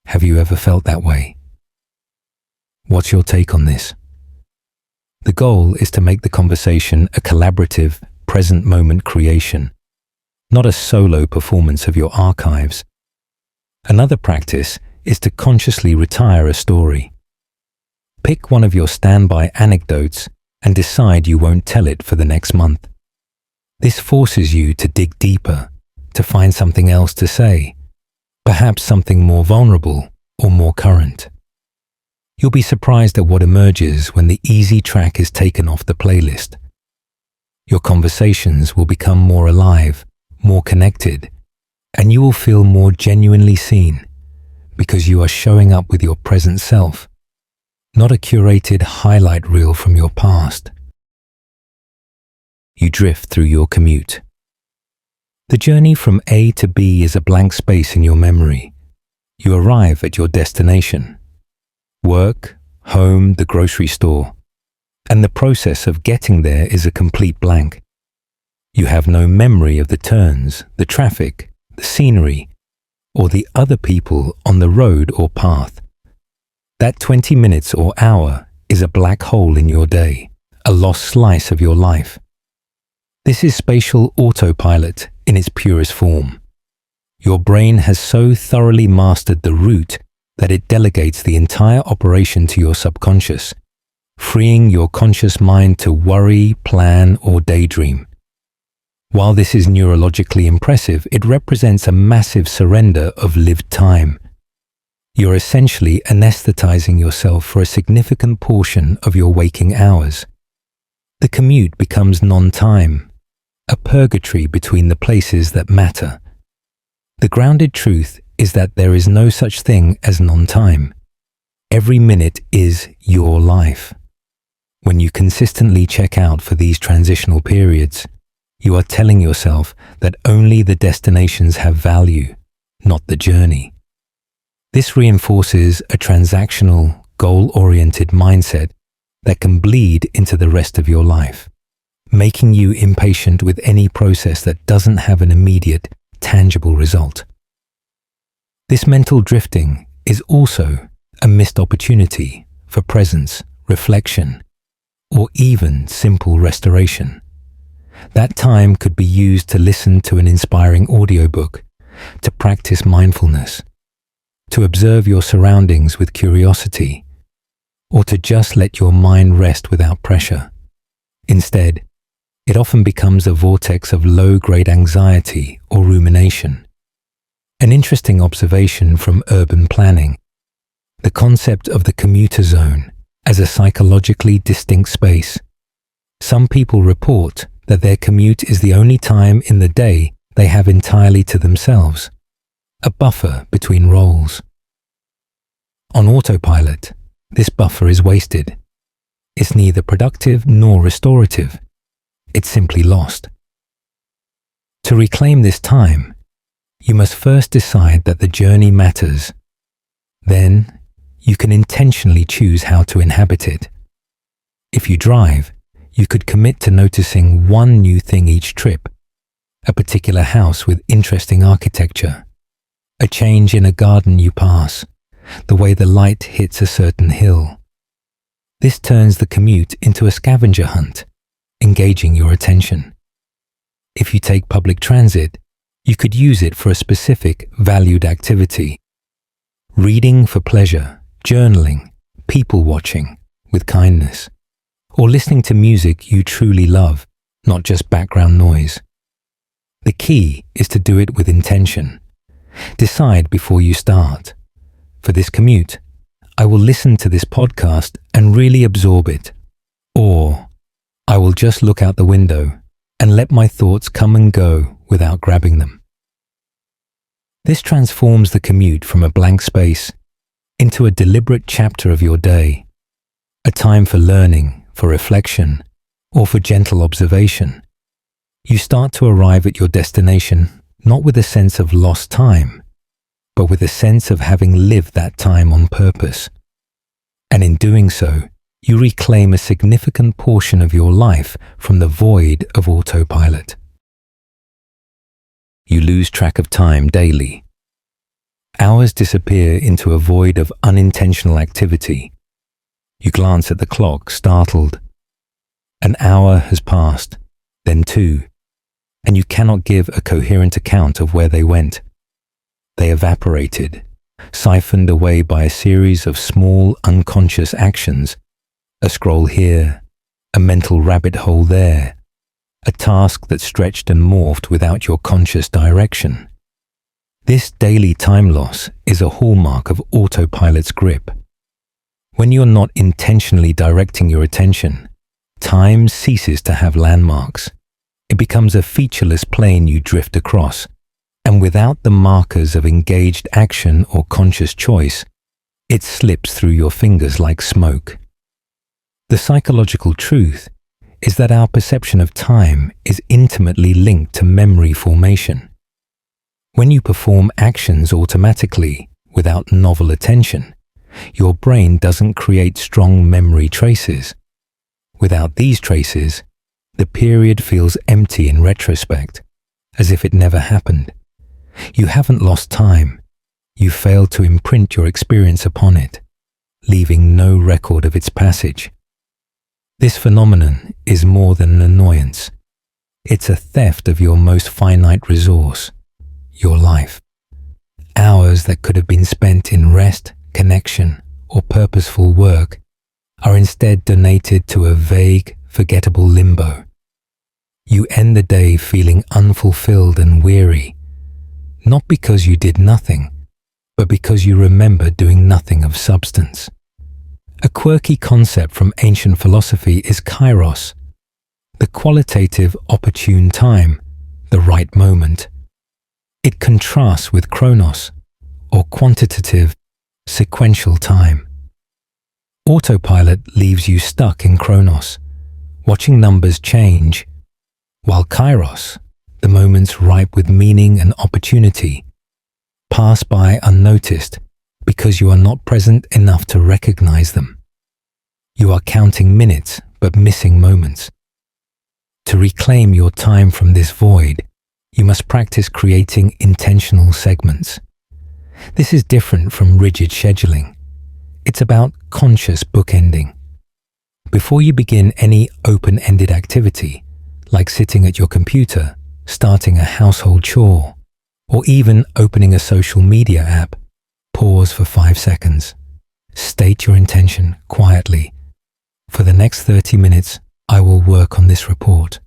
Have you ever felt that way? What's your take on this? The goal is to make the conversation a collaborative, present moment creation, not a solo performance of your archives. Another practice is to consciously retire a story. Pick one of your standby anecdotes and decide you won't tell it for the next month. This forces you to dig deeper, to find something else to say, perhaps something more vulnerable or more current. You'll be surprised at what emerges when the easy track is taken off the playlist. Your conversations will become more alive, more connected, and you will feel more genuinely seen because you are showing up with your present self, not a curated highlight reel from your past. You drift through your commute. The journey from A to B is a blank space in your memory. You arrive at your destination. Work, home, the grocery store, and the process of getting there is a complete blank. You have no memory of the turns, the traffic, the scenery, or the other people on the road or path. That 20 minutes or hour is a black hole in your day, a lost slice of your life. This is spatial autopilot in its purest form. Your brain has so thoroughly mastered the route that it delegates the entire operation to your subconscious, freeing your conscious mind to worry, plan, or daydream. While this is neurologically impressive, it represents a massive surrender of lived time. You're essentially anesthetizing yourself for a significant portion of your waking hours. The commute becomes non-time, a purgatory between the places that matter. The grounded truth is that there is no such thing as non-time. Every minute is your life. When you consistently check out for these transitional periods, you are telling yourself that only the destinations have value, not the journey. This reinforces a transactional, goal-oriented mindset that can bleed into the rest of your life, making you impatient with any process that doesn't have an immediate, tangible result. This mental drifting is also a missed opportunity for presence, reflection, or even simple restoration. That time could be used to listen to an inspiring audiobook, to practice mindfulness, to observe your surroundings with curiosity, or to just let your mind rest without pressure. Instead, it often becomes a vortex of low-grade anxiety or rumination. An interesting observation from urban planning, the concept of the commuter zone as a psychologically distinct space. Some people report that their commute is the only time in the day they have entirely to themselves, a buffer between roles. On autopilot, this buffer is wasted. It's neither productive nor restorative. It's simply lost. To reclaim this time, you must first decide that the journey matters. Then, you can intentionally choose how to inhabit it. If you drive, you could commit to noticing one new thing each trip, a particular house with interesting architecture, a change in a garden you pass, the way the light hits a certain hill. This turns the commute into a scavenger hunt, engaging your attention. If you take public transit, you could use it for a specific, valued activity. Reading for pleasure, journaling, people watching with kindness, or listening to music you truly love, not just background noise. The key is to do it with intention. Decide before you start. For this commute, I will listen to this podcast and really absorb it. Or I will just look out the window and let my thoughts come and go without grabbing them. This transforms the commute from a blank space into a deliberate chapter of your day, a time for learning, for reflection, or for gentle observation. You start to arrive at your destination not with a sense of lost time, but with a sense of having lived that time on purpose. And in doing so, you reclaim a significant portion of your life from the void of autopilot. You lose track of time daily. Hours disappear into a void of unintentional activity. You glance at the clock, startled, An hour has passed, then 2, and you cannot give a coherent account of where they went. They evaporated, siphoned away by a series of small unconscious actions, a scroll here, a mental rabbit hole there, a task that stretched and morphed without your conscious direction. This daily time loss is a hallmark of autopilot's grip. When you're not intentionally directing your attention, time ceases to have landmarks. It becomes a featureless plane you drift across, and without the markers of engaged action or conscious choice, it slips through your fingers like smoke. The psychological truth is that our perception of time is intimately linked to memory formation. When you perform actions automatically without novel attention, your brain doesn't create strong memory traces. Without these traces, the period feels empty in retrospect, as if it never happened. You haven't lost time. You failed to imprint your experience upon it, leaving no record of its passage. This phenomenon is more than an annoyance. It's a theft of your most finite resource, your life. Hours that could have been spent in rest, connection, or purposeful work are instead donated to a vague, forgettable limbo. You end the day feeling unfulfilled and weary, not because you did nothing, but because you remember doing nothing of substance. A quirky concept from ancient philosophy is kairos, the qualitative opportune time, the right moment. It contrasts with chronos, or quantitative, sequential time. Autopilot leaves you stuck in chronos, watching numbers change, while kairos, the moments ripe with meaning and opportunity, pass by unnoticed because you are not present enough to recognize them. You are counting minutes but missing moments. To reclaim your time from this void, you must practice creating intentional segments. This is different from rigid scheduling. It's about conscious bookending. Before you begin any open-ended activity, like sitting at your computer, starting a household chore, or even opening a social media app, pause for 5 seconds. State your intention quietly. For the next 30 minutes, I will work on this report.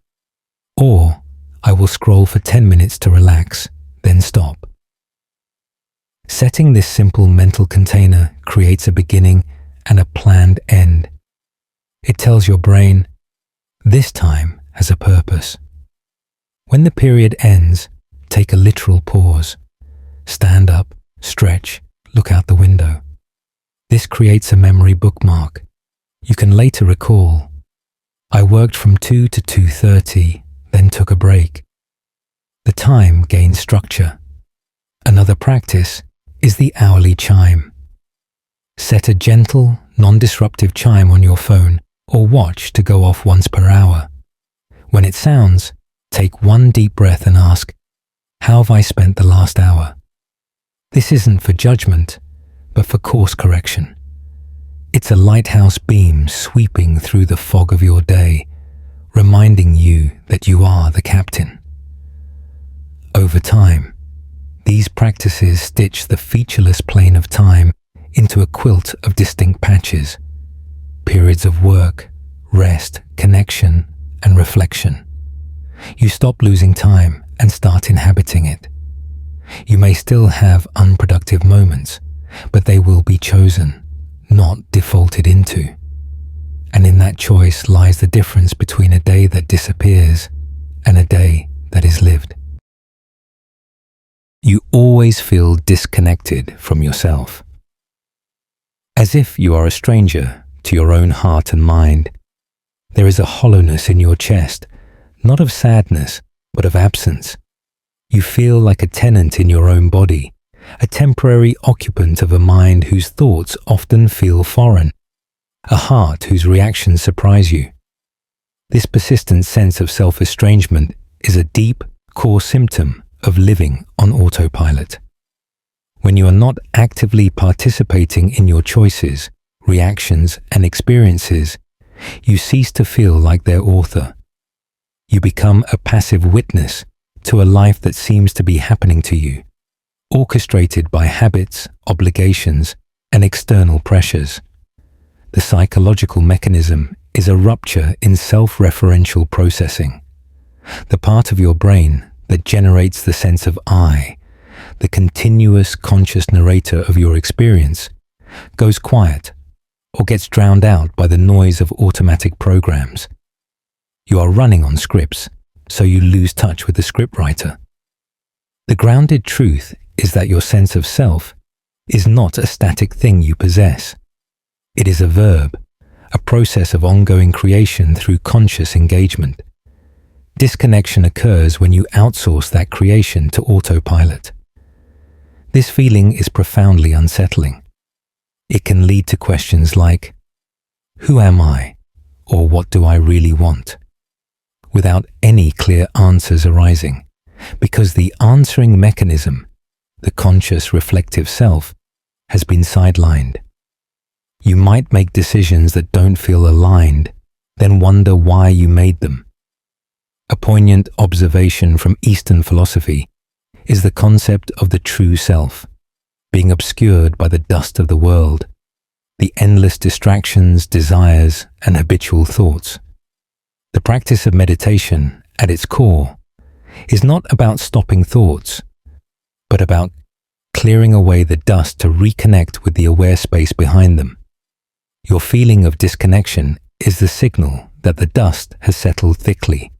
Or I will scroll for 10 minutes to relax, then stop. Setting this simple mental container creates a beginning and a planned end. It tells your brain, this time has a purpose. When the period ends, take a literal pause. Stand up, stretch, look out the window. This creates a memory bookmark. You can later recall, I worked from 2 to 2:30, then took a break. The time gains structure. Another practice is the hourly chime. Set a gentle, non-disruptive chime on your phone or watch to go off once per hour. When it sounds, take one deep breath and ask, how have I spent the last hour? This isn't for judgment, but for course correction. It's a lighthouse beam sweeping through the fog of your day, reminding you that you are the captain. Over time, these practices stitch the featureless plane of time into a quilt of distinct patches, periods of work, rest, connection, and reflection. You stop losing time and start inhabiting it. You may still have unproductive moments, but they will be chosen, not defaulted into. And in that choice lies the difference between a day that disappears and a day that is lived. You always feel disconnected from yourself, as if you are a stranger to your own heart and mind. There is a hollowness in your chest, not of sadness, but of absence. You feel like a tenant in your own body, a temporary occupant of a mind whose thoughts often feel foreign, a heart whose reactions surprise you. This persistent sense of self-estrangement is a deep, core symptom of living on autopilot. When you are not actively participating in your choices, reactions, and experiences, You cease to feel like their author. You become a passive witness to a life that seems to be happening to you, orchestrated by habits, obligations, and external pressures. The psychological mechanism is a rupture in self-referential processing. The part of your brain that generates the sense of I, the continuous conscious narrator of your experience, goes quiet or gets drowned out by the noise of automatic programs. You are running on scripts, so you lose touch with the scriptwriter. The grounded truth is that your sense of self is not a static thing you possess. It is a verb, a process of ongoing creation through conscious engagement. Disconnection occurs when you outsource that creation to autopilot. This feeling is profoundly unsettling. It can lead to questions like, who am I, or what do I really want? Without any clear answers arising, because the answering mechanism, the conscious reflective self, has been sidelined. You might make decisions that don't feel aligned, then wonder why you made them. A poignant observation from Eastern philosophy is the concept of the true self, being obscured by the dust of the world, the endless distractions, desires, and habitual thoughts. The practice of meditation, at its core, is not about stopping thoughts, but about clearing away the dust to reconnect with the aware space behind them. Your feeling of disconnection is the signal that the dust has settled thickly,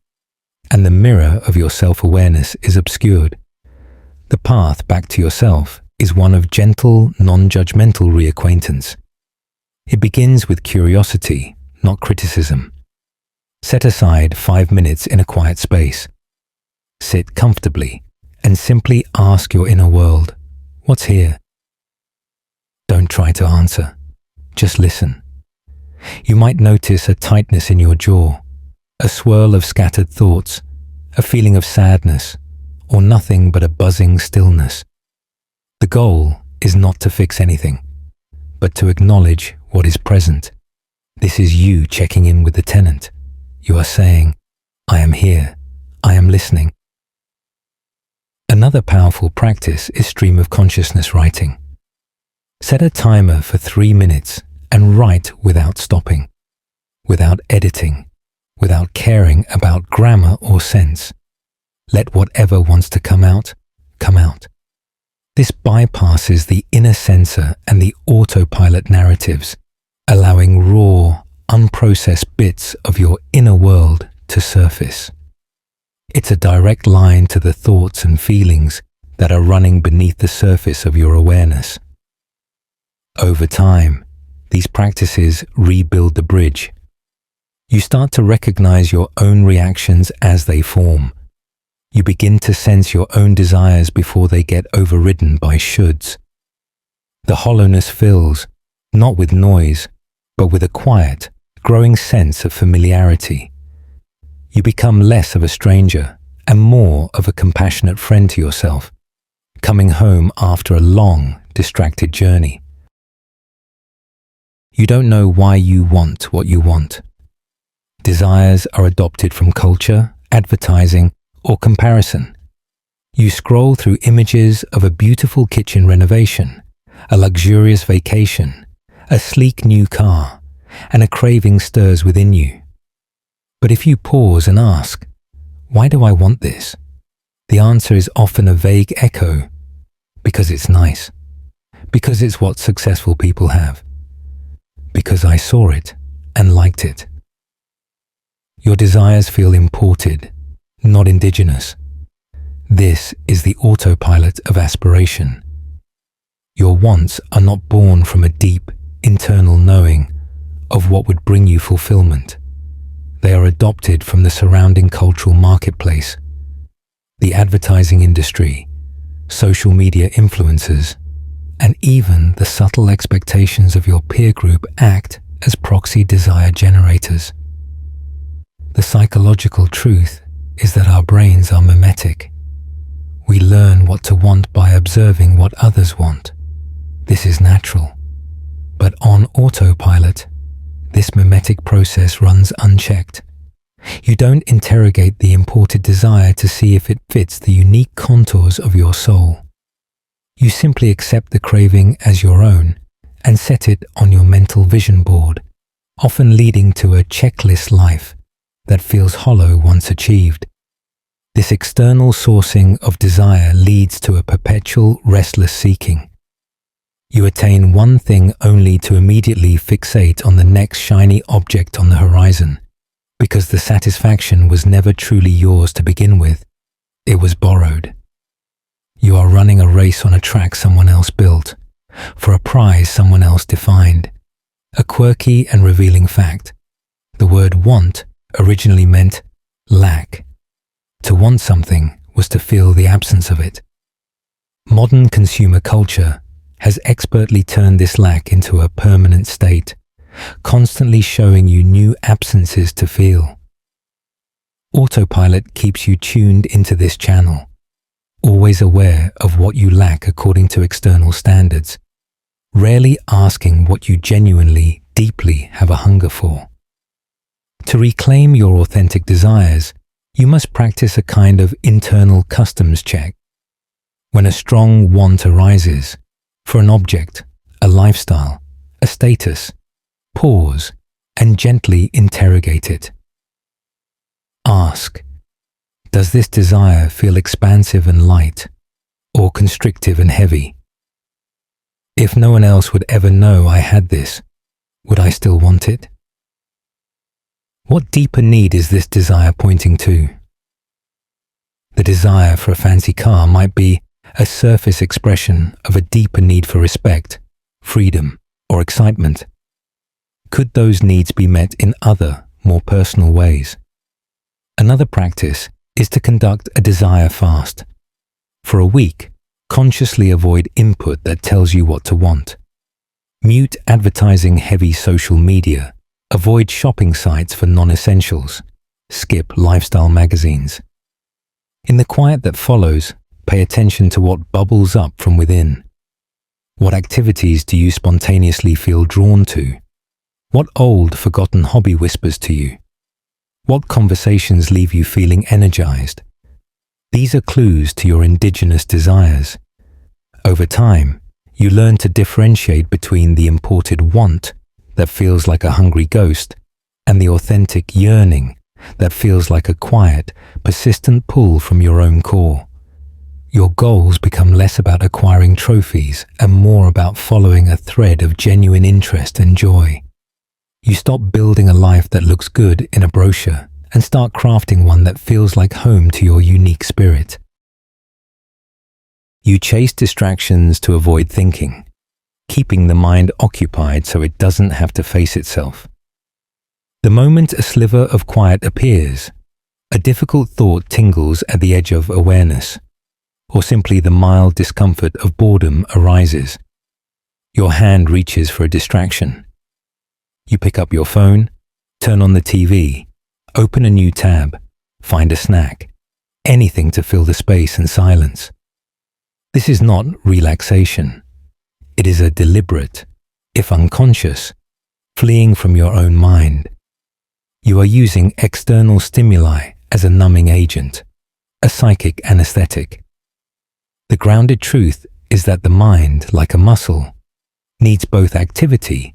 and the mirror of your self-awareness is obscured. The path back to yourself is one of gentle, non-judgmental reacquaintance. It begins with curiosity, not criticism. Set aside 5 minutes in a quiet space. Sit comfortably and simply ask your inner world, what's here? Don't try to answer. Just listen. You might notice a tightness in your jaw, a swirl of scattered thoughts, a feeling of sadness, or nothing but a buzzing stillness. The goal is not to fix anything, but to acknowledge what is present. This is you checking in with the tenant. You are saying, I am here, I am listening. Another powerful practice is stream of consciousness writing. Set a timer for 3 minutes and write without stopping, without editing, without caring about grammar or sense. Let whatever wants to come out, come out. This bypasses the inner censor and the autopilot narratives, allowing raw, unprocessed bits of your inner world to surface. It's a direct line to the thoughts and feelings that are running beneath the surface of your awareness. Over time, these practices rebuild the bridge. You start to recognize your own reactions as they form. You begin to sense your own desires before they get overridden by shoulds. The hollowness fills, not with noise, but with a quiet, growing sense of familiarity. You become less of a stranger and more of a compassionate friend to yourself, coming home after a long, distracted journey. You don't know why you want what you want. Desires are adopted from culture, advertising, or comparison. You scroll through images of a beautiful kitchen renovation, a luxurious vacation, a sleek new car, and a craving stirs within you. But if you pause and ask, why do I want this? The answer is often a vague echo, because it's nice, because it's what successful people have, because I saw it and liked it. Your desires feel imported, not indigenous. This is the autopilot of aspiration. Your wants are not born from a deep, internal knowing of what would bring you fulfillment. They are adopted from the surrounding cultural marketplace, the advertising industry, social media influencers, and even the subtle expectations of your peer group act as proxy desire generators. The psychological truth is that our brains are mimetic. We learn what to want by observing what others want. This is natural. But on autopilot, this mimetic process runs unchecked. You don't interrogate the imported desire to see if it fits the unique contours of your soul. You simply accept the craving as your own and set it on your mental vision board, often leading to a checklist life that feels hollow once achieved. This external sourcing of desire leads to a perpetual restless seeking. You attain one thing only to immediately fixate on the next shiny object on the horizon, because the satisfaction was never truly yours to begin with. It was borrowed. You are running a race on a track someone else built, for a prize someone else defined. A quirky and revealing fact: the word want originally meant lack. To want something was to feel the absence of it. Modern consumer culture has expertly turned this lack into a permanent state, constantly showing you new absences to feel. Autopilot keeps you tuned into this channel, always aware of what you lack according to external standards, rarely asking what you genuinely, deeply have a hunger for. To reclaim your authentic desires, you must practice a kind of internal customs check. When a strong want arises, for an object, a lifestyle, a status, pause and gently interrogate it. Ask, does this desire feel expansive and light, or constrictive and heavy? If no one else would ever know I had this, would I still want it? What deeper need is this desire pointing to? The desire for a fancy car might be a surface expression of a deeper need for respect, freedom, or excitement. Could those needs be met in other, more personal ways? Another practice is to conduct a desire fast. For a week, consciously avoid input that tells you what to want. Mute advertising-heavy social media. Avoid shopping sites for non-essentials. Skip lifestyle magazines. In the quiet that follows, pay attention to what bubbles up from within. What activities do you spontaneously feel drawn to? What old, forgotten hobby whispers to you? What conversations leave you feeling energized? These are clues to your indigenous desires. Over time, you learn to differentiate between the imported want that feels like a hungry ghost and the authentic yearning that feels like a quiet, persistent pull from your own core. Your goals become less about acquiring trophies and more about following a thread of genuine interest and joy. You stop building a life that looks good in a brochure and start crafting one that feels like home to your unique spirit. You chase distractions to avoid thinking, keeping the mind occupied so it doesn't have to face itself. The moment a sliver of quiet appears, a difficult thought tingles at the edge of awareness, or simply the mild discomfort of boredom arises. Your hand reaches for a distraction. You pick up your phone, turn on the TV, open a new tab, find a snack, anything to fill the space and silence. This is not relaxation. It is a deliberate, if unconscious, fleeing from your own mind. You are using external stimuli as a numbing agent, a psychic anesthetic. The grounded truth is that the mind, like a muscle, needs both activity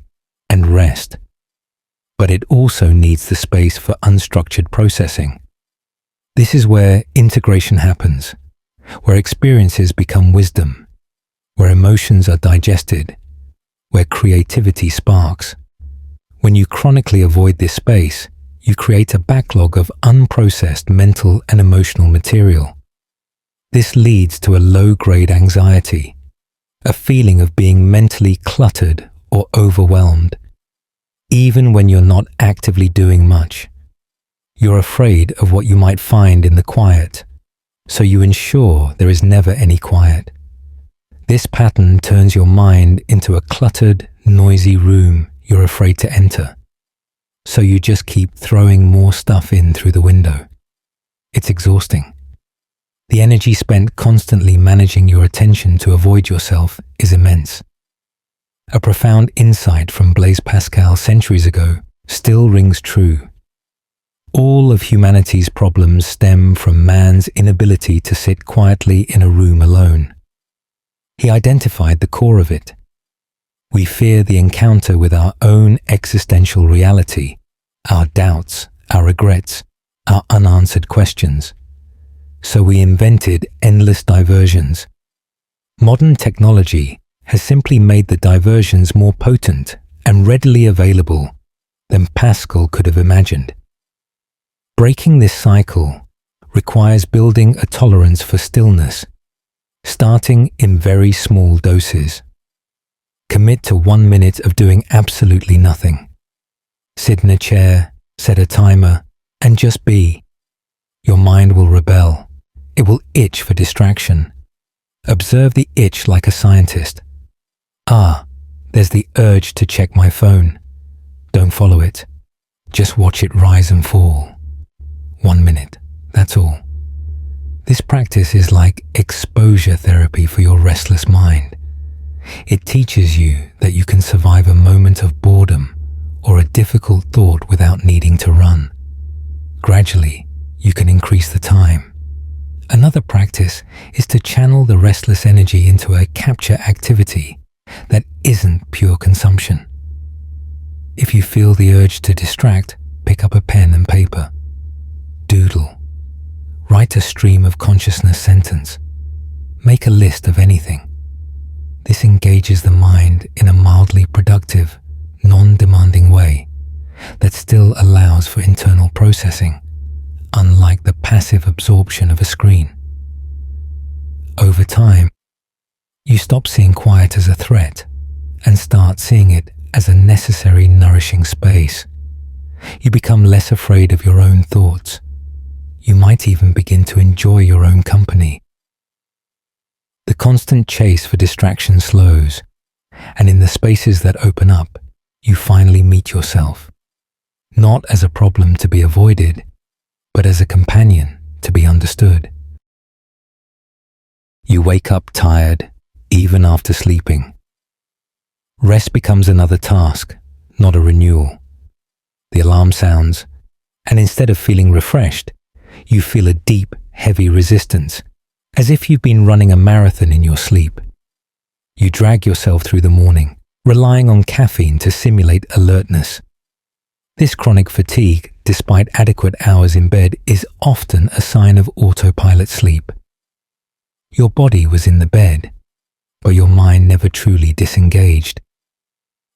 and rest. But it also needs the space for unstructured processing. This is where integration happens, where experiences become wisdom, where emotions are digested, where creativity sparks. When you chronically avoid this space, you create a backlog of unprocessed mental and emotional material. This leads to a low-grade anxiety, a feeling of being mentally cluttered or overwhelmed. Even when you're not actively doing much, you're afraid of what you might find in the quiet, so you ensure there is never any quiet. This pattern turns your mind into a cluttered, noisy room you're afraid to enter. So you just keep throwing more stuff in through the window. It's exhausting. The energy spent constantly managing your attention to avoid yourself is immense. A profound insight from Blaise Pascal centuries ago still rings true. All of humanity's problems stem from man's inability to sit quietly in a room alone. He identified the core of it. We fear the encounter with our own existential reality, our doubts, our regrets, our unanswered questions. So we invented endless diversions. Modern technology has simply made the diversions more potent and readily available than Pascal could have imagined. Breaking this cycle requires building a tolerance for stillness, starting in very small doses. Commit to 1 minute of doing absolutely nothing. Sit in a chair, set a timer, and just be. Your mind will rebel. It will itch for distraction. Observe the itch like a scientist. There's the urge to check my phone. Don't follow it. Just watch it rise and fall. 1 minute, that's all. This practice is like exposure therapy for your restless mind. It teaches you that you can survive a moment of boredom or a difficult thought without needing to run. Gradually, you can increase the time. Another practice is to channel the restless energy into a capture activity that isn't pure consumption. If you feel the urge to distract, pick up a pen and paper. Doodle. Write a stream of consciousness sentence. Make a list of anything. This engages the mind in a mildly productive, non-demanding way that still allows for internal processing, unlike the passive absorption of a screen. Over time, you stop seeing quiet as a threat and start seeing it as a necessary, nourishing space. You become less afraid of your own thoughts. You might even begin to enjoy your own company. The constant chase for distraction slows, and in the spaces that open up, you finally meet yourself, not as a problem to be avoided, but as a companion to be understood. You wake up tired, even after sleeping. Rest becomes another task, not a renewal. The alarm sounds, and instead of feeling refreshed, you feel a deep, heavy resistance, as if you've been running a marathon in your sleep. You drag yourself through the morning, relying on caffeine to simulate alertness. This chronic fatigue, despite adequate hours in bed, is often a sign of autopilot sleep. Your body was in the bed, but your mind never truly disengaged.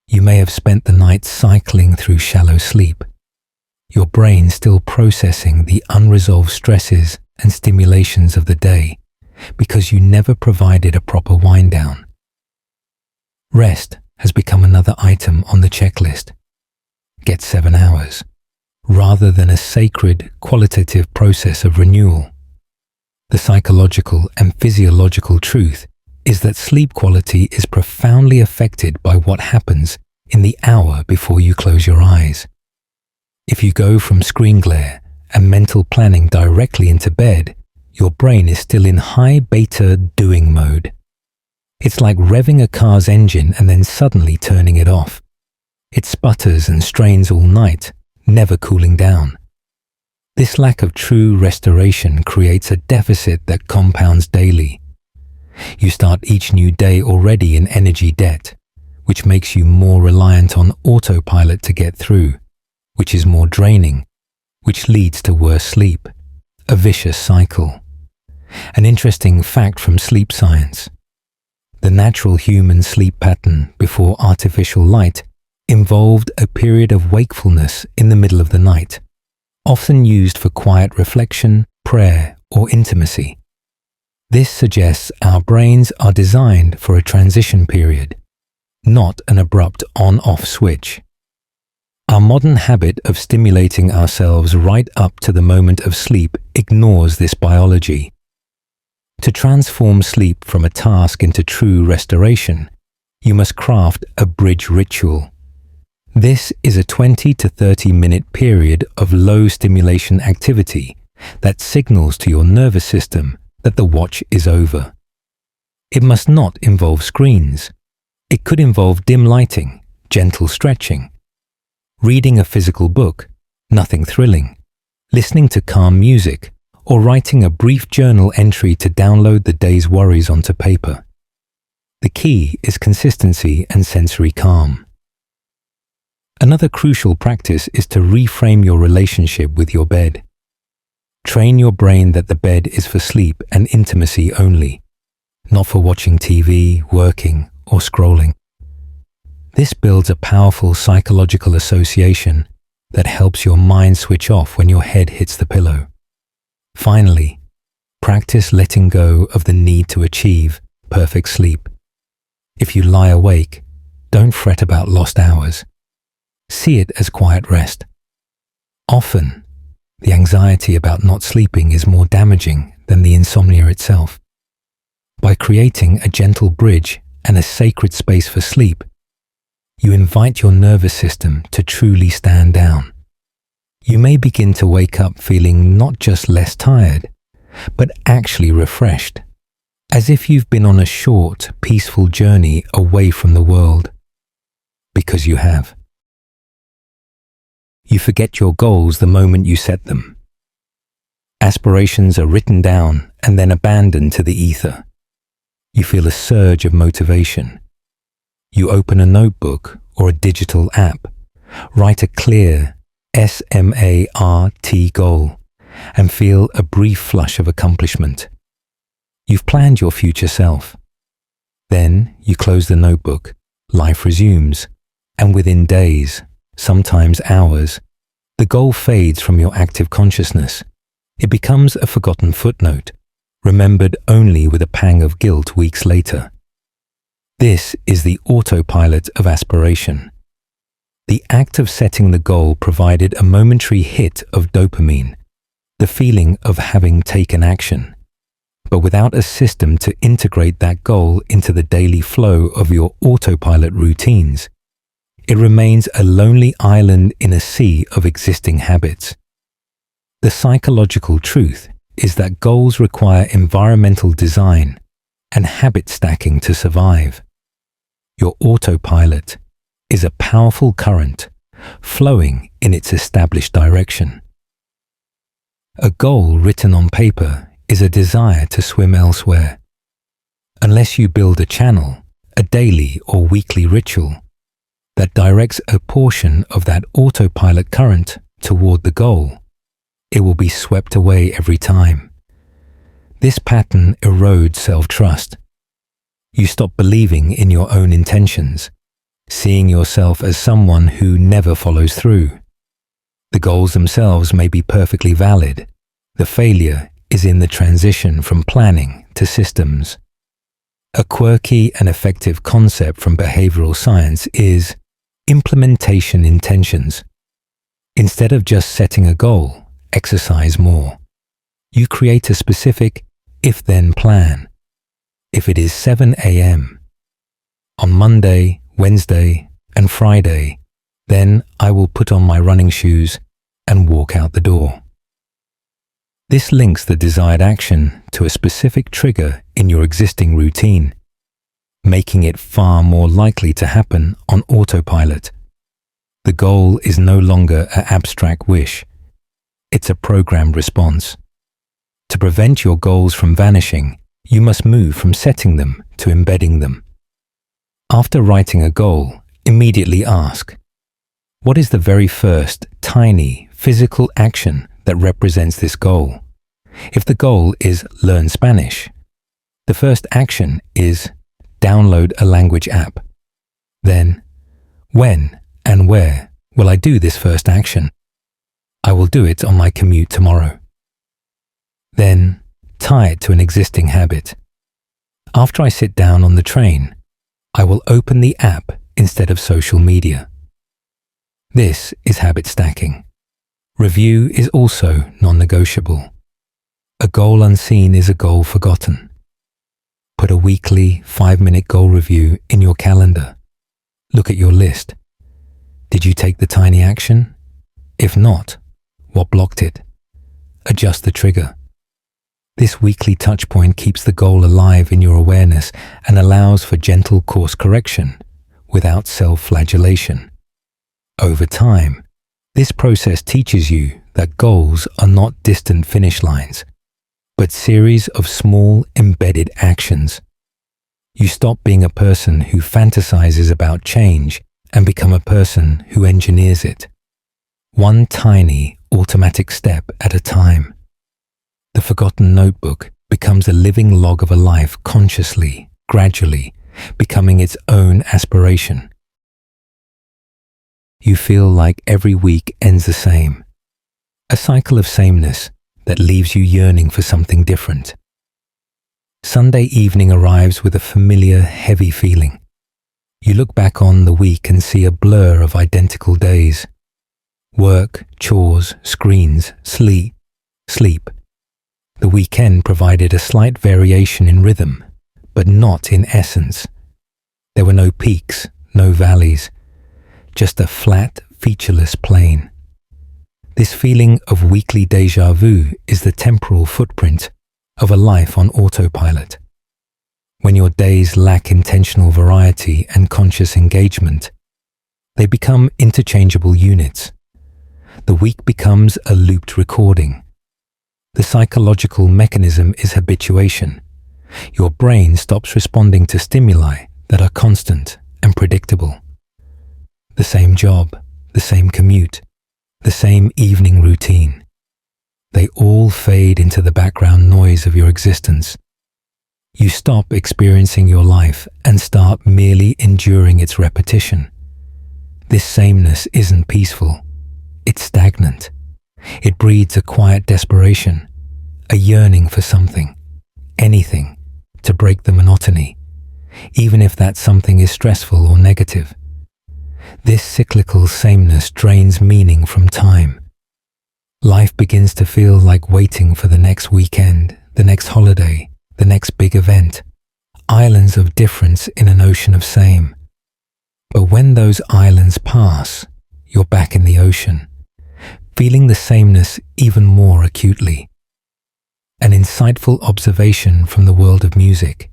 You may have spent the night cycling through shallow sleep, your brain still processing the unresolved stresses and stimulations of the day because you never provided a proper wind-down. Rest has become another item on the checklist. Get 7 hours, rather than a sacred, qualitative process of renewal. The psychological and physiological truth is that sleep quality is profoundly affected by what happens in the hour before you close your eyes. If you go from screen glare and mental planning directly into bed, your brain is still in high beta doing mode. It's like revving a car's engine and then suddenly turning it off. It sputters and strains all night, never cooling down. This lack of true restoration creates a deficit that compounds daily. You start each new day already in energy debt, which makes you more reliant on autopilot to get through, which is more draining, which leads to worse sleep, a vicious cycle. An interesting fact from sleep science: the natural human sleep pattern before artificial light involved a period of wakefulness in the middle of the night, often used for quiet reflection, prayer, or intimacy. This suggests our brains are designed for a transition period, not an abrupt on-off switch. Our modern habit of stimulating ourselves right up to the moment of sleep ignores this biology. To transform sleep from a task into true restoration, you must craft a bridge ritual. This is a 20 to 30 minute period of low stimulation activity that signals to your nervous system that the watch is over. It must not involve screens. It could involve dim lighting, gentle stretching. reading a physical book, nothing thrilling, listening to calm music, or writing a brief journal entry to download the day's worries onto paper. The key is consistency and sensory calm. Another crucial practice is to reframe your relationship with your bed. Train your brain that the bed is for sleep and intimacy only, not for watching TV, working, or scrolling. This builds a powerful psychological association that helps your mind switch off when your head hits the pillow. Finally, practice letting go of the need to achieve perfect sleep. If you lie awake, don't fret about lost hours. See it as quiet rest. Often, the anxiety about not sleeping is more damaging than the insomnia itself. By creating a gentle bridge and a sacred space for sleep, you invite your nervous system to truly stand down. You may begin to wake up feeling not just less tired, but actually refreshed, as if you've been on a short, peaceful journey away from the world. Because you have. You forget your goals the moment you set them. Aspirations are written down and then abandoned to the ether. You feel a surge of motivation. You open a notebook or a digital app, write a clear SMART goal, and feel a brief flush of accomplishment. You've planned your future self. Then you close the notebook, life resumes, and within days, sometimes hours, the goal fades from your active consciousness. It becomes a forgotten footnote, remembered only with a pang of guilt weeks later. This is the autopilot of aspiration. The act of setting the goal provided a momentary hit of dopamine, the feeling of having taken action. But without a system to integrate that goal into the daily flow of your autopilot routines, it remains a lonely island in a sea of existing habits. The psychological truth is that goals require environmental design and habit stacking to survive. Your autopilot is a powerful current flowing in its established direction. A goal written on paper is a desire to swim elsewhere. Unless you build a channel, a daily or weekly ritual that directs a portion of that autopilot current toward the goal, it will be swept away every time. This pattern erodes self-trust. You stop believing in your own intentions, seeing yourself as someone who never follows through. The goals themselves may be perfectly valid. The failure is in the transition from planning to systems. A quirky and effective concept from behavioral science is implementation intentions. Instead of just setting a goal, exercise more. You create a specific if-then plan. If it is 7 a.m. on Monday, Wednesday, and Friday, then I will put on my running shoes and walk out the door. This links the desired action to a specific trigger in your existing routine, making it far more likely to happen on autopilot. The goal is no longer an abstract wish. It's a programmed response. To prevent your goals from vanishing, you must move from setting them to embedding them. After writing a goal, immediately ask, what is the very first, tiny, physical action that represents this goal? If the goal is learn Spanish, the first action is download a language app. Then, when and where will I do this first action? I will do it on my commute tomorrow. Then, tie it to an existing habit. After I sit down on the train, I will open the app instead of social media. This is habit stacking. Review is also non-negotiable. A goal unseen is a goal forgotten. Put a weekly 5-minute goal review in your calendar. Look at your list. Did you take the tiny action? If not, what blocked it? Adjust the trigger. This weekly touchpoint keeps the goal alive in your awareness and allows for gentle course correction without self-flagellation. Over time, this process teaches you that goals are not distant finish lines, but series of small embedded actions. You stop being a person who fantasizes about change and become a person who engineers it, one tiny automatic step at a time. The forgotten notebook becomes a living log of a life consciously, gradually, becoming its own aspiration. You feel like every week ends the same, a cycle of sameness that leaves you yearning for something different. Sunday evening arrives with a familiar, heavy feeling. You look back on the week and see a blur of identical days. Work, chores, screens, sleep. The weekend provided a slight variation in rhythm, but not in essence. There were no peaks, no valleys, just a flat, featureless plain. This feeling of weekly déjà vu is the temporal footprint of a life on autopilot. When your days lack intentional variety and conscious engagement, they become interchangeable units. The week becomes a looped recording. The psychological mechanism is habituation. Your brain stops responding to stimuli that are constant and predictable. The same job, the same commute, the same evening routine. They all fade into the background noise of your existence. You stop experiencing your life and start merely enduring its repetition. This sameness isn't peaceful. It's stagnant. It breeds a quiet desperation, a yearning for something, anything, to break the monotony, even if that something is stressful or negative. This cyclical sameness drains meaning from time. Life begins to feel like waiting for the next weekend, the next holiday, the next big event, islands of difference in an ocean of same. But when those islands pass, you're back in the ocean, feeling the sameness even more acutely. An insightful observation from the world of music.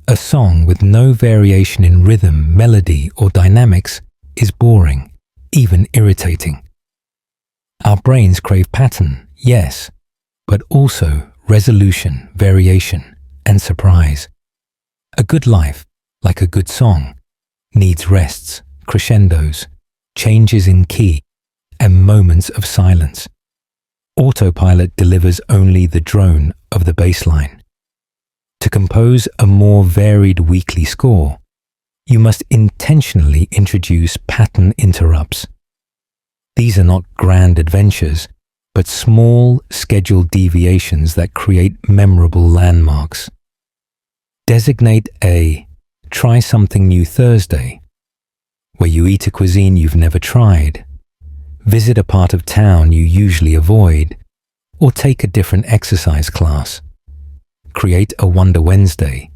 A song with no variation in rhythm, melody, or dynamics is boring, even irritating. Our brains crave pattern, yes, but also resolution, variation, and surprise. A good life, like a good song, needs rests, crescendos, changes in key, and moments of silence. Autopilot delivers only the drone of the baseline. To compose a more varied weekly score, you must intentionally introduce pattern interrupts. These are not grand adventures, but small, scheduled deviations that create memorable landmarks. Designate a try something new Thursday, where you eat a cuisine you've never tried, visit a part of town you usually avoid, or take a different exercise class. Create a Wonder Wednesday,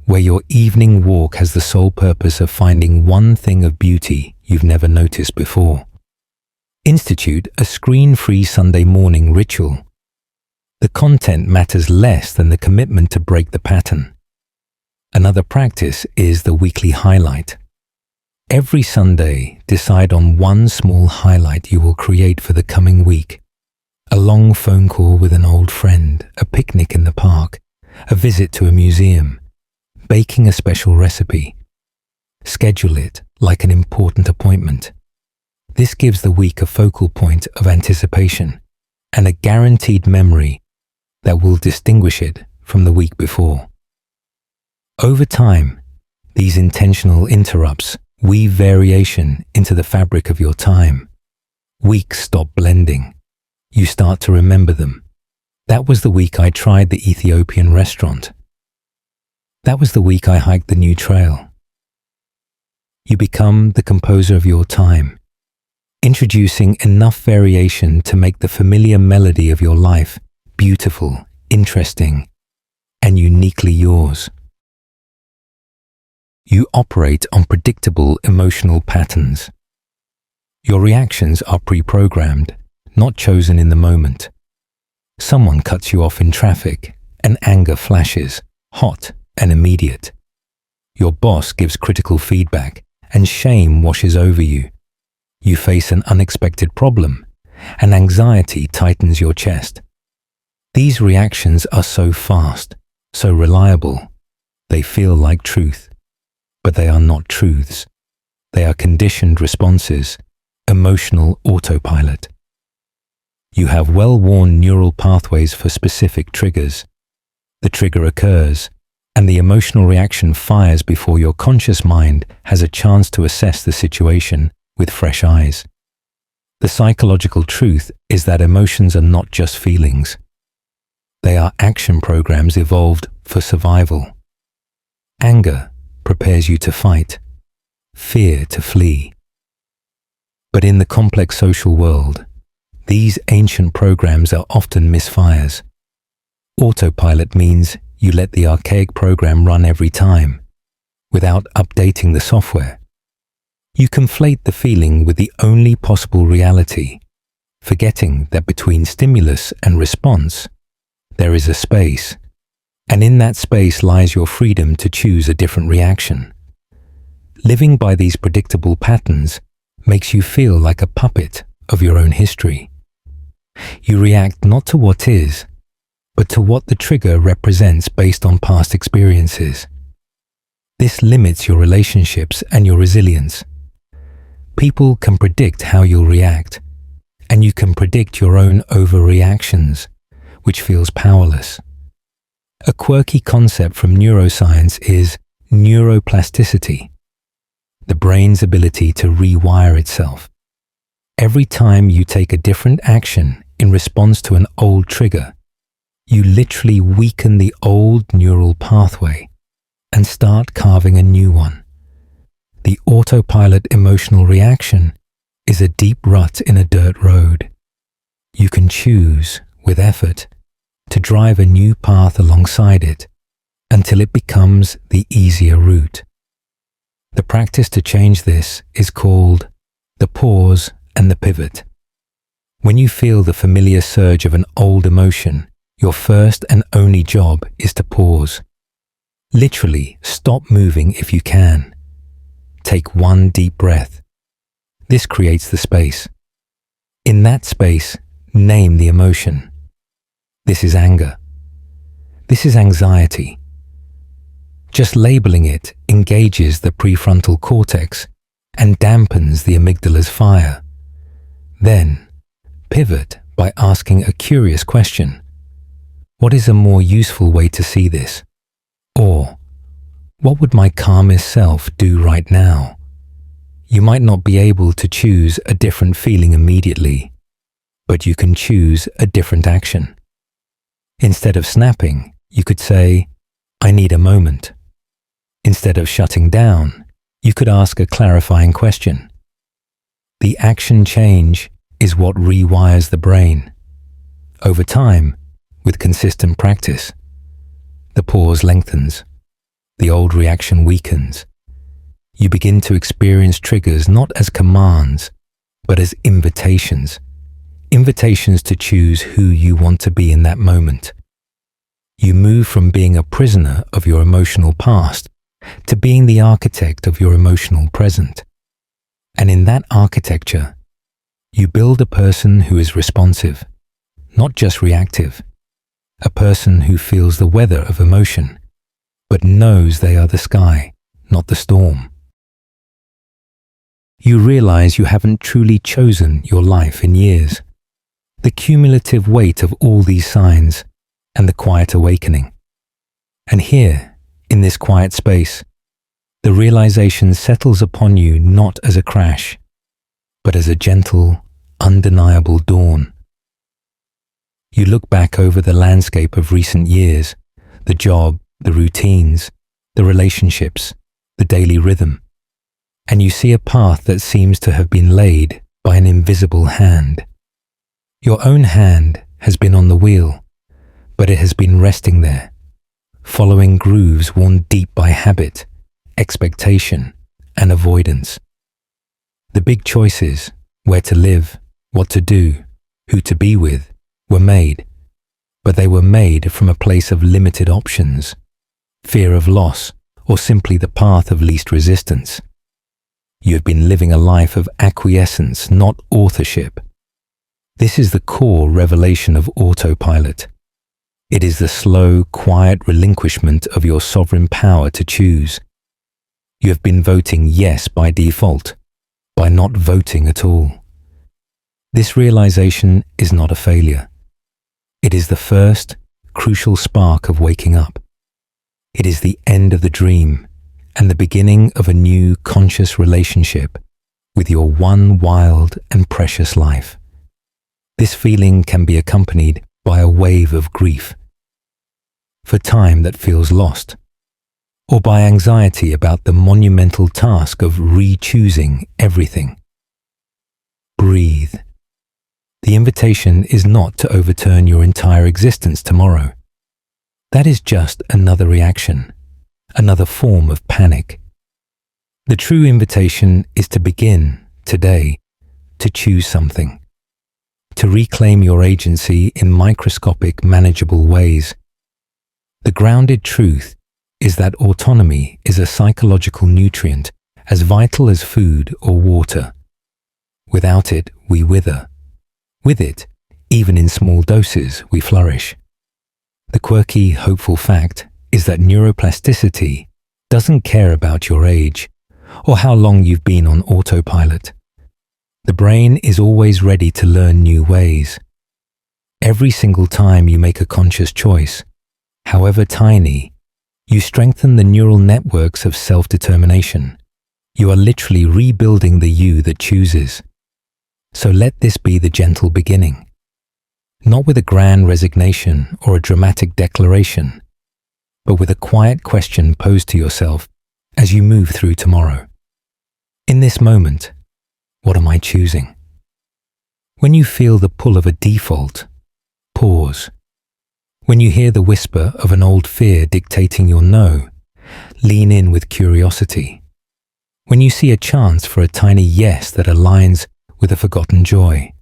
where your evening walk has the sole purpose of finding one thing of beauty you've never noticed before. Institute a screen-free Sunday morning ritual. The content matters less than the commitment to break the pattern. Another practice is the weekly highlight. Every Sunday, decide on one small highlight you will create for the coming week. A long phone call with an old friend, a picnic in the park, a visit to a museum, baking a special recipe. Schedule it like an important appointment. This gives the week a focal point of anticipation and a guaranteed memory that will distinguish it from the week before. Over time, these intentional interrupts weave variation into the fabric of your time. Weeks stop blending. You start to remember them. That was the week I tried the Ethiopian restaurant. That was the week I hiked the new trail. You become the composer of your time, introducing enough variation to make the familiar melody of your life beautiful, interesting, and uniquely yours. You operate on predictable emotional patterns. Your reactions are pre-programmed, not chosen in the moment. Someone cuts you off in traffic, and anger flashes, hot and immediate. Your boss gives critical feedback, and shame washes over you. you face an unexpected problem, and anxiety tightens your chest. These reactions are so fast, so reliable, they feel like truth. But they are not truths. They are conditioned responses, emotional autopilot. You have well-worn neural pathways for specific triggers. The trigger occurs, and the emotional reaction fires before your conscious mind has a chance to assess the situation with fresh eyes. The psychological truth is that emotions are not just feelings. They are action programs evolved for survival. Anger prepares you to fight, fear to flee. But in the complex social world, these ancient programs are often misfires. Autopilot means you let the archaic program run every time, without updating the software. You conflate the feeling with the only possible reality, forgetting that between stimulus and response, there is a space, and in that space lies your freedom to choose a different reaction. Living by these predictable patterns makes you feel like a puppet of your own history. You react not to what is, but to what the trigger represents based on past experiences. This limits your relationships and your resilience. People can predict how you'll react, and you can predict your own overreactions, which feels powerless. A quirky concept from neuroscience is neuroplasticity, the brain's ability to rewire itself. Every time you take a different action in response to an old trigger, you literally weaken the old neural pathway and start carving a new one. The autopilot emotional reaction is a deep rut in a dirt road. You can choose, with effort, to drive a new path alongside it until it becomes the easier route. The practice to change this is called the pause and the pivot. When you feel the familiar surge of an old emotion, your first and only job is to pause. Literally, stop moving if you can. Take one deep breath. This creates the space. In that space, name the emotion. This is anger. This is anxiety. Just labeling it engages the prefrontal cortex and dampens the amygdala's fire. Then, pivot by asking a curious question. What is a more useful way to see this? Or, what would my calmest self do right now? You might not be able to choose a different feeling immediately, but you can choose a different action. Instead of snapping, you could say, I need a moment. Instead of shutting down, you could ask a clarifying question. The action change is what rewires the brain. Over time, with consistent practice, the pause lengthens, the old reaction weakens. You begin to experience triggers not as commands, but as invitations. Invitations to choose who you want to be in that moment. You move from being a prisoner of your emotional past to being the architect of your emotional present. And in that architecture, you build a person who is responsive, not just reactive. A person who feels the weather of emotion, but knows they are the sky, not the storm. You realize you haven't truly chosen your life in years. The cumulative weight of all these signs and the quiet awakening. And here, in this quiet space, the realization settles upon you not as a crash, but as a gentle, undeniable dawn. You look back over the landscape of recent years, the job, the routines, the relationships, the daily rhythm, and you see a path that seems to have been laid by an invisible hand. Your own hand has been on the wheel, but it has been resting there, following grooves worn deep by habit, expectation, and avoidance. The big choices, where to live, what to do, who to be with, were made, but they were made from a place of limited options, fear of loss, or simply the path of least resistance. You have been living a life of acquiescence, not authorship. This is the core revelation of Autopilot. It is the slow, quiet relinquishment of your sovereign power to choose. You have been voting yes by default, by not voting at all. This realization is not a failure. It is the first, crucial spark of waking up. It is the end of the dream and the beginning of a new conscious relationship with your one wild and precious life. This feeling can be accompanied by a wave of grief for time that feels lost, or by anxiety about the monumental task of re-choosing everything. Breathe. The invitation is not to overturn your entire existence tomorrow. That is just another reaction, another form of panic. The true invitation is to begin today, to choose something, to reclaim your agency in microscopic, manageable ways. The grounded truth is that autonomy is a psychological nutrient as vital as food or water. Without it, we wither. With it, even in small doses, we flourish. The quirky, hopeful fact is that neuroplasticity doesn't care about your age or how long you've been on autopilot. The brain is always ready to learn new ways. Every single time you make a conscious choice, however tiny, you strengthen the neural networks of self-determination. You are literally rebuilding the you that chooses. So let this be the gentle beginning. Not with a grand resignation or a dramatic declaration, but with a quiet question posed to yourself as you move through tomorrow. In this moment, what am I choosing? When you feel the pull of a default, pause. When you hear the whisper of an old fear dictating your no, lean in with curiosity. When you see a chance for a tiny yes that aligns with a forgotten joy,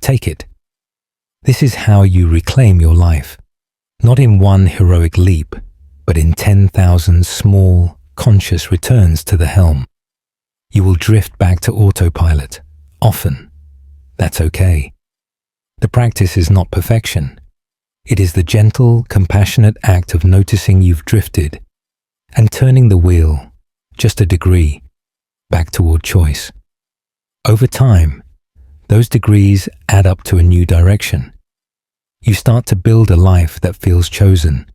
take it. This is how you reclaim your life, not in one heroic leap, but in 10,000 small, conscious returns to the helm. You will drift back to autopilot, often. That's okay. The practice is not perfection. It is the gentle, compassionate act of noticing you've drifted and turning the wheel, just a degree, back toward choice. Over time, those degrees add up to a new direction. You start to build a life that feels chosen,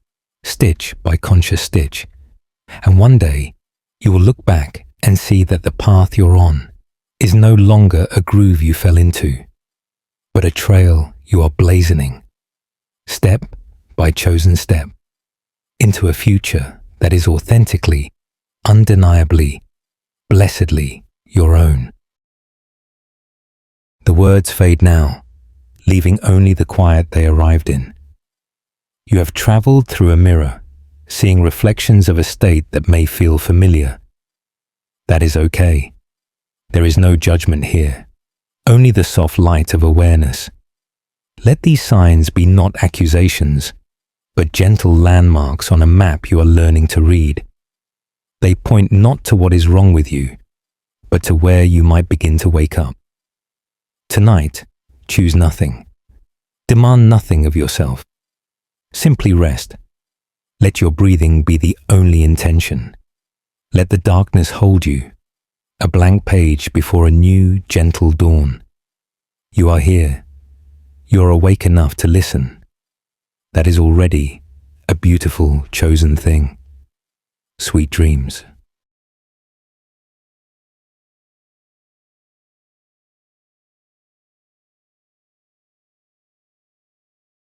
stitch by conscious stitch. And one day, you will look back and see that the path you're on is no longer a groove you fell into, but a trail you are blazoning, step by chosen step, into a future that is authentically, undeniably, blessedly your own. The words fade now, leaving only the quiet they arrived in. You have traveled through a mirror, seeing reflections of a state that may feel familiar. That is okay. There is no judgment here, only the soft light of awareness. Let these signs be not accusations, but gentle landmarks on a map you are learning to read. They point not to what is wrong with you, but to where you might begin to wake up. Tonight, choose nothing. Demand nothing of yourself. Simply rest. Let your breathing be the only intention. Let the darkness hold you, a blank page before a new, gentle dawn. You are here. You're awake enough to listen. That is already a beautiful, chosen thing. Sweet dreams.